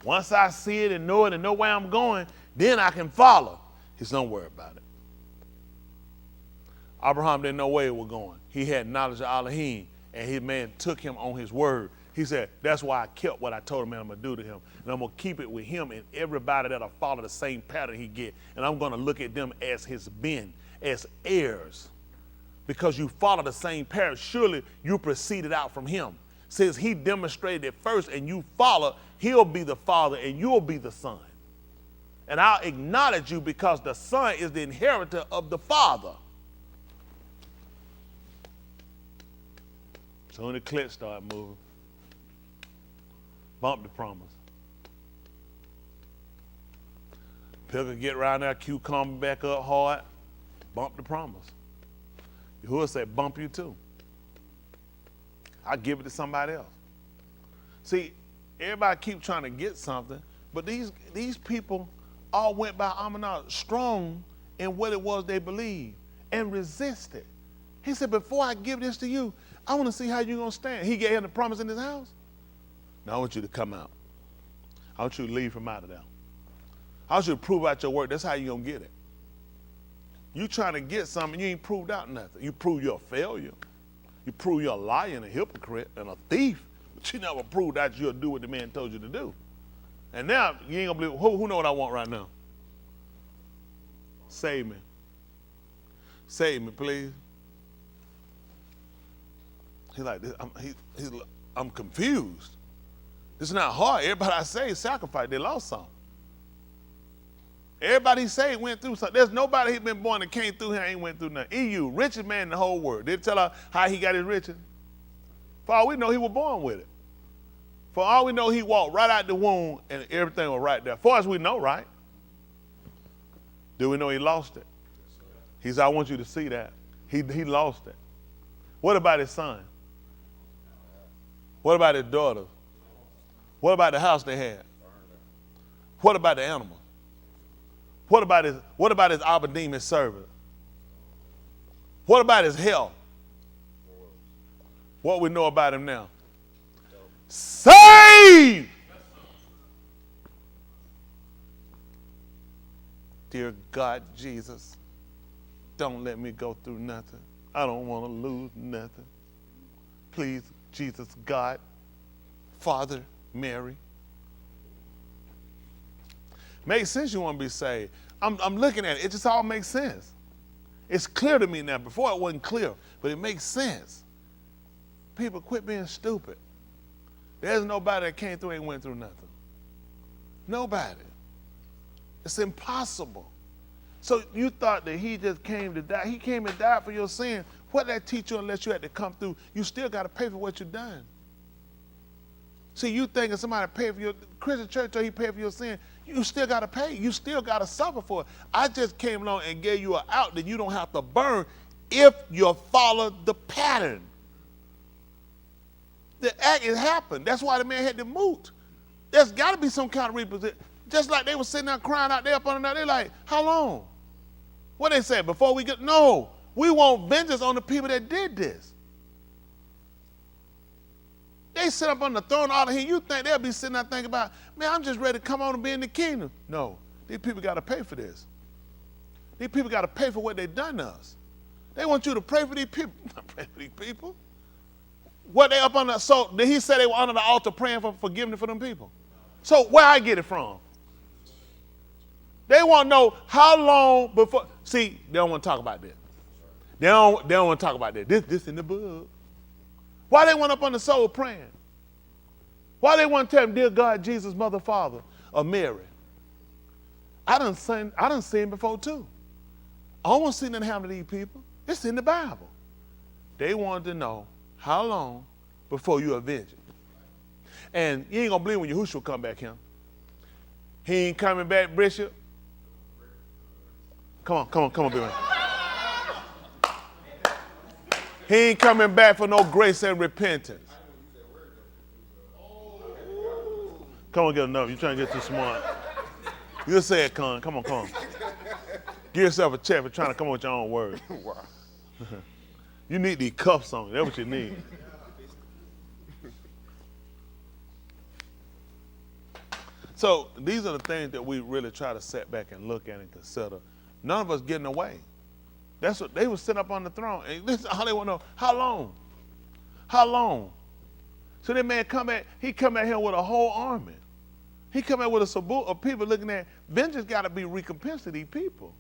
Once I see it and know where I'm going, then I can follow. He said, don't worry about it. Abraham didn't know where he was going. He had knowledge of Elohim, and his man took him on his word. He said, that's why I kept what I told him I'm going to do to him. And I'm going to keep it with him and everybody that'll follow the same pattern he get. And I'm going to look at them as his men, as heirs. Because you follow the same pattern, surely you proceeded out from him. Since he demonstrated it first and you follow, he'll be the father and you'll be the son. And I'll acknowledge you because the son is the inheritor of the father. So when the clip start moving, bump the promise. Picker get around there, cucumber back up hard, bump the promise. Yahuwah said, bump you too. I'll give it to somebody else. See, everybody keep trying to get something, but these people all went by Amanah strong in what it was they believed and resisted. He said, before I give this to you, I want to see how you're going to stand. He gave him the promise in his house. Now I want you to come out. I want you to leave from out of there. I want you to prove out your work. That's how you're going to get it. You trying to get something, you ain't proved out nothing. You prove you're a failure. You prove you're a liar and a hypocrite and a thief, but you never proved that you'll do what the man told you to do. And now you ain't gonna believe, who know what I want right now? Save me. Save me, please. He's like, I'm confused. This is not hard. Everybody I say sacrificed, they lost something. Everybody he saved went through something. There's nobody he's been born that came through here and ain't went through nothing. EU, richest man in the whole world. Did it tell her how he got his riches? For all we know, he was born with it. For all we know, he walked right out the womb and everything was right there. For as we know, right? Do we know he lost it? He said, I want you to see that. He lost it. What about his son? What about his daughter? What about the house they had? What about the animal? What about his Aberdeen, his servant? What about his health? What we know about him now? Save! Dear God, Jesus, don't let me go through nothing. I don't want to lose nothing. Please, Jesus, God, Father, Mary. Makes sense you want to be saved. I'm looking at it. It just all makes sense. It's clear to me now. Before it wasn't clear, but it makes sense. People quit being stupid. There's nobody that came through and went through nothing. Nobody. It's impossible. So you thought that he just came to die. He came and died for your sin. What that teach you unless you had to come through? You still got to pay for what you've done. See, you thinking somebody pay for your, Christian church told he paid for your sin. You still got to pay. You still got to suffer for it. I just came along and gave you an out that you don't have to burn if you follow the pattern. The act has happened. That's why the man had to moot. There's got to be some kind of reposition. Just like they were sitting there crying out there up under there. They're like, how long? What they say before we get, no, we want vengeance on the people that did this. They sit up on the throne out of here. You think they'll be sitting there thinking about, man, I'm just ready to come on and be in the kingdom. No, these people got to pay for this. These people got to pay for what they've done to us. They want you to pray for these people. Not pray for these people. What they up on the, so did he say they were under the altar praying for forgiveness for them people? So where I get it from? They want to know how long before, see, they don't want to talk about that. They don't want to talk about that. This in the book. Why they went up on the soul praying? Why they want to tell them, dear God, Jesus, Mother, Father, or Mary? I done seen before too. I don't want to see nothing happen to these people. It's in the Bible. They wanted to know how long before you avenge it. And you ain't gonna believe when Yahushua come back here. He ain't coming back, Bishop. Come on, baby. He ain't coming back for no grace and repentance. Come on, get enough. You trying to get too smart. You say it, Con. Come on. Give yourself a check for trying to come up with your own words. You need these cuffs on. That's what you need. So these are the things that we really try to sit back and look at and consider. None of us getting away. That's what they were sitting up on the throne. And this is how they want to know. How long? How long? So that man he come back here with a whole army. He come out with a sabot of people looking at vengeance got to be recompensed to these people.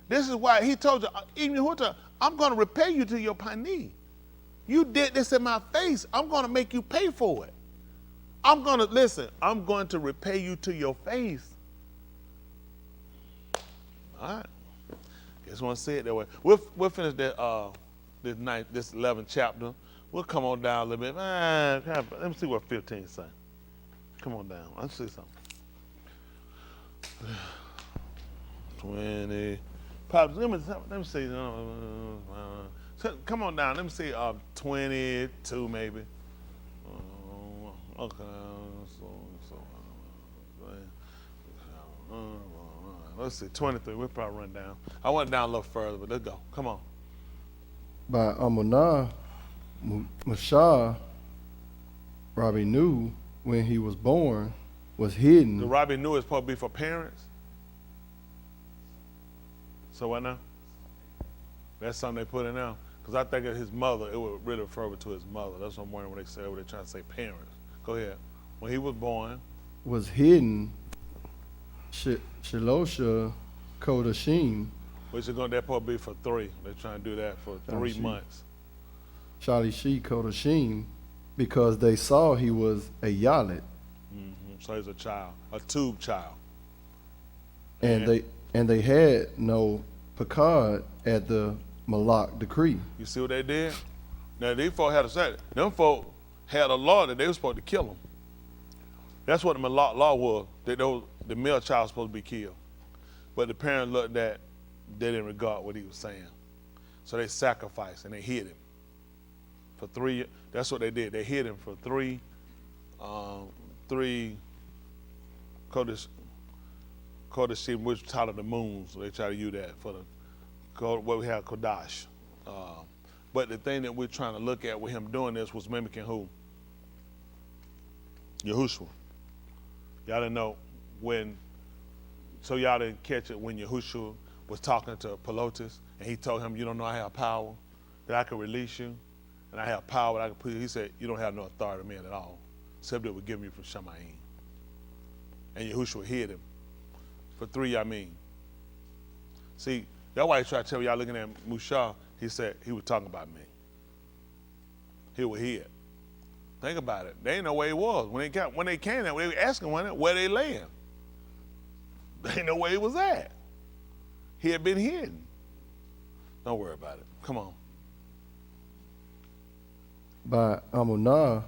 This is why he told you, even I'm going to repay you to your pani. You did this in my face. I'm going to make you pay for it. I'm going to repay you to your face. All right. Just want to say it that way. We'll finish that this 11th chapter. We'll come on down a little bit. Let me see what 15 say. Come on down. Let's see something. 20. Pops, let me see. Come on down. Let me see. 22 maybe. Okay. Let's see. 23. We'll probably run down. I went down a little further, but let's go. Come on. By Amunah, Mashah, Rabbi knew when he was born was hidden. The Rabbi knew it's supposed to be for parents. So what now? That's something they put in now. Because I think of his mother, it would really refer to his mother. That's what I'm wondering when they're trying to say parents. Go ahead. When he was born. Was hidden Shelosha Kodashim. Which is going to supposed to be for 3. They're trying to do that for 3 months. Shalishi Kodashim, because they saw he was a Yalit. Mm-hmm. So he's a child, a tube child. And they had no Pekad at the Malak decree. You see what they did? Now these folk had a say. Them folk had a law that they were supposed to kill them. That's what the Malak law was. That the male child was supposed to be killed. But the parents looked at, they didn't regard what he was saying. So they sacrificed and they hid him. For 3 years. That's what they did. They hid him for 3 Kodashim, which title the moons. So they try to use that for what we have Kodash. But the thing that we're trying to look at with him doing this was mimicking who? Yahushua. Y'all didn't know so y'all didn't catch it when Yahushua was talking to Pelotus and he told him, you don't know I have power, that I can release you, and I have power that I can put you. He said, you don't have no authority, man, at all, except that we're giving you from Shamayim. And Yahushua hid him. For 3, I mean. See, that's why he tried to tell y'all looking at Mushah, he said he was talking about me. He was hid. Think about it. They ain't know where he was. When they came there, they were asking where they laying. They ain't know where he was at. He had been hidden. Don't worry about it. Come on. By Amunah,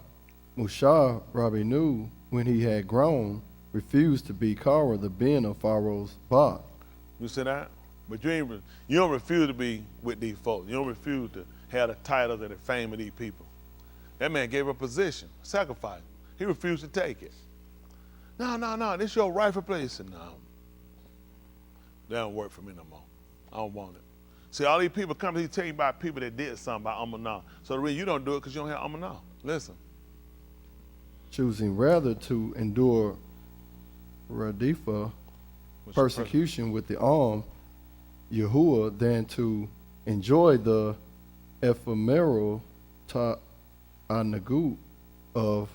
Mushah, Rabbi knew when he had grown, refused to be Kara, the ben of Pharaoh's Bach. You see that? But you don't refuse to be with these folks. You don't refuse to have the titles and the fame of these people. That man gave up position, sacrifice. He refused to take it. No, this your rightful place. And no, that don't work for me no more. I don't want it. See, all these people come to tell you about people that did something by Amanah. So the reason you don't do it because you don't have Amanah. Listen. Choosing rather to endure radifa, persecution with the arm, Yahuwah, than to enjoy the ephemeral ta'anagut of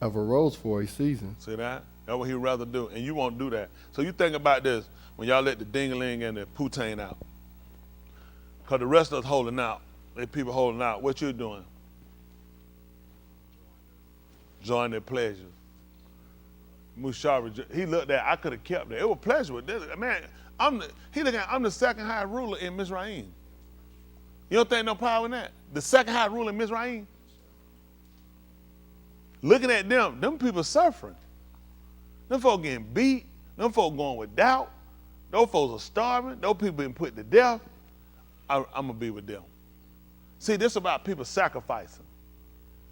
a rose for a season. See that? That's what he'd rather do, and you won't do that. So you think about this when y'all let the ding-a-ling and the putain out. Because the rest of us holding out. They people holding out. What you doing? Join their pleasures. Mushara, he looked at, I could have kept it. It was pleasure with this. Man, I'm the second high ruler in Mizraim. You don't think no power in that? The second high ruler in Mizraim? Looking at them people suffering. Them folks getting beat. Them folks going with doubt. Those folks are starving. Those people being put to death. I'm going to be with them. See, this is about people sacrificing.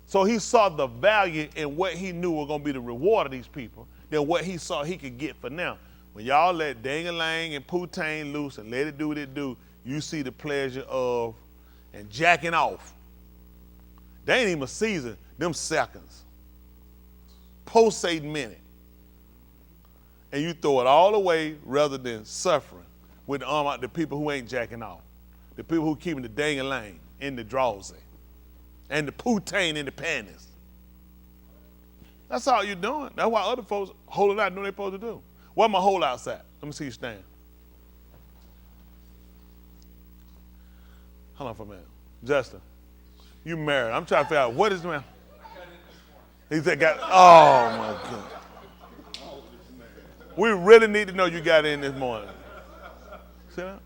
So he saw the value in what he knew was going to be the reward of these people than what he saw he could get for now. When y'all let ding-a-lang and putain loose and let it do what it do, you see the pleasure of and jacking off. They ain't even a season, them seconds. Pulsate minute. And you throw it all away rather than suffering with the arm out the people who ain't jacking off. The people who keeping the ding-a-lang in the drawsy. And the putain in the panties. That's all you're doing. That's why other folks holding out doing what they're supposed to do. Where my holdouts at? Let me see you stand. Hold on for a minute. Justin, you married. I'm trying to figure out what is the man. He said, oh my God. We really need to know you got in this morning. Sit down.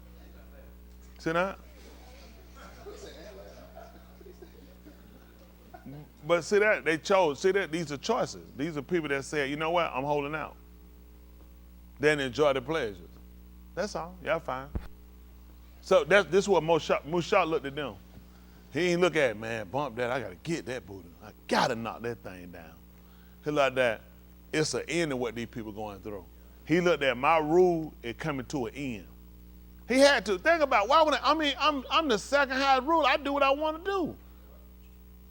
Sit down. But see that, they chose, see that, these are choices. These are people that said, you know what, I'm holding out. Then enjoy the pleasures. That's all, y'all fine. So this is what Musha looked at them. He ain't look at, man, bump that, I gotta get that booty. I gotta knock that thing down. He like that, it's an end of what these people going through. He looked at my rule, it coming to an end. He had to think about, why would I'm the second highest ruler, I do what I want to do.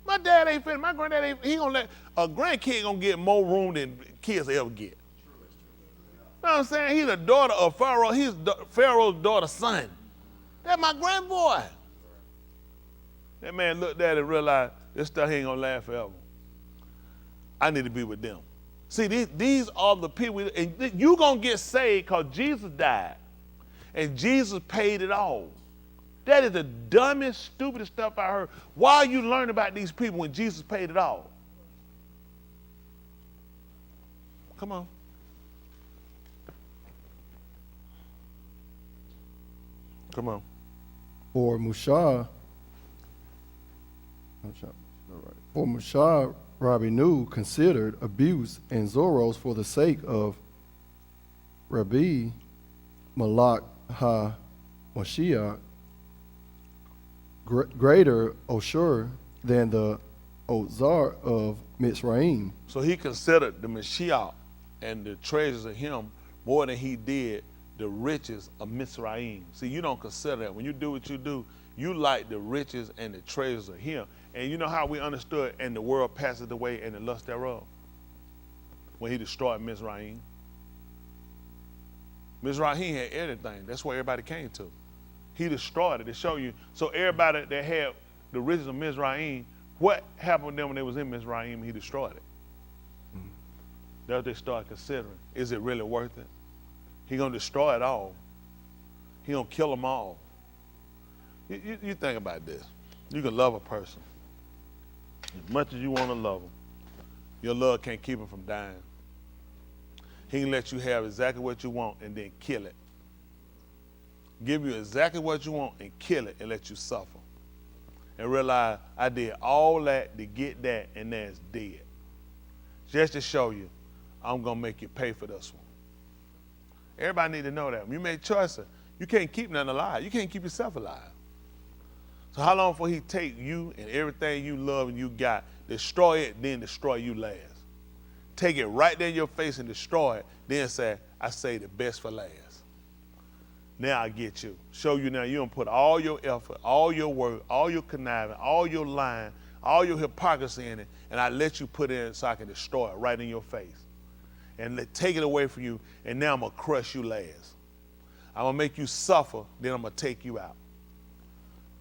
My dad ain't finished. My granddad ain't. He gonna let a grandkid gonna get more room than kids ever get. You know what I'm saying? He's the daughter of Pharaoh. He's Pharaoh's daughter's son. That's my grandboy. That man looked at it and realized this stuff ain't gonna last forever. I need to be with them. See, these are the people, and you gonna get saved because Jesus died, and Jesus paid it all. That is the dumbest, stupidest stuff I heard. Why you learn about these people when Jesus paid it all? Come on. Come on. For Musha, Rabbeinu considered abuse and Zoros for the sake of Rabbi Malak ha-Mashiach, greater Oshur than the Ozar of Mitzrayim. So he considered the Mashiach and the treasures of him more than he did the riches of Mitzrayim. See, you don't consider that. When you do what you do, you like the riches and the treasures of him. And you know how we understood, and the world passes away and the lust thereof? When he destroyed Mizraim. Mizraim had everything. That's where everybody came to. He destroyed it to show you. So everybody that had the riches of Mizraim, what happened to them when they was in Mizraim? He destroyed it. Mm-hmm. That's what they started considering. Is it really worth it? He gonna destroy it all. He gonna kill them all. You think about this. You can love a person as much as you want to love them. Your love can't keep him from dying. He can let you have exactly what you want and then kill it. Give you exactly what you want and kill it and let you suffer. And realize I did all that to get that, and that's dead. Just to show you, I'm going to make you pay for this one. Everybody need to know that. When you make choices, you can't keep nothing alive. You can't keep yourself alive. So how long before he take you and everything you love and you got, destroy it, then destroy you last? Take it right there in your face and destroy it, then say, I say the best for last. Now I get you. Show you now you don't put all your effort, all your work, all your conniving, all your lying, all your hypocrisy in it, and I let you put in so I can destroy it right in your face. And take it away from you, and now I'm going to crush you last. I'm going to make you suffer, then I'm going to take you out.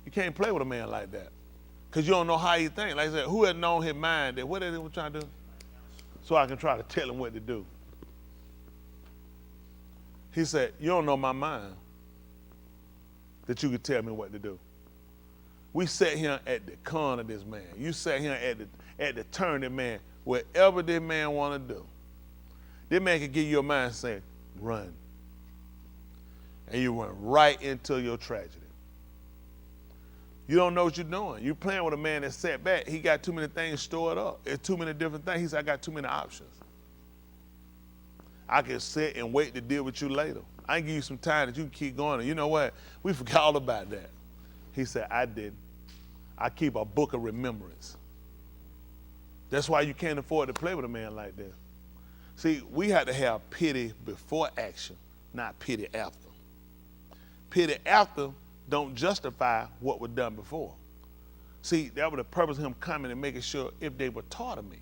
You can't play with a man like that because you don't know how he thinks. Like I said, who had known his mind that what is he trying to do? So I can try to tell him what to do. He said, you don't know my mind that you could tell me what to do. We sat here at the con of this man. You sat here at the turn of the man, whatever this man want to do. This man can give you a mind saying, run. And you run right into your tragedy. You don't know what you're doing. You're playing with a man that's set back. He got too many things stored up. There's too many different things. He said, I got too many options. I can sit and wait to deal with you later. I can give you some time that you can keep going. And you know what? We forgot all about that. He said, I didn't. I keep a book of remembrance. That's why you can't afford to play with a man like that. See, we had to have pity before action, not pity after. Pity after don't justify what was done before. See, that was the purpose of him coming and making sure if they were taught of me,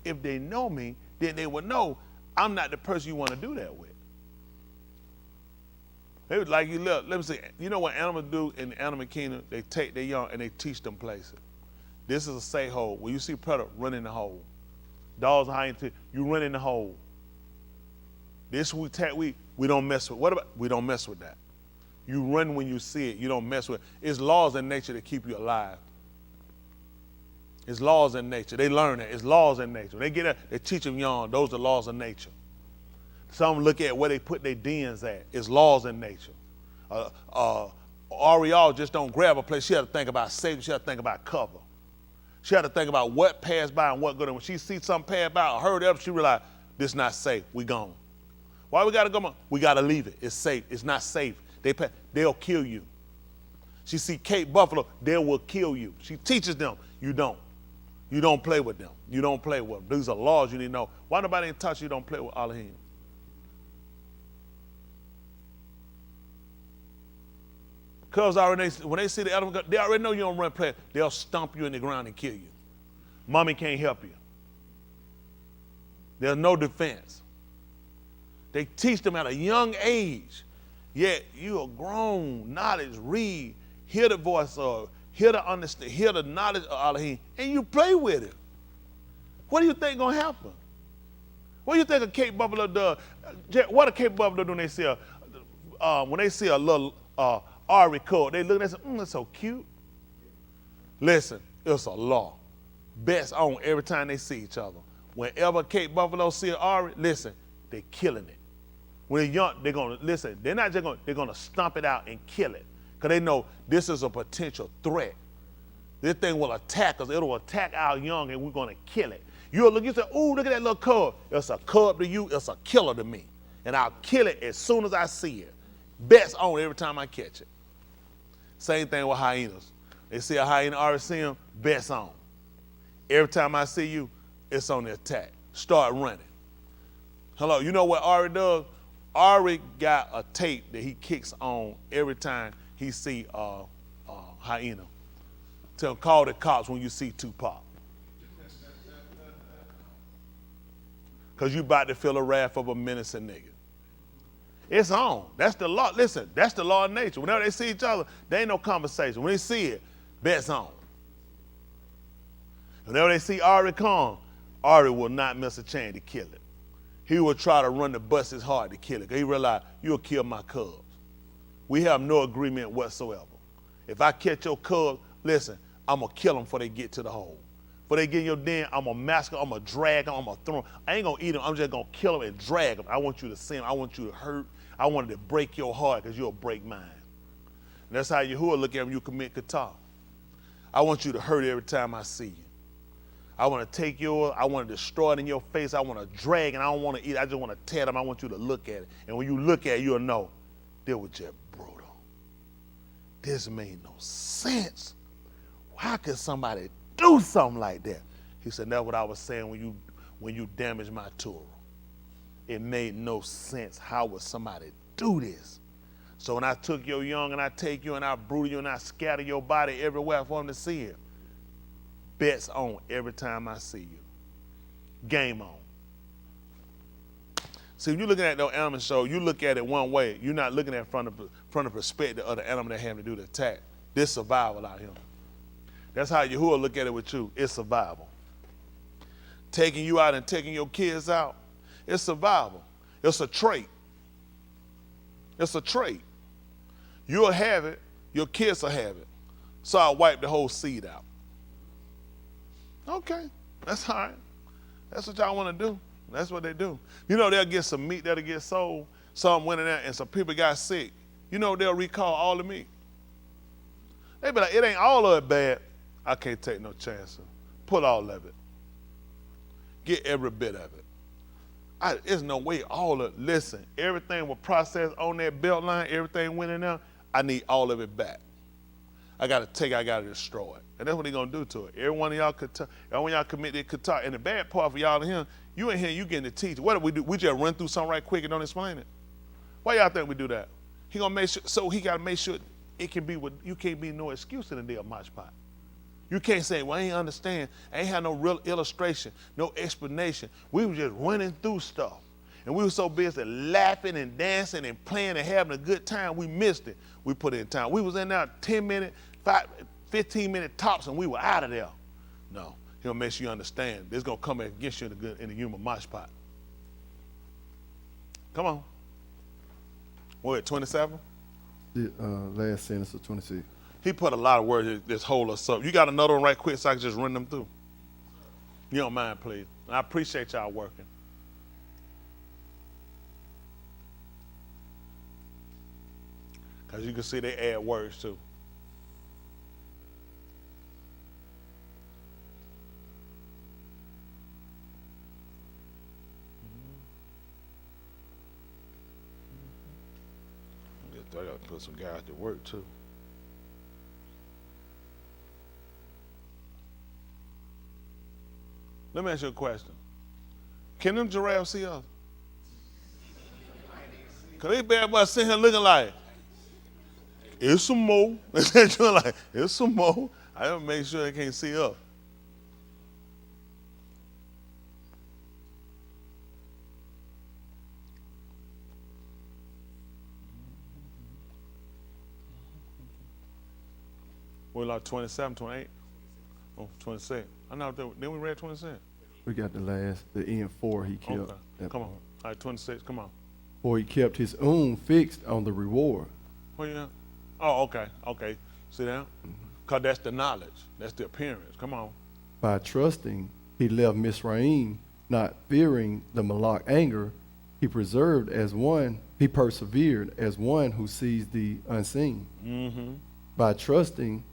if they know me, then they would know I'm not the person you want to do that with. They was like, let me see, you know what animals do in the animal kingdom? They take their young and they teach them places. This is a safe hole. When you see predator, run in the hole. Dogs are hiding, you run in the hole. This we don't mess with. What about, we don't mess with that. You run when you see it. You don't mess with it. It's laws in nature that keep you alive. It's laws in nature. They learn it. It's laws in nature. When they get up, they teach them young. Those are laws of nature. Some look at where they put their dens at. It's laws in nature. Ariel just don't grab a place. She had to think about safety. She had to think about cover. She had to think about what passed by and what good. And when she sees something pass by or heard up, she realized this is not safe. We gone. Why we got to go? We got to leave it. It's safe. It's not safe. They'll kill you. She see Cape Buffalo, they will kill you. She teaches them, you don't. You don't play with them. You don't play with them. These are laws you need to know. Why nobody in touch you don't play with Elohim? Because when they see the animal, they already know you don't run play. They'll stomp you in the ground and kill you. Mommy can't help you. There's no defense. They teach them at a young age. Yet you are grown, knowledge, read, hear the voice of, hear the understand, hear the knowledge of Elohim, and you play with it. What do you think gonna happen? What do you think a Cape Buffalo does? What a Cape Buffalo do when they see a little Ari coat? They look at it and say, it's so cute. Listen, it's a law. Best on every time they see each other. Whenever Cape Buffalo see an Ari, listen, they're killing it. When they're young, they're gonna listen. They're not just they're gonna stomp it out and kill it, because they know this is a potential threat. This thing will attack us. It'll attack our young, and we're gonna kill it. You'll look, you say, "Ooh, look at that little cub." It's a cub to you. It's a killer to me, and I'll kill it as soon as I see it. Bets on every time I catch it. Same thing with hyenas. They see a hyena, already see them, bets on. Every time I see you, it's on the attack. Start running. Hello, you know what Ari does? Ari got a tape that he kicks on every time he see a hyena. Tell him, call the cops when you see Tupac. Because you about to feel the wrath of a menacing nigga. It's on. That's the law. Listen, that's the law of nature. Whenever they see each other, there ain't no conversation. When they see it, bet's on. Whenever they see Ari come, Ari will not miss a chance to kill it. He will try to run the bus as hard to kill it, because he realized you'll kill my cubs. We have no agreement whatsoever. If I catch your cub, listen, I'm going to kill them before they get to the hole. Before they get in your den, I'm going to massacre, I'm going to drag them, I'm going to throw them. I ain't going to eat them, I'm just going to kill them and drag them. I want you to see them, I want you to hurt, I wanted to break your heart because you'll break mine. And that's how Yahuwah look at when you commit kata. I want you to hurt every time I see you. I want to take yours, I want to destroy it in your face, I want to drag, and I don't want to eat it, I just want to tear them, I want you to look at it. And when you look at it, you'll know, they were just brutal. This made no sense. How could somebody do something like that? He said, that's what I was saying when you damaged my Torah. It made no sense. How would somebody do this? So when I took your young and I take you and I brood you and I scatter your body everywhere for them to see it, bets on every time I see you. Game on. See, when you're looking at those animal shows, you look at it one way. You're not looking at from the perspective of the animal that having to do the attack. This survival out here. That's how Yahuwah look at it with you. It's survival. Taking you out and taking your kids out, it's survival. It's a trait. It's a trait. You'll have it, your kids will have it. So I wipe the whole seed out. Okay, that's all right. That's what y'all want to do. That's what they do. You know, they'll get some meat that'll get sold. Some went in there and some people got sick. You know, they'll recall all the meat. They be like, it ain't all of it bad. I can't take no chances. Put all of it. Get every bit of it. There's no way all of it. Listen, everything was processed on that belt line. Everything went in there. I need all of it back. I got to destroy it. And that's what they're going to do to it. Every one of y'all commit their katar. And the bad part for y'all and him, you in here, you getting to teach. What do? We just run through something right quick and don't explain it. Why y'all think we do that? He going to make sure, so he got to make sure it can be what, you can't be no excuse in the deal mosh pot. You can't say, well, I ain't understand. I ain't had no real illustration, no explanation. We were just running through stuff. And we were so busy laughing and dancing and playing and having a good time, we missed it. We put in time. We was in there 10 minutes, 15-minute tops, and we were out of there. No, he'll make sure you understand. This is going to come against you in the human mosh pot. Come on. What, 27? The last sentence of 26. He put a lot of words that just hold us up. You got another one right quick so I can just run them through? You don't mind, please. I appreciate y'all working. Because you can see they add words too. I got to put some guys to work too. Let me ask you a question. Can them giraffes see us? Because they bad boys sitting here looking like, it's some more. They're like, it's some more. I gotta make sure they can't see us. We're like 27, 28? Oh, 26. I know, then we read 26. We got the end 4 he kept. Okay, come on. All right, 26, come on. For he kept his own fixed on the reward. Where you at? Oh, okay. See that? Because that's the knowledge. That's the appearance. Come on. By trusting, he left Misraim, not fearing the Malak anger. He persevered as one who sees the unseen. Mm-hmm. By trusting,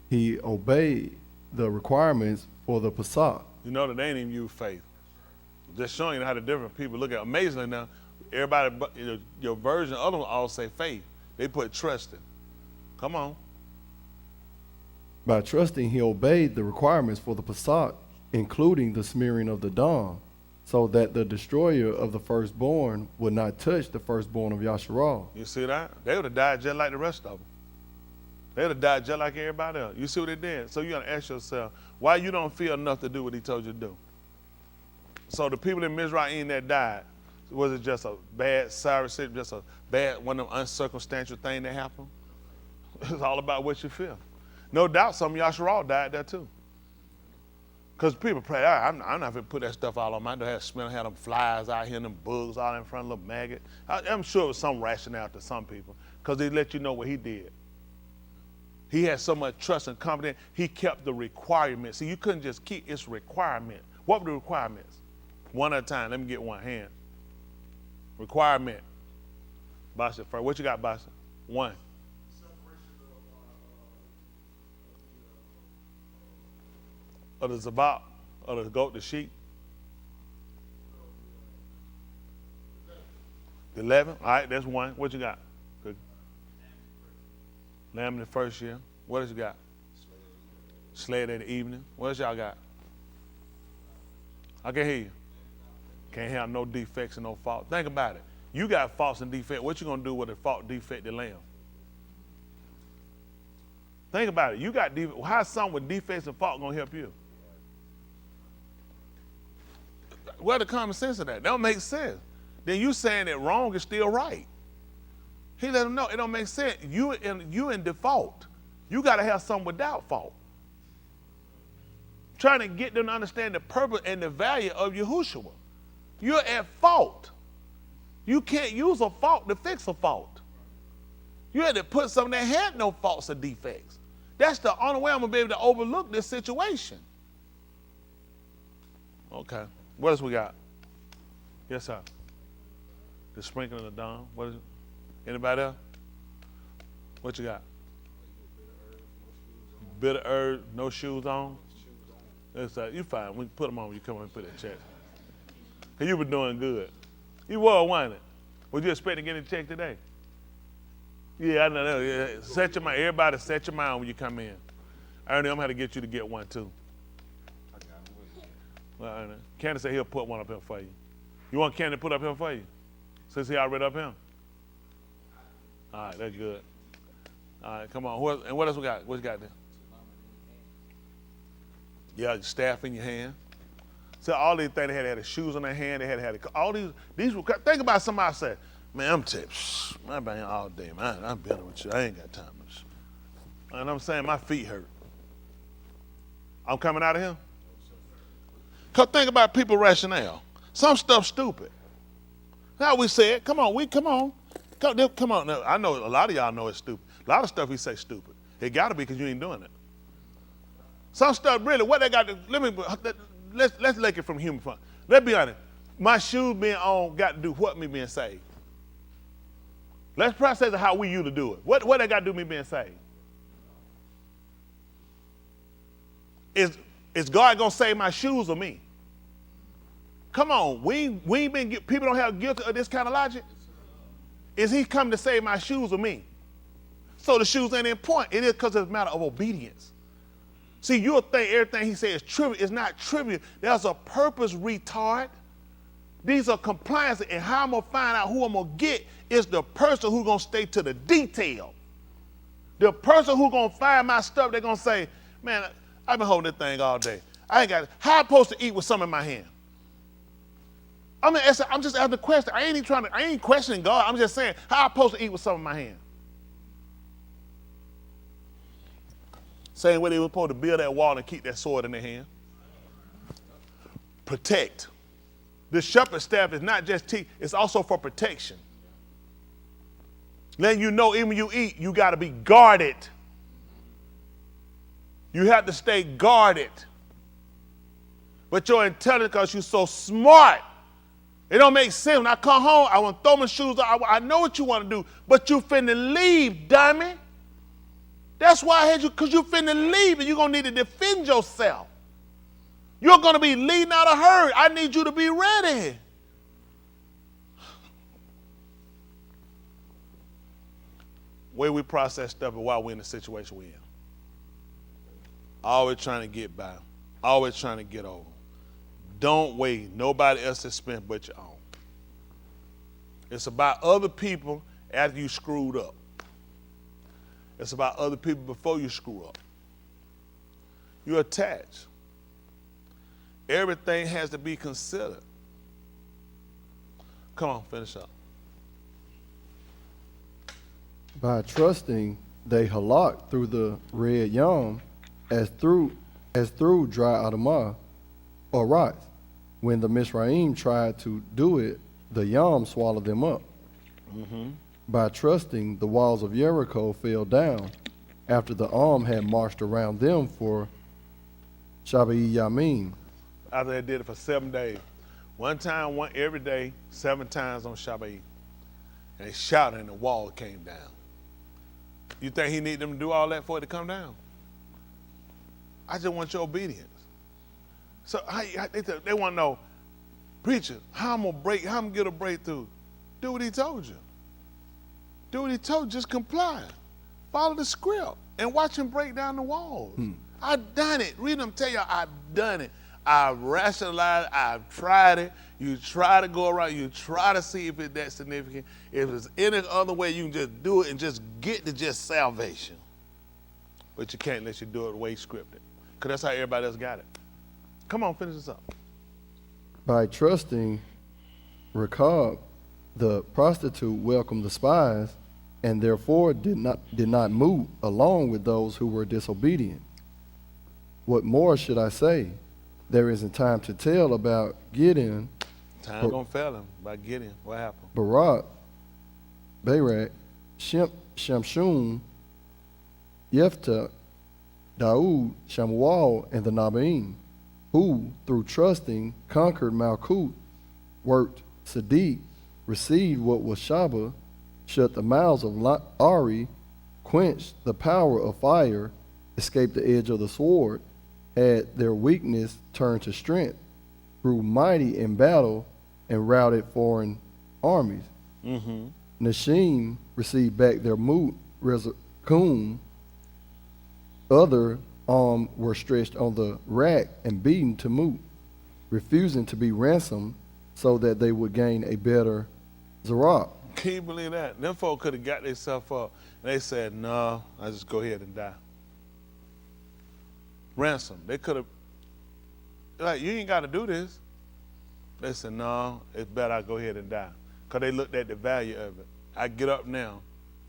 he obeyed the requirements for the Pesach. You know that they ain't even use faith. Just showing you how the different people look at it. Amazingly now, everybody, your version, other ones all say faith. They put trust in. Come on. By trusting, he obeyed the requirements for the Pesach, including the smearing of the dawn, so that the destroyer of the firstborn would not touch the firstborn of Yasharal. You see that? They would have died just like the rest of them. They would have died just like everybody else. You see what they did? So you got to ask yourself, why you don't feel enough to do what he told you to do? So the people in Mizraim that died, was it just a bad, just a bad, one of them uncircumstantial thing that happened? It's all about what you feel. No doubt some of Yasharal died there too. Because people pray, I'm not going to put that stuff all on my door. Had them flies out here and them bugs all in front of little maggot. I'm sure it was some rationale to some people because they let you know what he did. He had so much trust and confidence, he kept the requirements. See, you couldn't just keep its requirement. What were the requirements? One at a time. Let me get one hand. Requirement. Basha first. What you got, Basha? One. Of the zabak, of the goat, the sheep. 11. All right, that's one. What you got? Good. Lamb in the first year. What else you got? Sled in the evening. What else y'all got? I can hear you. Can't have no defects and no fault. Think about it. You got faults and defects. What you gonna do with a fault, defect, and lamb? Think about it. You got how's something with defects and fault gonna help you? Where's the common sense of that? That don't make sense. Then you saying that wrong is still right. He let them know it don't make sense. You in default. You got to have something without fault. Trying to get them to understand the purpose and the value of Yahushua. You're at fault. You can't use a fault to fix a fault. You had to put something that had no faults or defects. That's the only way I'm going to be able to overlook this situation. Okay. What else we got? Yes, sir. The sprinkling of the dawn. What is it? Anybody else? What you got? Bitter herb, no shoes on. That's you fine. We can put them on when you come on and put it in check. Cause you were doing good. You were, wasn't it? Was you expecting to get a check today? Yeah, I know. Yeah. Set your mind. Everybody set your mind when you come in. Ernie, I'm gonna have to get you to get one too. Well, Ernie, Candy said he'll put one up here for you. You want Candy to put up here for you? Since he already up here? All right, that's good. All right, come on. And what else we got? What you got there? Yeah, your staff in your hand. So all these things, they had the shoes on their hand. They had all these were, think about somebody said, man, I'm tipped. I've been here all day, man. I've been with you. I ain't got time. And I'm saying my feet hurt. I'm coming out of here? Because think about people's rationale. Some stuff stupid. Now we say it. Come on. Come on. Now, I know a lot of y'all know it's stupid. A lot of stuff we say stupid. It got to be because you ain't doing it. Some stuff really, what they got to, let's look it from human fun. Let's be honest. My shoes being on got to do what me being saved? Let's process how we used to do it. What they got to do me being saved? Is God going to save my shoes or me? Come on, we ain't been, people don't have guilty of this kind of logic. Is he come to save my shoes or me? So the shoes ain't important. It is because it's a matter of obedience. See, you'll think everything he says is trivial. It's not trivial. There's a purpose, retard. These are compliances, and how I'm going to find out who I'm going to get is the person who's going to stay to the detail. The person who's going to find my stuff, they're going to say, man, I've been holding this thing all day. I ain't got it. How am I supposed to eat with something in my hand? I'm just asking the question. I ain't questioning God. I'm just saying, how am I supposed to eat with something in my hand? Same way they were supposed to build that wall and keep that sword in their hand. Protect. The shepherd's staff is not just teeth, it's also for protection. Letting you know, even when you eat, you got to be guarded. You have to stay guarded. But you're intelligent because you're so smart. It don't make sense. When I come home, I want to throw my shoes on. I know what you want to do, but you finna leave, dummy. That's why I had you, because you finna leave and you're going to need to defend yourself. You're going to be leading out a herd. I need you to be ready. Way we process stuff and why we're in the situation we're in. Always trying to get by. Always trying to get over. Don't wait. Nobody else's expense but your own. It's about other people after you screwed up. It's about other people before you screw up. You're attached. Everything has to be considered. Come on, finish up. By trusting, they halak through the red yam as through dry Adamah or rise. When the Mizraim tried to do it, the yam swallowed them up. Mm-hmm. By trusting, the walls of Jericho fell down after the arm had marched around them for Shabbat Yamim. After they did it for 7 days. One time, every day, 7 times on Shabbat. And they shouted and the wall came down. You think he need them to do all that for it to come down? I just want your obedience. So they want to know, preacher, how I'm gonna get a breakthrough? Do what he told you. Do what he told you, just comply. Follow the script and watch him break down the walls. I've done it. Read them, tell you I've done it. I've rationalized, I've tried it. You try to go around, you try to see if it's that significant. If there's any other way you can just do it and just get to just salvation. But you can't unless you do it the way you scripted. Because that's how everybody else got it. Come on, finish this up. By trusting Rechab, the prostitute welcomed the spies, and therefore did not move along with those who were disobedient. What more should I say? There isn't time to tell about Gideon, Time gonna fail him by Gideon. What happened? Barak, Shamshun, Jephthah, Daud, Shamuel, and the Nabaim, who, through trusting, conquered Malkut, worked Sadiq, received what was Shaba, shut the mouths of Ari, quenched the power of fire, escaped the edge of the sword, had their weakness turned to strength, grew mighty in battle, and routed foreign armies. Mm-hmm. Nashim received back their moot, Rezakum. Other arms were stretched on the rack and beaten to moot, refusing to be ransomed so that they would gain a better Zerak. Can you believe that? Them folk could have got themselves up. And they said, no, I just go ahead and die. Ransom. They could have, like, you ain't got to do this. They said, no, it's better I go ahead and die. Because they looked at the value of it. I get up now,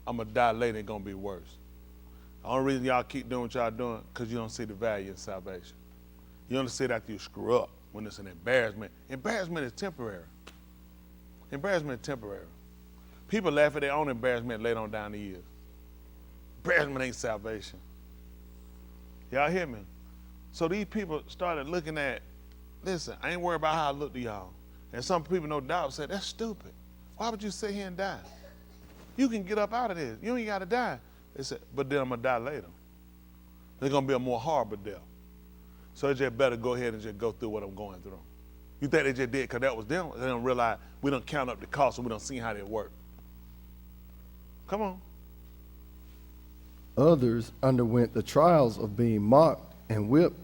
I'm going to die later, it's going to be worse. The only reason y'all keep doing what y'all doing, because you don't see the value in salvation. You only see it after you screw up, when it's an embarrassment. Embarrassment is temporary. Embarrassment is temporary. People laugh at their own embarrassment later on down the years. Embarrassment ain't salvation. Y'all hear me? So these people started looking at, listen, I ain't worried about how I look to y'all. And some people, no doubt, said, that's stupid. Why would you sit here and die? You can get up out of this. You ain't got to die. They said, but then I'm going to die later. There's going to be a more horrible death. So it's just better go ahead and just go through what I'm going through. You think they just did because that was them? They don't realize we don't count up the cost and we don't see how they work. Come on. Others underwent the trials of being mocked and whipped,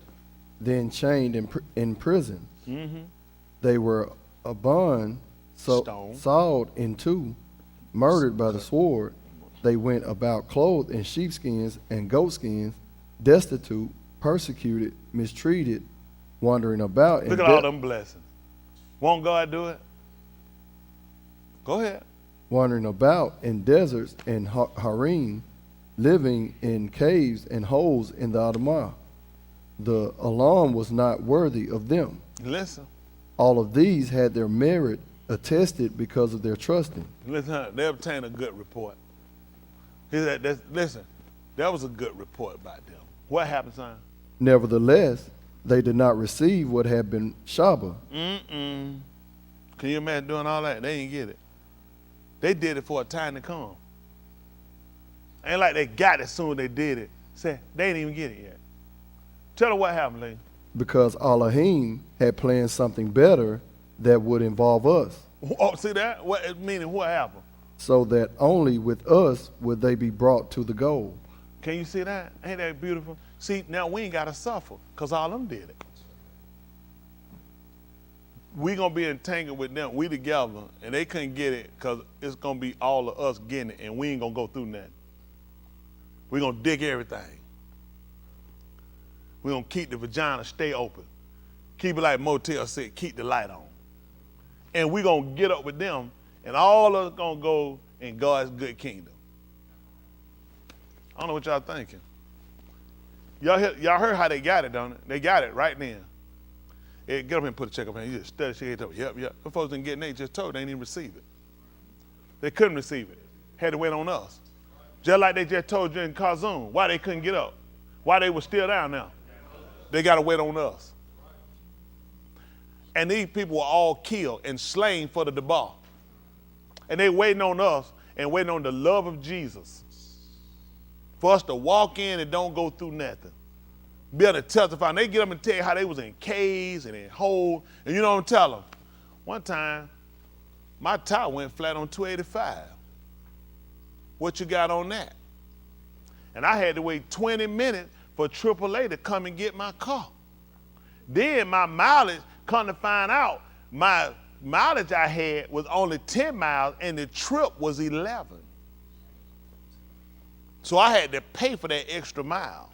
then chained in prison. Mm-hmm. They were abandoned, Stoned. sawed in two, murdered by the sword. They went about clothed in sheepskins and goatskins, destitute, persecuted, mistreated, wandering about. Look at all them blessings. Won't God do it? Go ahead. Wandering about in deserts and harim, living in caves and holes in the Adamah. The alarm was not worthy of them. Listen. All of these had their merit attested because of their trusting. Listen, they obtained a good report. He said, listen, that was a good report by them. What happened, son? Nevertheless, they did not receive what had been Shaba. Can you imagine doing all that? They didn't get it. They did it for a time to come. Ain't like they got it as soon as they did it. Say, they didn't even get it yet. Tell her what happened, lady. Because Elohim had planned something better that would involve us, Oh, see that? Meaning what happened? so that only with us would they be brought to the goal. Can you see that? Ain't that beautiful? See, now we ain't got to suffer because all them did it. We going to be entangled with them. We together, and they couldn't get it because it's going to be all of us getting it, and we ain't going to go through nothing. We're going to dig everything. We're going to keep the vagina stay open. Keep it like Motel 6, keep the light on. And we're going to get up with them, and all of us going to go in God's good kingdom. I don't know what y'all thinking. Y'all heard how they got it, don't it? They got it right then. Hey, get up and put a check up here. You just study, shake it up. Yep. The folks didn't get it, they just told they didn't receive it. They couldn't receive it. Had to wait on us. Just like they just told you in Kazum, why they couldn't get up. Why they were still down now. They got to wait on us. And these people were all killed and slain for the debar. And they waiting on us and waiting on the love of Jesus for us to walk in and don't go through nothing. Be able to testify. And they get up and tell you how they was in caves and in holes. And you know what I'm telling them? One time, my tire went flat on 285. What you got on that? And I had to wait 20 minutes for AAA to come and get my car. Then my mileage, come to find out, my mileage I had was only 10 miles and the trip was 11. So I had to pay for that extra mile.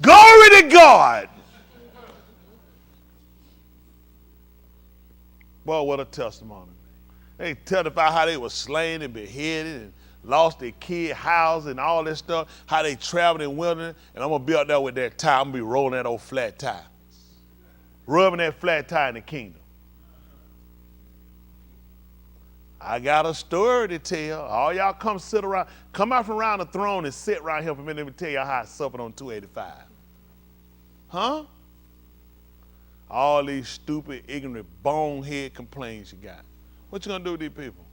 Glory to God. Boy, what a testimony. They testify how they were slain and beheaded and lost their kid house and all this stuff, how they traveled in wilderness, and I'm going to be out there with that tire. I'm going to be rolling that old flat tire. Rubbing that flat tire in the kingdom. I got a story to tell. All y'all come sit around, come out from around the throne and sit right here for a minute. Let me tell y'all how I suffered on 285. Huh? All these stupid, ignorant, bonehead complaints you got. What you gonna do with these people?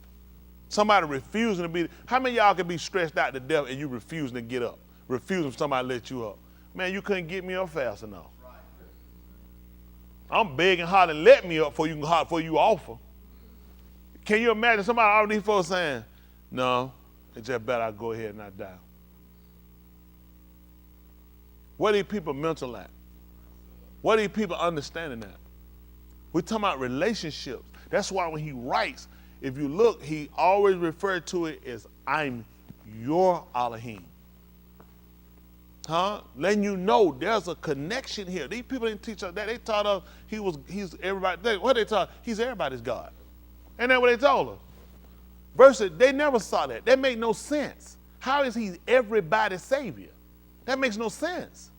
Somebody refusing to be, how many of y'all can be stressed out to death and you refusing to get up? Refusing for somebody to let you up. Man, you couldn't get me up fast enough. I'm begging hard to let me up before you offer. Can you imagine somebody, all these folks saying, no, it's just better I go ahead and I die. What are these people mental at? What are these people understanding that? We're talking about relationships. That's why when he writes, if you look, he always referred to it as I'm your Elohim. Huh? Letting you know there's a connection here. These people didn't teach us that. They taught us he's everybody. What they taught? He's everybody's God. Ain't that what they told us? Versus, they never saw that. That made no sense. How is he everybody's Savior? That makes no sense.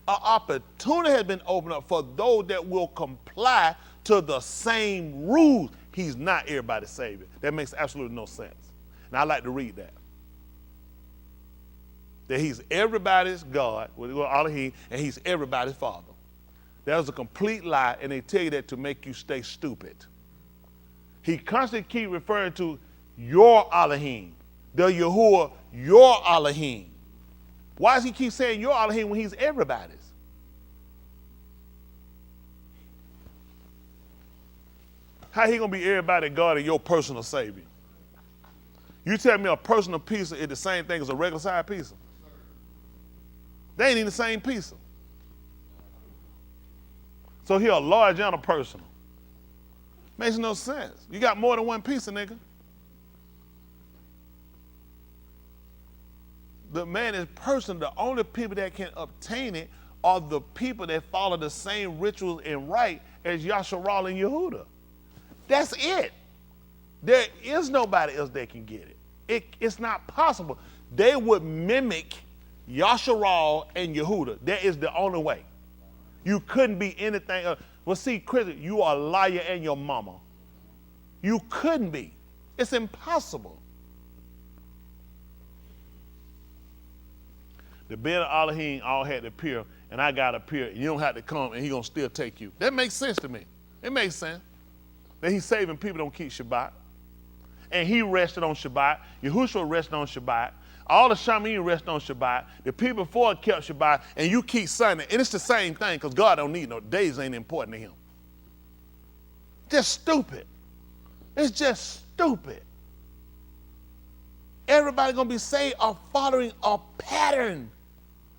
An opportunity has been opened up for those that will comply to the same rules. He's not everybody's Savior. That makes absolutely no sense. And I like to read that. That he's everybody's God, with Elohim, and he's everybody's Father. That was a complete lie, and they tell you that to make you stay stupid. He constantly keep referring to your Elohim, the Yahuwah, your Elohim. Why does he keep saying your Elohim when he's everybody's? How he gonna be everybody's God and your personal Savior? You tell me a personal pizza is the same thing as a regular size pizza? They ain't even the same pizza. So he a large and a personal. Makes no sense. You got more than one pizza, nigga. The man is personal. The only people that can obtain it are the people that follow the same rituals and rite as Yasharal and Yehuda. That's it. There is nobody else that can get it. It's not possible. They would mimic Yasharal and Yehuda. That is the only way. You couldn't be anything else. Well, see, Chris, you are a liar and your mama. You couldn't be. It's impossible. The Ben of Elohim all had to appear, and I got to appear, and you don't have to come, and he's going to still take you. That makes sense to me. It makes sense. That he's saving people don't keep Shabbat. And he rested on Shabbat. Yahushua rested on Shabbat. All the Shamin rest on Shabbat. The people before kept Shabbat, and you keep Sunday. And it's the same thing, because God don't need no days, ain't important to him. Just stupid. It's just stupid. Everybody gonna be saved are following a pattern.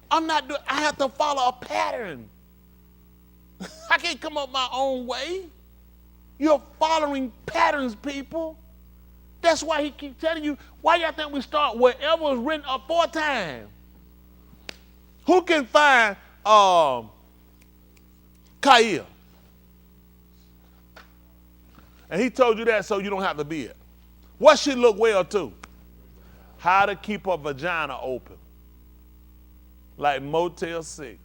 I have to follow a pattern. I can't come up my own way. You're following patterns, people. That's why he keeps telling you, why y'all think we start wherever was written aforetime? Who can find Kair? And he told you that so you don't have to be it. What should look well too? How to keep a vagina open. Like Motel 6.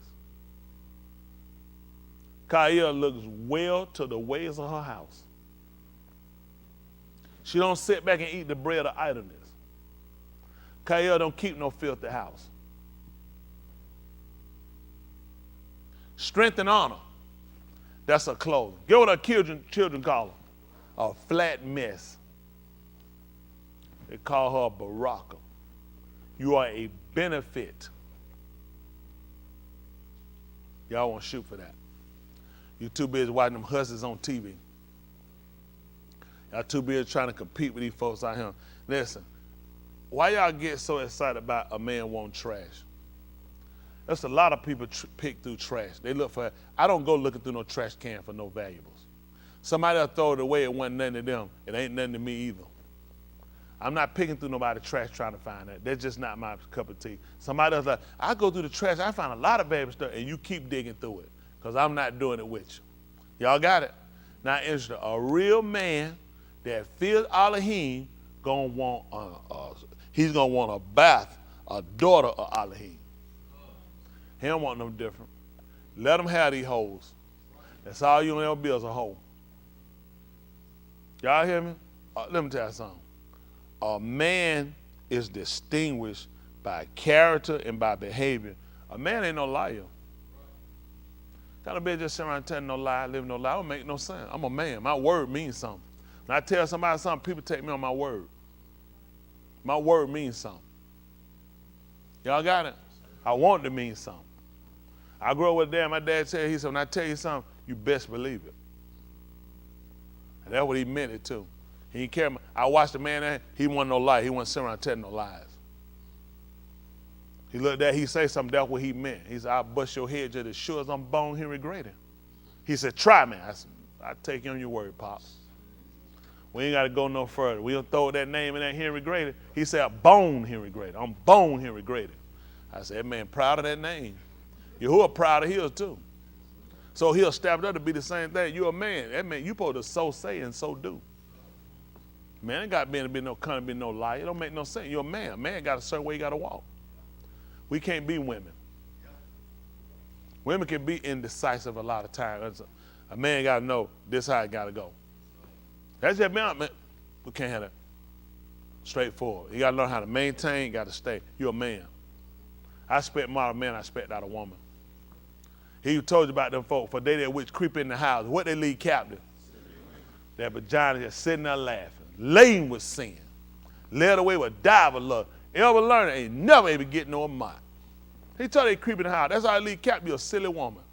Kair looks well to the ways of her house. She don't sit back and eat the bread of idleness. Kael don't keep no filthy house. Strength and honor. That's her clothing. Get what her children call her. A flat mess. They call her a baraka. You are a benefit. Y'all want to shoot for that. You're too busy watching them hustlers on TV. Y'all too busy trying to compete with these folks out here. Listen, why y'all get so excited about a man wanting trash? There's a lot of people pick through trash. They look for, I don't go looking through no trash can for no valuables. Somebody will throw it away, it wasn't nothing to them. It ain't nothing to me either. I'm not picking through nobody's trash trying to find that. That's just not my cup of tea. Somebody else like, I go through the trash, I find a lot of valuable stuff, and you keep digging through it, because I'm not doing it with you. Y'all got it? Now, interesting, a real man that feels Elohim he's gonna want a bath, a daughter of Elohim. He don't want no different. Let him have these hoes. That's all you gonna ever be is a hoe. Y'all hear me? Let me tell you something. A man is distinguished by character and by behavior. A man ain't no liar. Kind of bitch just sitting around telling no lie, living no lie. It don't make no sense. I'm a man. My word means something. When I tell somebody something, people take me on my word. My word means something. Y'all got it? I want it to mean something. I grew up with dad. My dad said, he said, when I tell you something, you best believe it. And that's what he meant it too. He didn't care. I watched the man, he wasn't no lie. He wasn't sitting around telling no lies. He looked at, he say something, that's what he meant. He said, I'll bust your head just as sure as I'm born Henry Grady. He said, try me. I said, I take you on your word, Pops. We ain't got to go no further. We'll throw that name in that Henry Grady. He said, I'm bone Henry Grady. I'm bone Henry Grady. I said, that man proud of that name. Yahuwah proud of his too. So he'll stab it up to be the same thing. You're a man. That man, you supposed to so say and so do. Man, ain't got to be no kind of be no lie. It don't make no sense. You're a man. A man got a certain way he got to walk. We can't be women. Women can be indecisive a lot of times. A man got to know this how it got to go. That's just man. We can't have that. Straightforward. You got to learn how to maintain. You got to stay. You're a man. I expect more out of man. I expect out of woman. He told you about them folk for they that which creep in the house. What they lead captive? That vagina just sitting there laughing, laden with sin, led away with diver love. Ever learn it ain't never able to get no amount. He told they creep in the house. That's how they lead captive. You're a silly woman.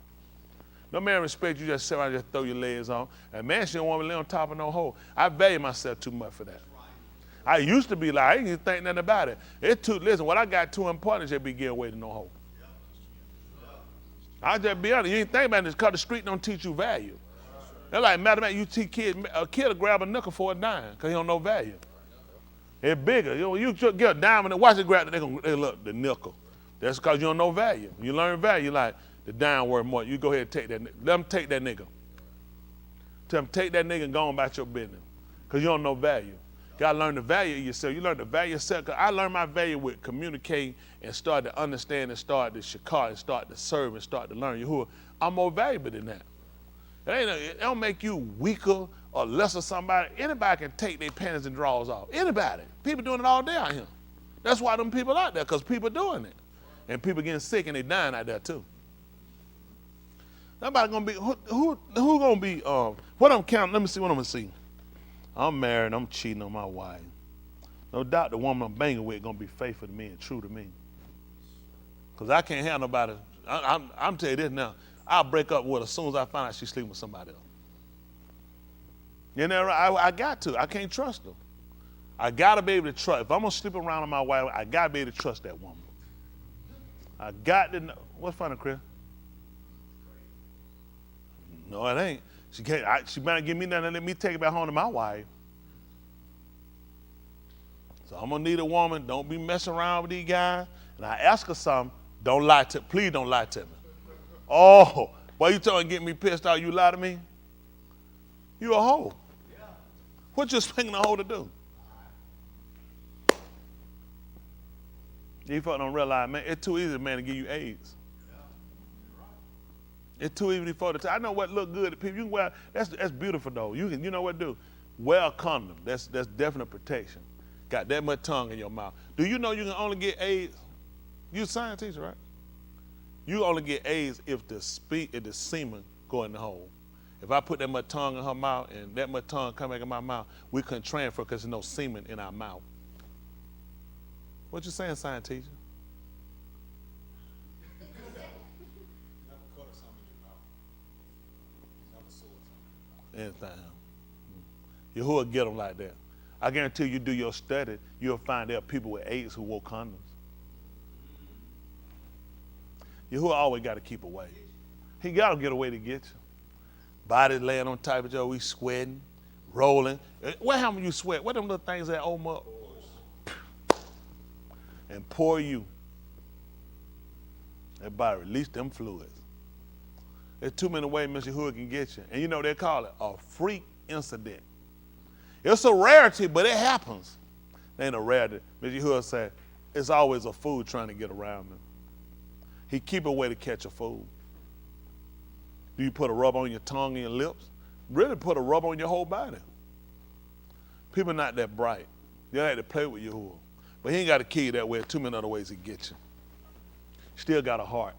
No man respect you just sit around and just throw your legs on. And man shouldn't want to lay on top of no hole. I value myself too much for that. I used to be like, I ain't even think nothing about it. Listen, what I got too important is just be getting away to no hole. I'll just be honest, you ain't think about it because the street don't teach you value. They're like, matter of fact, you teach kids, a kid will grab a nickel for a dime because he don't know value. It's bigger. You get a dime and watch it grab it, they look, the nickel. That's because you don't know value. You learn value, like the dime worth more. You go ahead and take that, let them take that nigga. Tell them, take that nigga and go on about your business because you don't know value. You got to learn the value of yourself. You learn the value of yourself. Cause I learned my value with communicating and start to understand and start to shakar and start to serve and start to learn Yahuwah. I'm more valuable than that. It don't make you weaker or lesser somebody. Anybody can take their panties and drawers off. Anybody. People doing it all day out here. That's why them people out there, because people doing it. And people getting sick and they dying out there too. Nobody gonna be, who gonna be, what I'm counting, let me see what I'm gonna see. I'm married, I'm cheating on my wife. No doubt the woman I'm banging with gonna be faithful to me and true to me. Because I can't have nobody, I'm telling you this now, I'll break up with her as soon as I find out she's sleeping with somebody else. You know, I got to, I can't trust her. I gotta be able to trust, if I'm gonna sleep around with my wife, I gotta be able to trust that woman. I got to know, what's funny, Chris? No, it ain't. She can't. She better give me nothing and let me take it back home to my wife. So I'm gonna need a woman. Don't be messing around with these guys. And I ask her something. Don't lie to. Please don't lie to me. Oh, boy, you trying to get me pissed off? You lie to me? You a hoe. Yeah. What you expecting a hoe to do? These folks don't realize, man. It's too easy, man, to give you AIDS. It's too easy for the time. I know what look good to people. You can wear, that's beautiful though. You know what to do? Wear a condom. That's definite protection. Got that much tongue in your mouth. Do you know you can only get AIDS? You're a science teacher, right? You only get AIDS if the semen go in the hole. If I put that much tongue in her mouth and that much tongue come back in my mouth, we couldn't transfer because there's no semen in our mouth. What you saying, science teacher? Anything. Yahuwah get them like that. I guarantee you do your study, you'll find there are people with AIDS who wore condoms. Yahuwah always got to keep away. He got to get away to get you. Body laying on top of you, we sweating, rolling. What happened when you sweat? What them little things that open up? And pour you. That body release them fluids. There's too many ways Mr. Yahuwah can get you. And you know they call it a freak incident. It's a rarity, but it happens. It ain't a rarity. Mr. Yahuwah said, it's always a fool trying to get around me. He keep a way to catch a fool. Do you put a rub on your tongue and your lips? Really put a rub on your whole body. People not that bright. They like to play with Yahuwah. But he ain't got a key that way. Too many other ways to get you. Still got a heart.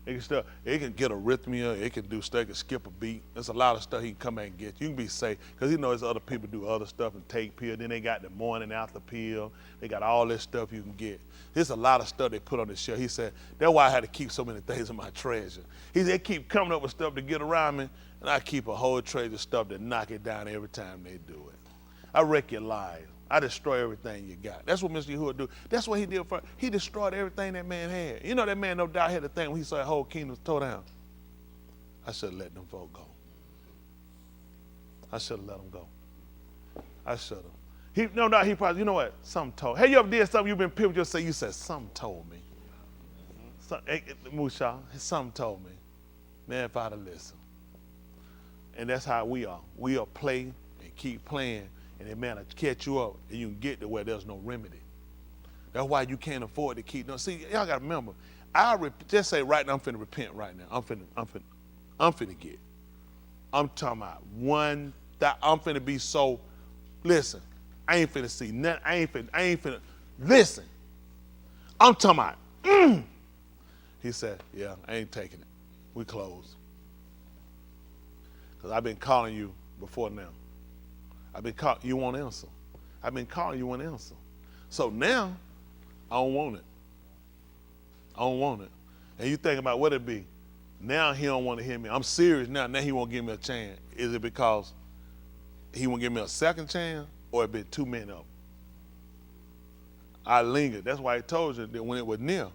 It can get arrhythmia. It can do stuff. It can skip a beat. There's a lot of stuff he can come back and get. You can be safe because he knows other people do other stuff and take pills. Then they got the morning after pill. They got all this stuff you can get. There's a lot of stuff they put on the shelf. He said, that's why I had to keep so many things in my treasure. He said, they keep coming up with stuff to get around me, and I keep a whole treasure of stuff to knock it down every time they do it. I wreck your life. I destroy everything you got. That's what Mr. Yahuwah do. That's what he did first. He destroyed everything that man had. You know that man no doubt had the thing when he saw that whole kingdom tore down. I should have let them folk go. I should have let them go. I should have. No doubt he probably, you know what? Something told. Hey, you ever did something you've been people just say, you said, something told me. Musha, something told me. Man, if I'd have listened. And that's how we are. We'll play and keep playing. And it man will catch you up, and you can get to where there's no remedy. That's why you can't afford to keep. No, see, y'all got to remember. Just say right now, I'm finna repent right now. I'm finna get. I'm talking about I'm finna be so. Listen, I ain't finna see nothing. I ain't finna. Listen, I'm talking about. He said, yeah, I ain't taking it. We closed. Because I've been calling you before now. I've been calling, you won't answer. I've been calling, you won't answer. So now, I don't want it. I don't want it. And you think about what it be. Now he don't want to hear me. I'm serious now. Now he won't give me a chance. Is it because he won't give me a second chance, or it been too many of them? I lingered. That's why he told you that when it was near.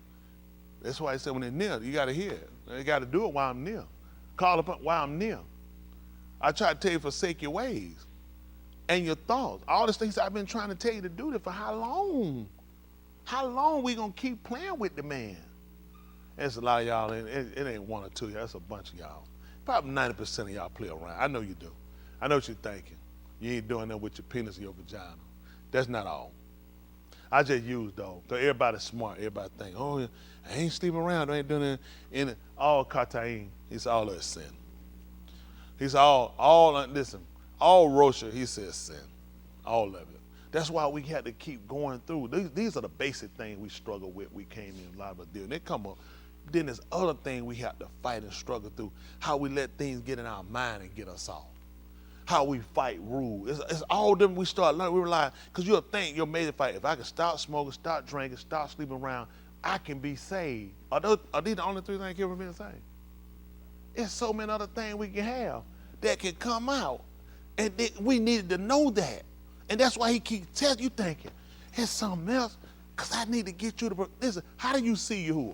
That's why he said when it's near, you got to hear it. You got to do it while I'm near. Call upon while I'm near. I try to tell you, forsake your ways and your thoughts. All the things I've been trying to tell you to do this for how long? How long we going to keep playing with the man? There's a lot of y'all, it ain't one or two of y'all, it's a bunch of y'all. Probably 90% of y'all play around. I know you do. I know what you're thinking. You ain't doing that with your penis or your vagina. That's not all. I just use though, because everybody's smart. Everybody think, oh, I ain't sleeping around. I ain't doing it in all katayin. It's all of sin. He's listen, all Rosha, he says sin. All of it. That's why we had to keep going through. These are the basic things we struggle with. We came in a lot of us deal. And they come up. Then there's other things we have to fight and struggle through. How we let things get in our mind and get us off. How we fight rules. It's all them we start learning. We realize, because you'll think you're made to fight. If I can stop smoking, stop drinking, stop sleeping around, I can be saved. Are these the only three things you ever been saved? There's so many other things we can have that can come out. And we needed to know that. And that's why he keeps telling you thinking, here's something else, because I need to get you to, listen, how do you see Yahuwah?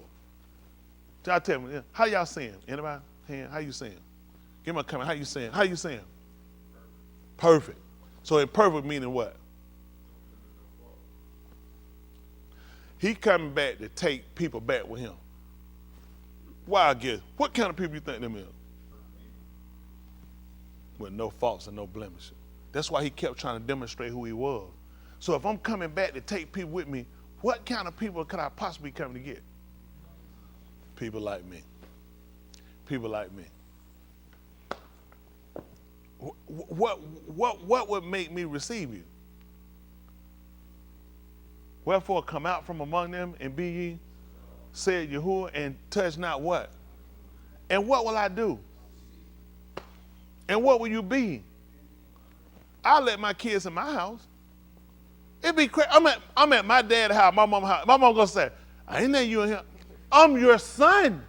Y'all tell me, how y'all see him? Anybody? How you see him? Give me a comment. How you see him? How you see him? Perfect. So imperfect meaning what? He coming back to take people back with him. Why, I guess? What kind of people you think them is? With no faults and no blemishes. That's why he kept trying to demonstrate who he was. So if I'm coming back to take people with me, what kind of people could I possibly come to get? People like me. People like me. What would make me receive you? Wherefore come out from among them and be ye, said Yahuwah, and touch not what? And what will I do? And what will you be? I'll let my kids in my house. It'd be crazy. I'm at my dad's house, my mom's house. My mom gonna say, I ain't letting you in here. I'm your son.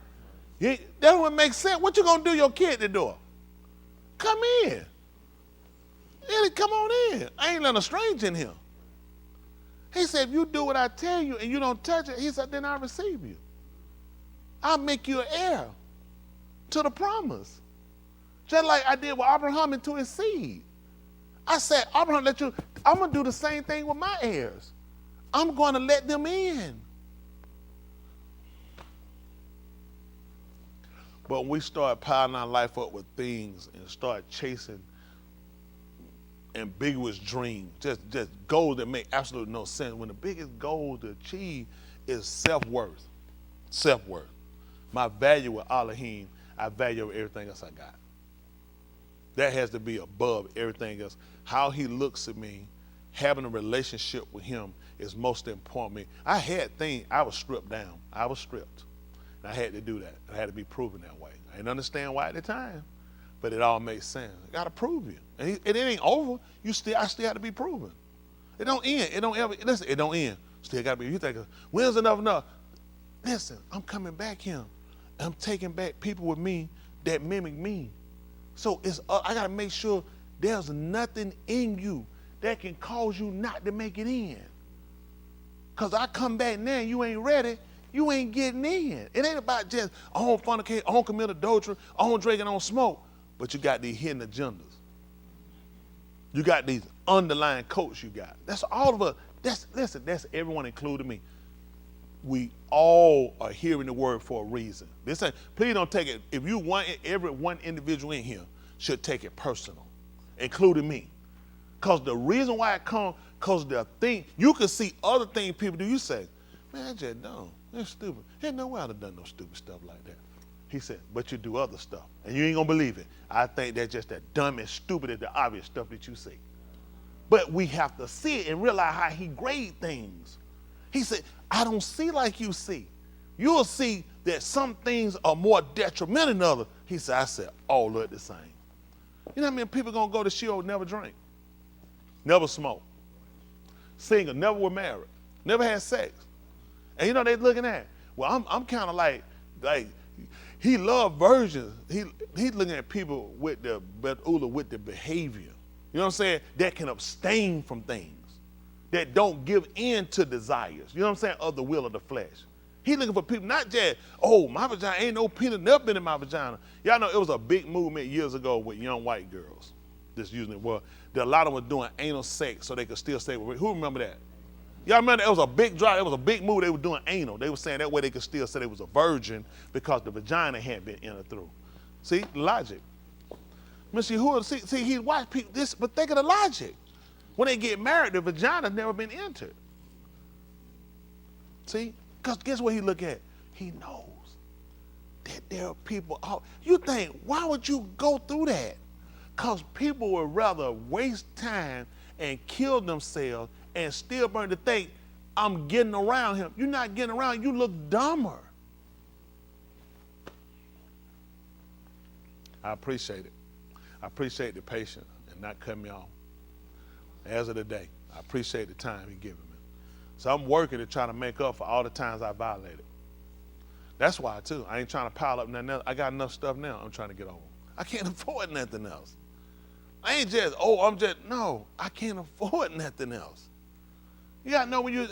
That would make sense. What you gonna do your kid at the door? Come in. Really, come on in. I ain't letting a stranger in here. He said, if you do what I tell you and you don't touch it, he said, then I receive you. I'll make you an heir to the promise. Just like I did with Abraham and to his seed. I said, Abraham, I'm going to do the same thing with my heirs. I'm going to let them in. But when we start piling our life up with things and start chasing ambiguous dreams, just goals that make absolutely no sense, when the biggest goal to achieve is self-worth. Self-worth. My value with Elohim, I value everything else I got. That has to be above everything else. How he looks at me, having a relationship with him is most important to me. I had things, I was stripped down. I was stripped. And I had to do that. I had to be proven that way. I didn't understand why at the time, but it all makes sense. I got to prove you. And it ain't over. I still have to be proven. It don't end. It don't ever, listen, it don't end. Still got to be, you think, when's enough? Listen, I'm coming back here. I'm taking back people with me that mimic me. So I got to make sure there's nothing in you that can cause you not to make it in. Because I come back now and you ain't ready, you ain't getting in. It ain't about just, I don't fornicate, I don't commit adultery, I don't drink and I don't smoke. But you got these hidden agendas. You got these underlying coats you got. That's all of us. That's everyone, including me. We all are hearing the word for a reason. Please don't take it. If you want every one individual in here should take it personal, including me. Because the reason why it comes, because the thing, you can see other things people do. You say, man, I just don't. That's stupid. Ain't no way I'd have done no stupid stuff like that. He said, but you do other stuff. And you ain't going to believe it. I think that's just the dumb and stupid and the obvious stuff that you see. But we have to see it and realize how he grades things. He said, I don't see like you see. You'll see that some things are more detrimental than others. He said, I said, all look the same. You know how many people going to go to Sheol, never drink, never smoke, single, never were married, never had sex. And you know they looking at, well, I'm kind of like he loved virgins. He's looking at people with the behavior. You know what I'm saying? That can abstain from things, that don't give in to desires. You know what I'm saying? Of the will of the flesh. He's looking for people, not just, oh, my vagina ain't no peanut, never been in my vagina. Y'all know it was a big movement years ago with young white girls, just using it well, that a lot of them were doing anal sex so they could still stay with. Who remember that? Y'all remember it was a big drive, it was a big move, they were doing anal. They were saying that way they could still say they was a virgin because the vagina hadn't been entered through. See, logic. See, he watched people, this, but think of the logic. When they get married, the vagina's never been entered. See? Because guess what he look at? He knows that there are people out. You think, why would you go through that? Because people would rather waste time and kill themselves and still burn to think, I'm getting around him. You're not getting around, you look dumber. I appreciate it. I appreciate the patience and not cutting me off. As of today, I appreciate the time he given me. So I'm working to try to make up for all the times I violated. That's why, too. I ain't trying to pile up nothing else. I got enough stuff now I'm trying to get over. I can't afford nothing else. I ain't just, no, I can't afford nothing else. You got to know when you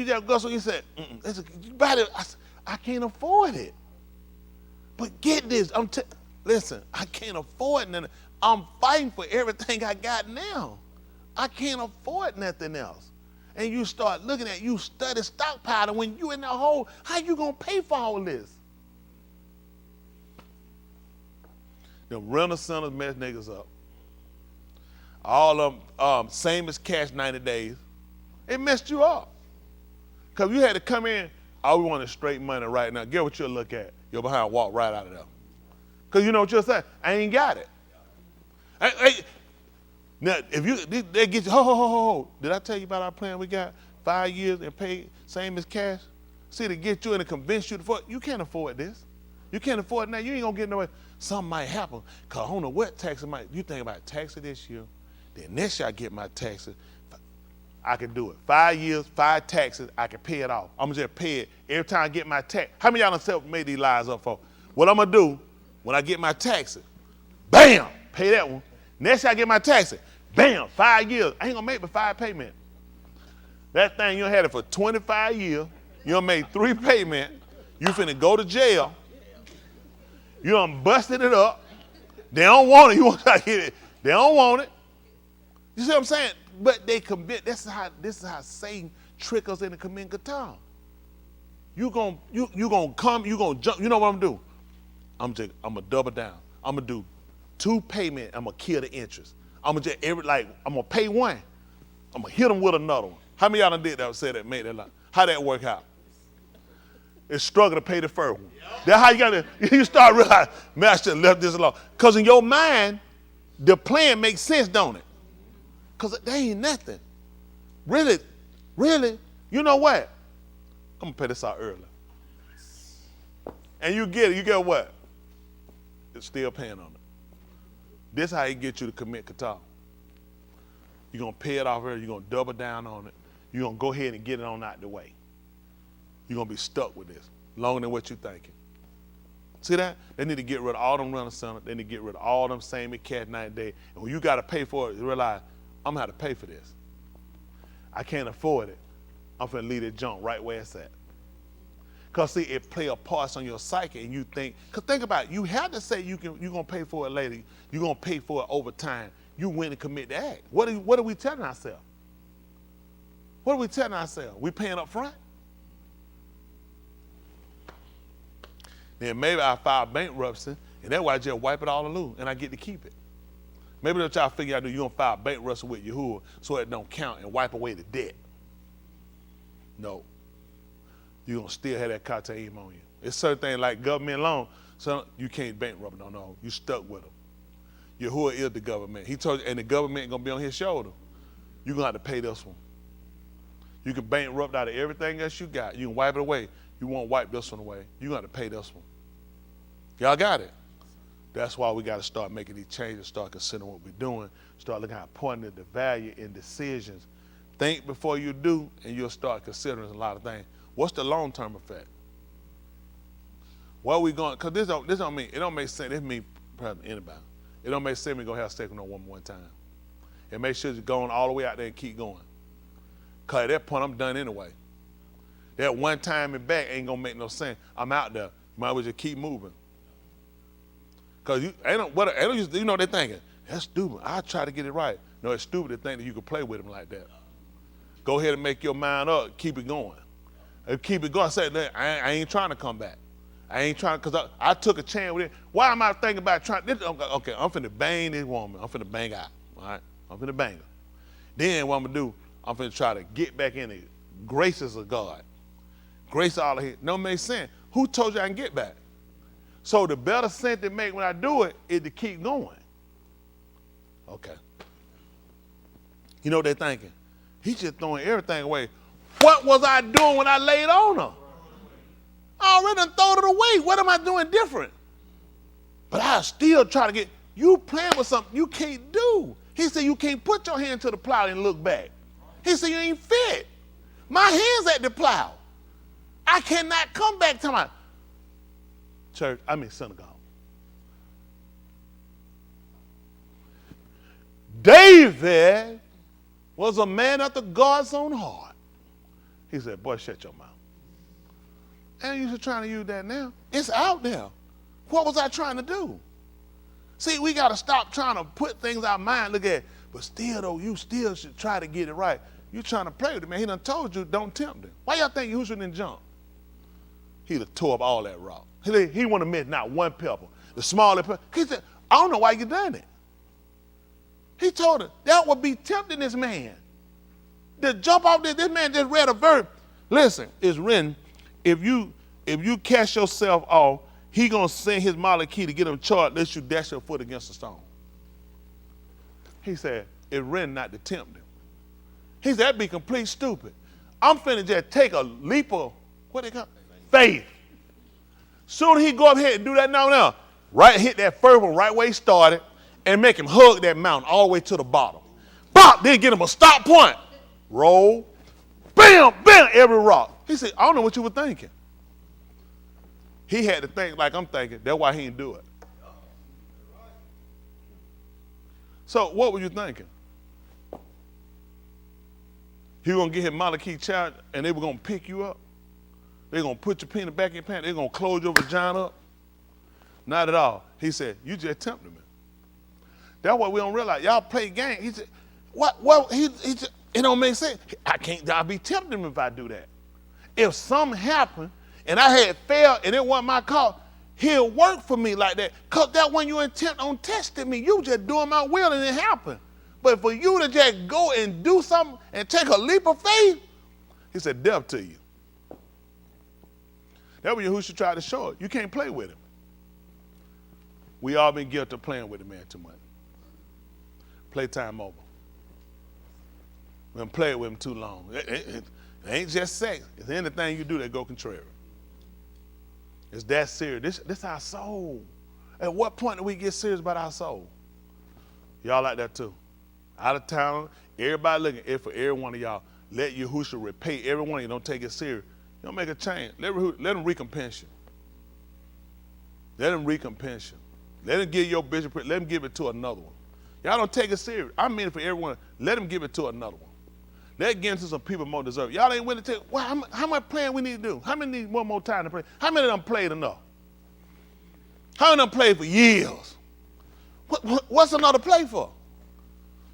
just go, so you say, you better, I can't afford it. But get this, listen, I can't afford nothing. I'm fighting for everything I got now. I can't afford nothing else. And you start looking at, you study stockpiling when you in the hole, how you gonna pay for all this? The rental centers mess niggas up. All of them, same as cash 90 days. It messed you up. Because you had to come in, we want is straight money right now. Get what you'll look at. You're behind, walk right out of there. Because you know what you're saying? I ain't got it. Now, if they get you, ho. Did I tell you about our plan we got? 5 years and pay same as cash? See, to get you and to convince you to afford, you can't afford this. You can't afford it now. You ain't gonna get nowhere. Something might happen. Cause I don't know what taxes you think about taxes this year. Then next year I get my taxes. I can do it. 5 years, 5 taxes, I can pay it off. I'm gonna just pay it every time I get my tax. How many of y'all self-made these lies up for? What I'm gonna do when I get my taxes, bam, pay that one. Next year I get my taxes, bam, 5 years. I ain't gonna make but 5 payments. That thing, you had it for 25 years. You done made 3 payments. You finna go to jail. You done busted it up. They don't want it. You want to get it. They don't want it. You see what I'm saying? But they commit. This is how Satan trick us into committing guitar. You gonna come. You gonna jump. You know what I'm gonna do? I'm gonna double down. I'm gonna do 2 payments. I'm gonna kill the interest. I'm gonna pay one. I'm gonna hit them with another one. How many of y'all done did that? Said that made that line? How that work out? It's struggle to pay the first one. That's how you gotta. You start realizing, man, I should have left this alone. Cause in your mind, the plan makes sense, don't it? Cause there ain't nothing. Really, you know what? I'm gonna pay this out early. And you get it. You get what? It's still paying on it. This how he get you to commit kata. You're gonna pay it off early. You're gonna double down on it. You're gonna go ahead and get it on out the way. You're gonna be stuck with this longer than what you're thinking. See that? They need to get rid of all them running centers. They need to get rid of all them same cat night day. And when you gotta pay for it, you realize, I'm gonna have to pay for this. I can't afford it. I'm finna leave it junk right where it's at. Cause see, it play a part on your psyche, and you think. Cause think about it, you have to say you're gonna pay for it later. You're gonna pay for it over time. You went and commit the act. What are we telling ourselves? What are we telling ourselves? We paying up front? Then maybe I file bankruptcy, and that's why I just wipe it all loose, and I get to keep it. Maybe they'll try to figure out that you're gonna file bankruptcy with Yahuwah so it don't count and wipe away the debt. No. You're gonna still have that kataim on you. It's certain things like government loan, so you can't bankrupt. No. You stuck with them. Yahuwah is the government. He told you, and the government gonna be on his shoulder. You're gonna have to pay this one. You can bankrupt out of everything else you got. You can wipe it away. You won't wipe this one away. You're gonna have to pay this one. Y'all got it? That's why we gotta start making these changes, start considering what we're doing, start looking how important the value in decisions. Think before you do, and you'll start considering a lot of things. What's the long-term effect? Where are we going? Because this don't mean, it don't make sense. This mean probably anybody. It don't make sense we gonna have sex with no woman one time. And make sure you're going all the way out there and keep going. Because at that point, I'm done anyway. That one time and back ain't gonna make no sense. I'm out there. You might as well just keep moving. Because you know they're thinking, that's stupid. I'll try to get it right. No, it's stupid to think that you can play with them like that. Go ahead and make your mind up. Keep it going. Keep it going. I said, I ain't trying to come back. I ain't trying, because I took a chance with it. Why am I thinking about trying this? Okay, I'm finna bang this woman. I'm finna bang out. All right? I'm finna bang her. Then what I'm gonna do, I'm finna try to get back in the graces of God. Grace all of His. No make sense. Who told you I can get back? So the better sense to make when I do it is to keep going. Okay. You know what they're thinking? He's just throwing everything away. What was I doing when I laid on her? I already done thrown it away. What am I doing different? But I still try to get, you playing with something you can't do. He said you can't put your hand to the plow and look back. He said you ain't fit. My hand's at the plow. I cannot come back to my church, synagogue. David was a man after God's own heart. He said, boy, shut your mouth. And you're trying to use that now. It's out there. What was I trying to do? See, we got to stop trying to put things out of mind. Look at, but still, though, you still should try to get it right. You trying to play with it, man. He done told you, don't tempt him. Why y'all think Yahushua didn't jump? He'd have tore up all that rock. He wouldn't have missed not one pebble. The smaller pebble. He said, I don't know why you done it. He told her, that would be tempting this man. To jump off this man just read a verse. Listen, it's written, if you cast yourself off, he gonna send his malachite to get him charged lest you dash your foot against a stone. He said, it's written not to tempt him. He said, that'd be complete stupid. I'm finna just take a leap of, what they call it? Faith. Soon he go up here and do that now. Right, hit that first one right where he started and make him hug that mountain all the way to the bottom. Bop, then get him a stop point. Roll, bam, bam, every rock. He said, I don't know what you were thinking. He had to think like I'm thinking. That's why he didn't do it. So what were you thinking? He was going to get his malachite child and they were going to pick you up? They're going to put your penis back in your pants. They're going to close your vagina up. Not at all. He said, you just tempted me. That's what we don't realize. Y'all play games. He said, what? Well, he just, it don't make sense. I'll be tempting him if I do that. If something happened and I had failed and it wasn't my call, he'll work for me like that. Because that when you intent on testing me, you just doing my will and it happened. But for you to just go and do something and take a leap of faith, he said, death to you. That was Yahushua tried to show it. You can't play with him. We all been guilty of playing with the man too much. Playtime over. We done played with him too long. It ain't just sex. It's anything you do that go contrary. It's that serious. This our soul. At what point do we get serious about our soul? Y'all like that too. Out of town, everybody looking for every one of y'all. Let Yahushua repay every one of you. Don't take it serious. You don't make a change. Let him recompense you. Let him recompense you. Let him give your bishop, let him give it to another one. Y'all don't take it serious. I mean it for everyone. Let him give it to another one. Let it get into some people more deserving. Y'all ain't willing to take, well, how much playing we need to do? How many need one more time to play? How many of them played enough? How many of them played for years? What's another play for?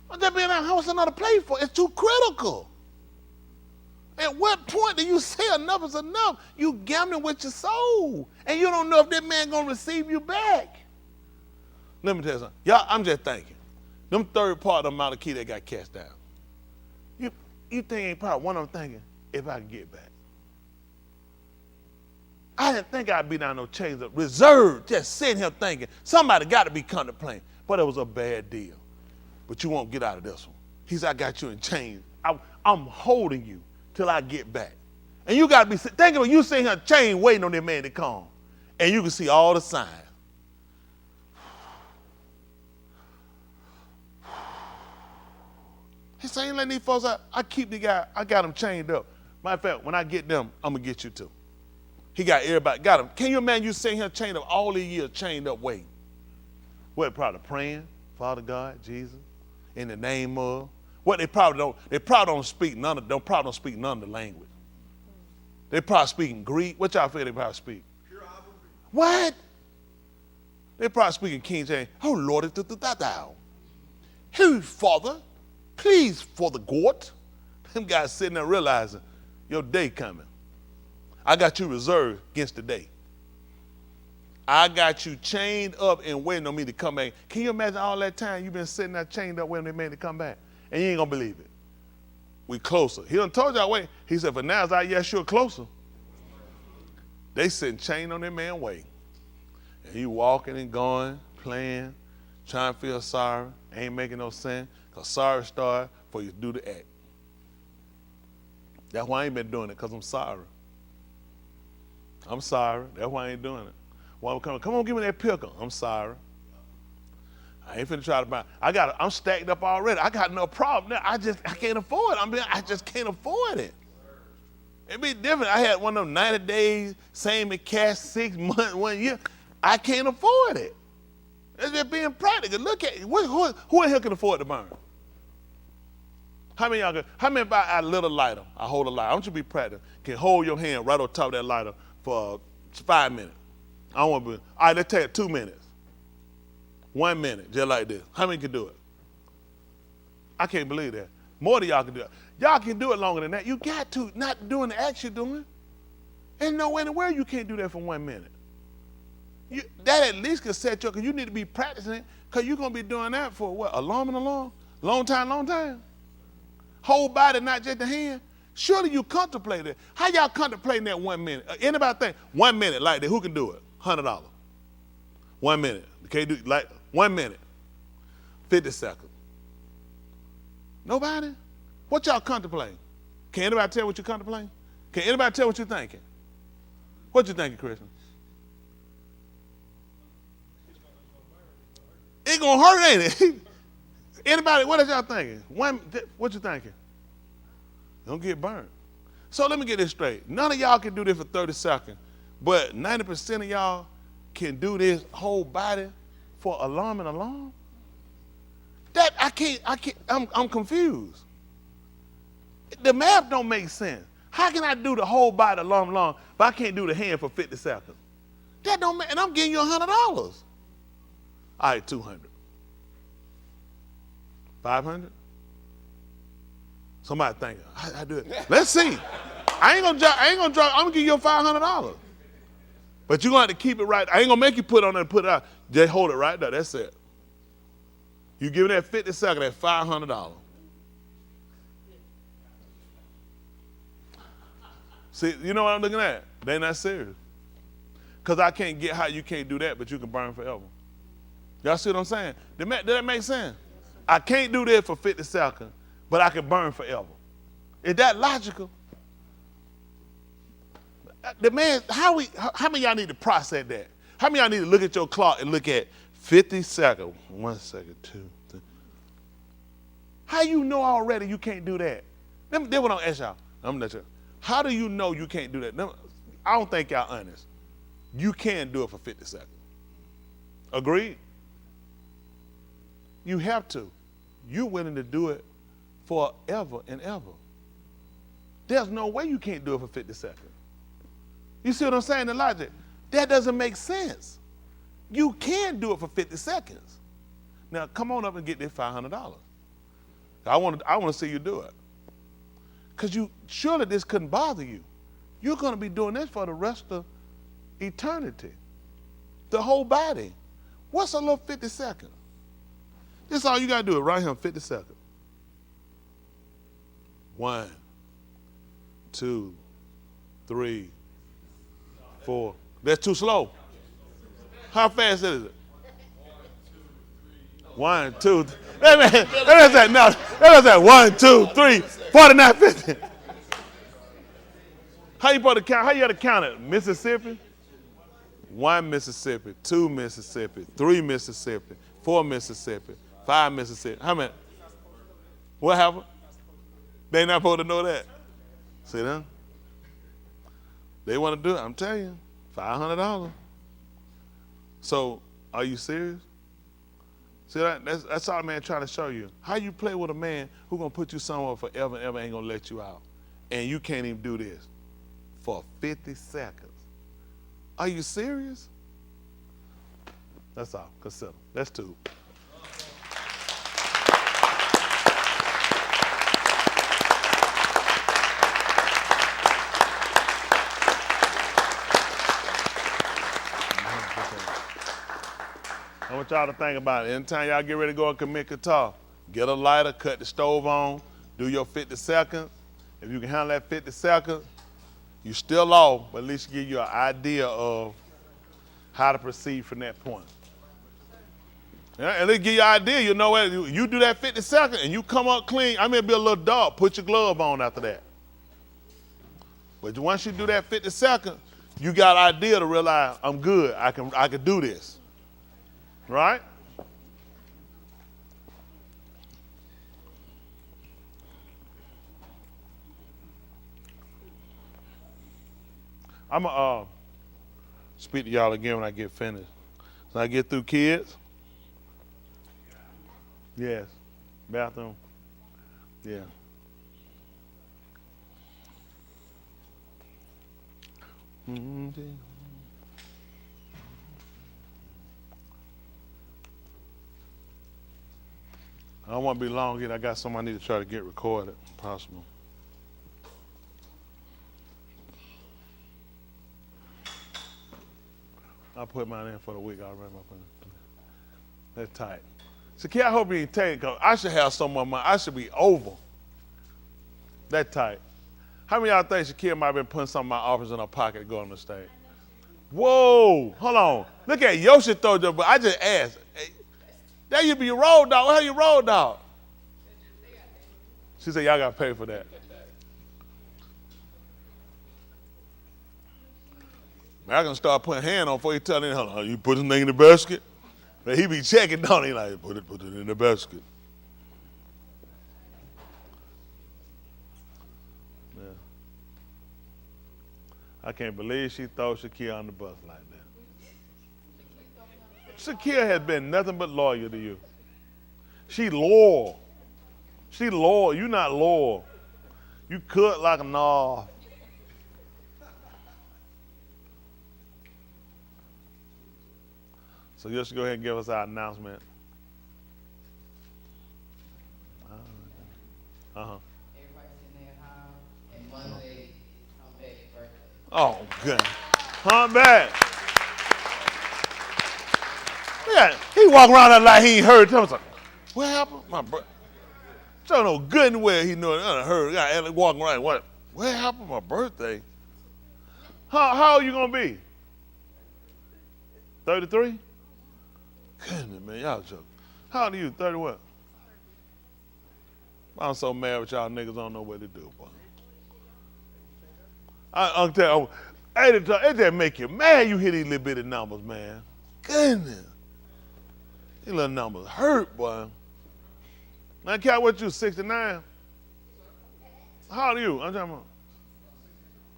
What's another play for? It's too critical. At what point do you say enough is enough? You gambling with your soul. And you don't know if that man going to receive you back. Let me tell you something. Y'all, I'm just thinking. Them third part of the amount of key that got cast down. You think ain't probably one of them thinking, if I can get back. I didn't think I'd be down no chains up. Reserved, just sitting here thinking, somebody got to be contemplating. But it was a bad deal. But you won't get out of this one. He said, I got you in chains. I'm holding you till I get back. And you got to be thinking of you sitting here chain waiting on that man to come. And you can see all the signs. He said, ain't letting these folks out. I keep the guy, I got him chained up. Matter of fact, when I get them, I'm going to get you too. He got everybody, got him. Can you imagine you sitting here chained up all these years, chained up waiting? What, probably praying, Father God, Jesus, in the name of. What they probably don't speak none of the language. They probably speaking Greek. What y'all feel they probably speak? What? They probably speaking King James. Oh Lord, hey Father, please for the goat. Them guys sitting there realizing your day coming. I got you reserved against the day. I got you chained up and waiting on me to come back. Can you imagine all that time you've been sitting there chained up waiting on that man to come back? And you ain't gonna believe it. We closer. He done told y'all wait. He said, for now as I yes, you're closer. They sitting chained on that man waiting. And you walking and going, playing, trying to feel sorry, ain't making no sense. Because sorry started before you do the act. That's why I ain't been doing it, because I'm sorry. I'm sorry. That's why I ain't doing it. Well, come on, give me that pickle. I'm sorry. I ain't finna try to buy. I'm stacked up already. I got no problem now. I can't afford it. I just can't afford it. It'd be different. I had one of them 90 days, same in cash, 6 months, 1 year. I can't afford it. It's just being practical. Look at it. Who in here can afford to burn? How many of y'all how many about a little lighter? I hold a lighter. I want you to be practical. Can hold your hand right on top of that lighter for 5 minutes. I don't want to be. All right, let's take 2 minutes. 1 minute, just like this. How many can do it? I can't believe that. More than y'all can do it. Y'all can do it longer than that. You got to, not doing the act you're doing. Ain't no way in the world you can't do that for 1 minute. That at least can set you up, because you need to be practicing it, because you're going to be doing that for what, alarm and alarm? Long time? Whole body, not just the hand? Surely you contemplate it. How y'all contemplating that 1 minute? Anybody think 1 minute like that, who can do it? $100. 1 minute. Can't do like 1 minute. 50 seconds. Nobody? What y'all contemplating? Can anybody tell what you're contemplating? Can anybody tell what you're thinking? What you thinking, Christian? It's gonna hurt, ain't it? Anybody, what is y'all thinking? What you thinking? Don't get burned. So let me get this straight. None of y'all can do this for 30 seconds, but 90% of y'all can do this whole body for alarm and alarm? That I can't, I'm confused. The math don't make sense. How can I do the whole body long, but I can't do the hand for 50 seconds? That don't make, and I'm getting you $100. All right, 200. 500? Somebody thinking, I do it. Let's see. I ain't gonna drop, I'm gonna give you $500. But you're gonna have to keep it right. I ain't gonna make you put it on there and put it out. Just hold it right there, that's it. You give me that 50 seconds, that's $500. See, you know what I'm looking at? They not serious. Because I can't get how you can't do that, but you can burn forever. Y'all see what I'm saying? Did that make sense? I can't do this for 50 seconds, but I can burn forever. Is that logical? The man, how many of y'all need to process that? How many of y'all need to look at your clock and look at 50 seconds? 1 second, 2, 3. How you know already you can't do that? Then what I'm ask y'all. I'm not sure. How do you know you can't do that? I don't think y'all honest. You can do it for 50 seconds. Agreed? You have to. You're willing to do it forever and ever. There's no way you can't do it for 50 seconds. You see what I'm saying? The logic. That doesn't make sense. You can do it for 50 seconds. Now, come on up and get this $500. I want to see you do it. Because surely this couldn't bother you. You're going to be doing this for the rest of eternity. The whole body. What's a little 50 seconds? This is all you got to do, right here in 50 seconds. 1, 2, 3, 4. That's too slow. How fast is it? 1, 2, 3. That was 1, 2, 3, 49, 50. How you supposed to count? How you got to count it? Mississippi? 1 Mississippi, 2 Mississippi, 3 Mississippi, 4 Mississippi, 5 Mississippi. How many? What happened? They not supposed to know that. See them? They want to do it. I'm telling you, $500. So, are you serious? See, that's all man trying to show you. How you play with a man who gonna put you somewhere forever and ever, ain't gonna let you out. And you can't even do this for 50 seconds. Are you serious? That's all. Consider. That's 2. I want y'all to think about it. Anytime y'all get ready to go and commit guitar, get a lighter, cut the stove on, do your 50 seconds. If you can handle that 50 seconds, you still off, but at least give you an idea of how to proceed from that point. Yeah, and they give you an idea, you know what, you do that 50 seconds and you come up clean, I mean, it'll be a little dark, put your glove on after that. But once you do that 50 seconds, you got an idea to realize, I'm good, I can do this. Right? I'm going to speak to y'all again when I get finished. So I get through kids? Yes. Bathroom? Yeah. Mm-hmm. I don't want to be long yet. I got something I need to try to get recorded, if possible. I'll put mine in for the week. I'll run my phone. That's tight. So, I hope you ain't take it, because I should have some of mine. I should be over. That tight. How many of y'all think Shakira might have been putting some of my offers in her pocket to go on the stage? Whoa, hold on. Look at Yoshi throw your, but I just asked. Hey, that used to be your road dog. How your road dog? She said, y'all got to pay for that. Man, I can start putting hand on before he tell him, hold on, you put this thing in the basket? Man, he be checking, don't he? Like, put it in the basket. Yeah. I can't believe she threw Shakira on the bus like that. Shakira has been nothing but loyal to you. She loyal. She loyal. You not loyal. You cut like a knob. So you should go ahead and give us our announcement. Uh-huh. Oh, good. Humpback. Yeah, he walk around there like he ain't heard. I was like, what happened? My brother. So no good and well he knew it. I heard. Got walking around. What happened? My birthday. How old you gonna be? 33? Goodness, man, y'all joking. How old are you? 30 what? I'm so mad with y'all niggas. Don't know what to do, boy. I'll tell you, it just make you mad. You hear these little bitty numbers, man. Goodness, these little numbers hurt, boy. Now, Cat, what you 69? How old are you? I'm talking about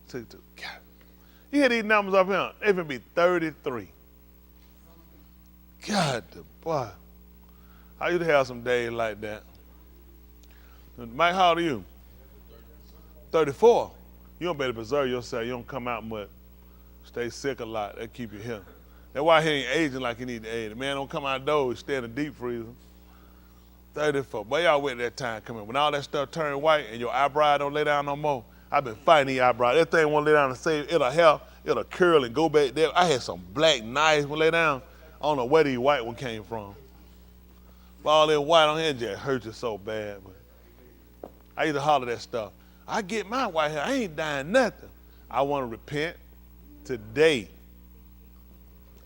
62. God. You hear these numbers up here? They finna be 33. God, boy. I used to have some days like that. Mike, how old are you? 34. You don't better preserve yourself. You don't come out much. Stay sick a lot. That keep you here. That's why he ain't aging like he need to age. The man don't come out the door. He stay in the deep freezer. 34. Boy, y'all wait that time coming. When all that stuff turn white and your eyebrow don't lay down no more, I've been fighting these eyebrows. That thing won't lay down and say it'll curl and go back there. I had some black nice one lay down. I don't know where these white one came from. But all that white on here just hurt you so bad. But I used to holler that stuff. I get my white hair. I ain't dying nothing. I want to repent today.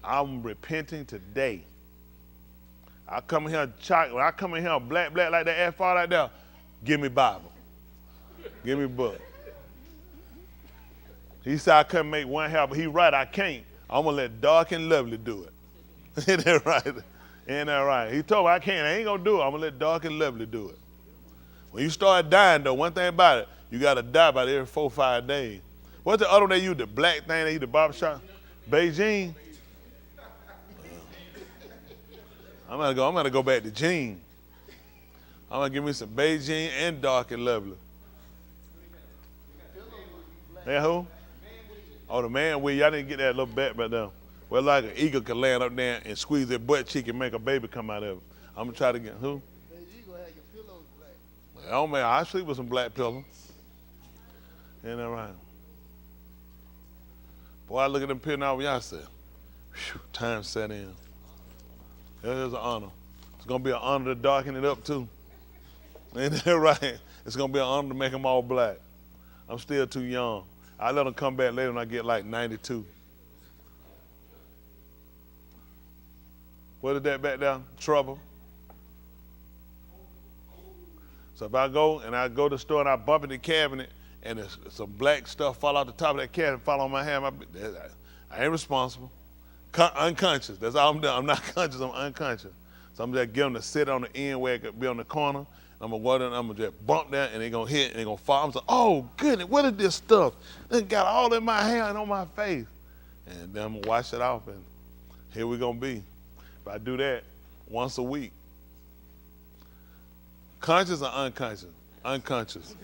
I'm repenting today. I come in here chocolate. When I come in here black like that ass fall like that, give me Bible. Give me book. He said I couldn't make one hair, but he right, I can't. I'm gonna let dark and lovely do it. Ain't that right? Ain't that right? He told me I can't. I ain't gonna do it. I'm gonna let dark and lovely do it. When you start dying, though, one thing about it, you gotta die about every 4 or 5 days. What's the other one they use? The black thing they use, the barbershop? Beijing. I'm gonna go back to Jean. I'm gonna give me some Beijing and dark and lovely. Yeah, who? Oh, the man wheel. Y'all didn't get that little bat back there. Well, like an eagle could land up there and squeeze their butt cheek and make a baby come out of it. I'm gonna try to get who? Oh man, I sleep with some black pillows. Ain't that right? Boy, I look at them pillows now, y'all said, time set in. It is an honor. It's gonna be an honor to darken it up too. Ain't that right? It's gonna be an honor to make them all black. I'm still too young. I let them come back later when I get like 92. What is that back down? Trouble. So if I go to the store and I bump in the cabinet and some black stuff fall out the top of that cabinet, fall on my hand, I ain't responsible. Unconscious. That's all I'm doing. I'm not conscious. I'm unconscious. So I'm just getting them to sit on the end where it could be on the corner. I'm gonna water and I'm gonna just bump that and they're gonna hit and they're gonna fall. I'm like, oh goodness, what is this stuff? It got all in my hair and on my face. And then I'm gonna wash it off and here we gonna be. If I do that once a week. Conscious or unconscious? Unconscious.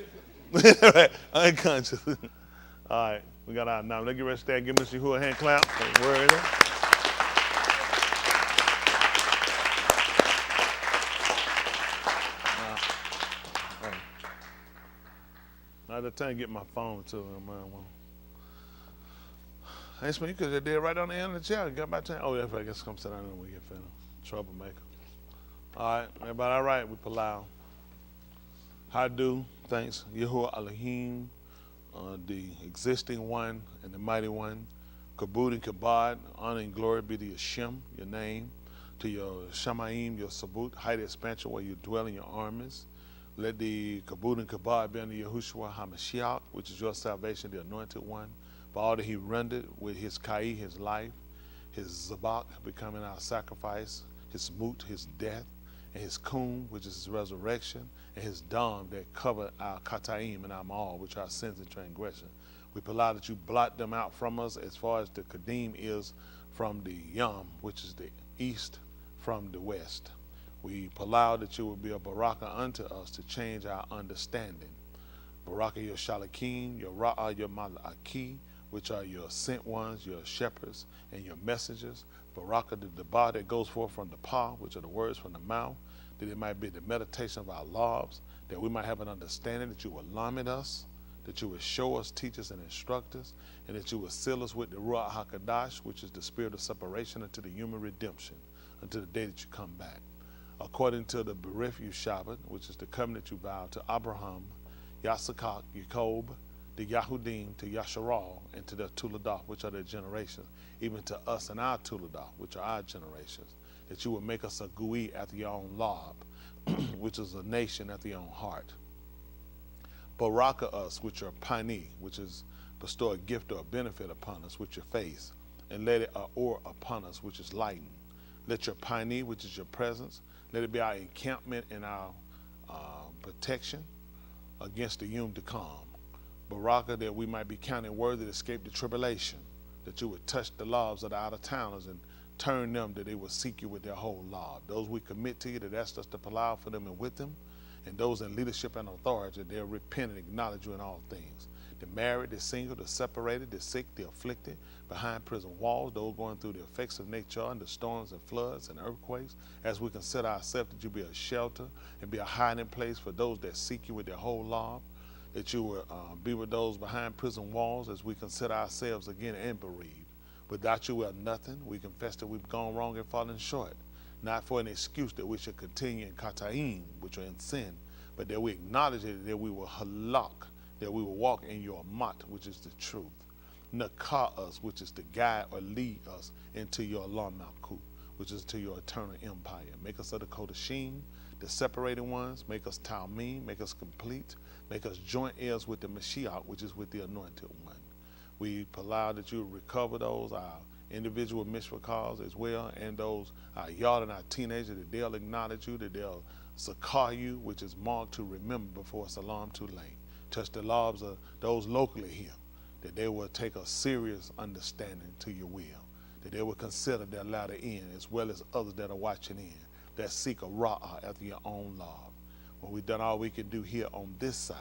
Unconscious. All right, we got our now. Let's get ready to stand. Give Mr. Who a hand clap. Don't worry. Now the time to get my phone too. Hey, you could have did right on the end of the chair. Got my time. Oh, yeah, I guess come sit down and we get finished. Troublemaker. All right, everybody all right? We palau. How do? Thanks. Yahuwah Elohim, the existing one and the mighty one. Kabod and Kabod, honor and glory be to Hashem, your name. To your Shamaim, your Sabut, height expansion where you dwell in your armies. Let the Kabod and Kabod be unto Yahushua HaMashiach, which is your salvation, the anointed one. For all that he rendered with his Kai, his life, his Zabak becoming our sacrifice, his Mut, his death, and his Kum, which is his resurrection, and his Dam that covered our Kataim and our Maal, which are our sins and transgression. We allow that you blot them out from us as far as the Kadim is from the Yam, which is the east from the west. We allow that you will be a baraka unto us to change our understanding. Baraka your shalakim, your ra'ah, your malaki, which are your sent ones, your shepherds, and your messengers. Baraka the bar that goes forth from the paw, which are the words from the mouth, that it might be the meditation of our lives, that we might have an understanding, that you will lamed us, that you will show us, teach us, and instruct us, and that you will seal us with the Ruach HaKadosh, which is the spirit of separation unto the human redemption, until the day that you come back. According to the Berith Shabbat, which is the covenant you vowed to Abraham, Yasakak, Jacob, the Yahudim, to Yasharal, and to the Tuledah, which are their generations, even to us and our Tuledah, which are our generations, that you will make us a Gui after your own lob, which is a nation after your own heart. Baraka us, which are Pani, which is bestow a gift or a benefit upon us, with your face, and let it or upon us, which is lightened. Let your Pani, which is your presence, let it be our encampment and our protection against the Yom to come. Baraka, that we might be counted worthy to escape the tribulation, that you would touch the lives of the out-of-towners and turn them that they would seek you with their whole life. Those we commit to you, that asked us to plow for them and with them, and those in leadership and authority, that they'll repent and acknowledge you in all things. The married, the single, the separated, the sick, the afflicted, behind prison walls, those going through the effects of nature and the storms and floods and earthquakes, as we consider ourselves that you be a shelter and be a hiding place for those that seek you with their whole life, that you will be with those behind prison walls as we consider ourselves again and bereaved. Without you, we are nothing. We confess that we've gone wrong and fallen short, not for an excuse that we should continue in kataim, which are in sin, but that we acknowledge it, that we will halak, that we will walk in your mat, which is the truth. Nakah us, which is to guide or lead us into your Elam Malkut, which is to your eternal empire. Make us of the Kodashim, the separated ones. Make us Talmim, make us complete. Make us joint heirs with the Mashiach, which is with the anointed one. We allow that you recover those, our individual mishra calls as well, and those, our yard and our teenagers, that they'll acknowledge you, that they'll zakar you, which is marked to remember before it's alarm too late. Touch the lives of those locally here, that they will take a serious understanding to your will, that they will consider their latter end as well as others that are watching in, that seek a ra'ah after your own love. When we've done all we can do here on this side,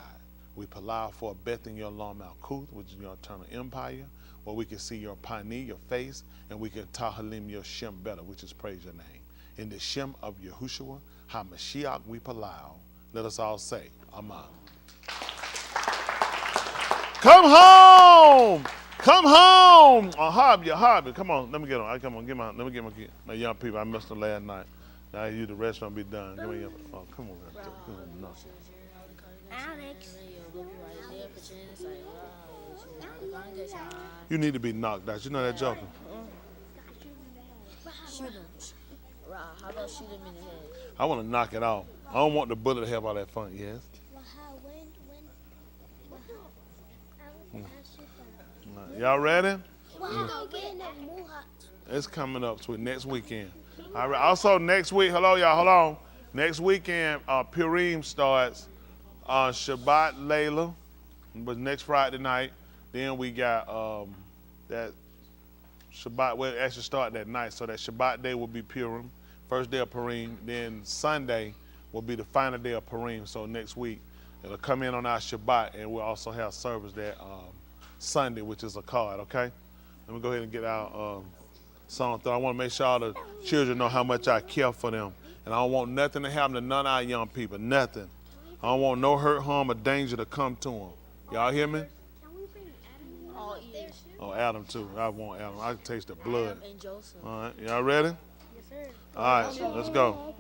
we allow for a Beth in your Elam Malkuth, which is your eternal empire, where we can see your Pani, your face, and we can tahalim your Shem better, which is praise your name. In the Shem of Yahushua, HaMashiach we allow. Let us all say, Amen. Come home! Come home! Hobby. Come on, let me get on. Come on, let me get my young people. I missed them last night. Now you, the restaurant be done. Give me come on. No. Alex. You need to be knocked out. You know that joker? Shoot him. How about shoot him in the head? I want to knock it off. I don't want the bullet to have all that fun. Yes? Y'all ready? It's coming up to next weekend. All right. Also, next week, hold on. Next weekend, Purim starts on Shabbat Layla, but next Friday night. Then we got that Shabbat, well, it actually start that night. So that Shabbat day will be Purim, first day of Purim. Then Sunday will be the final day of Purim. So next week, it'll come in on our Shabbat, and we'll also have service that Sunday, which is a card, okay? Let me go ahead and get our song through. I want to make sure all the children know how much I care for them. And I don't want nothing to happen to none of our young people, nothing. I don't want no hurt, harm, or danger to come to them. Y'all hear me? Oh, Adam too. I want Adam. I can taste the blood. All right, y'all ready? Yes, sir. All right, so let's go.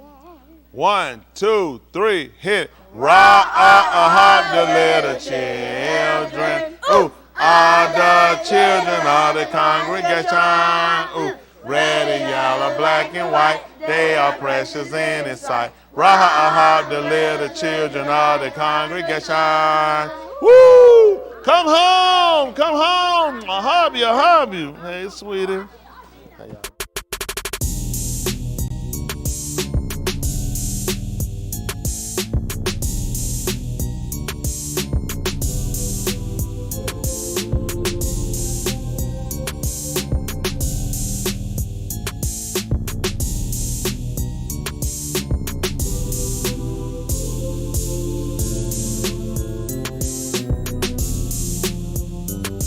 1, 2, 3, hit. Ra'ah the little children. Ooh, all the children of the congregation. Ooh, red and yellow, black and white. They are precious in His sight. Ra'ah the little children of the congregation. Woo! Come home. I hug you. Hey, sweetie. Hey, y'all.